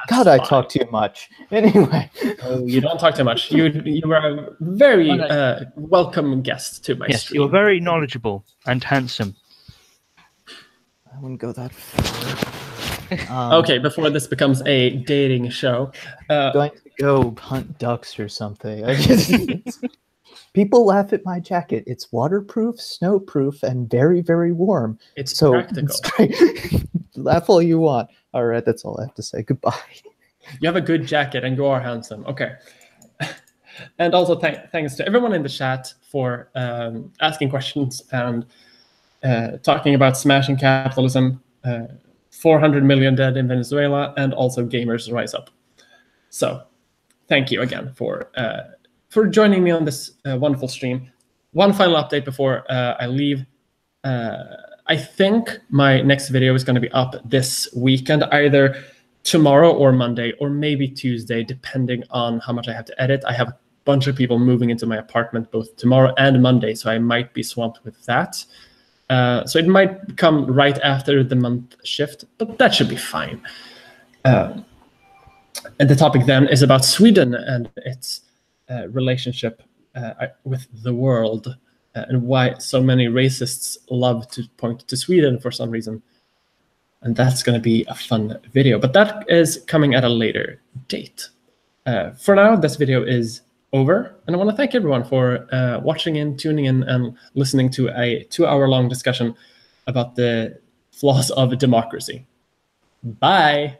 God, I talk too much. Anyway. Oh, you don't talk too much. You were a very welcome guest to my stream. You're very knowledgeable and handsome. I wouldn't go that far. Okay, before this becomes a dating show. Going to go hunt ducks or something. People laugh at my jacket. It's waterproof, snowproof, and very, very warm. It's so practical. Laugh all you want. All right, that's all I have to say. Goodbye. You have a good jacket and you are handsome. Okay. And also thanks to everyone in the chat for asking questions and talking about smashing capitalism, 400 million dead in Venezuela, and also gamers rise up. So thank you again for joining me on this wonderful stream. One final update before I leave. I think my next video is going to be up this weekend, either tomorrow or Monday, or maybe Tuesday, depending on how much I have to edit. I have a bunch of people moving into my apartment both tomorrow and Monday, so I might be swamped with that. So it might come right after the month shift, but that should be fine. And the topic then is about Sweden and its relationship with the world, and why so many racists love to point to Sweden for some reason. And that's going to be a fun video, but that is coming at a later date. For now, this video is over, and I want to thank everyone for watching in, tuning in, and listening to a 2-hour-long discussion about the flaws of democracy. Bye!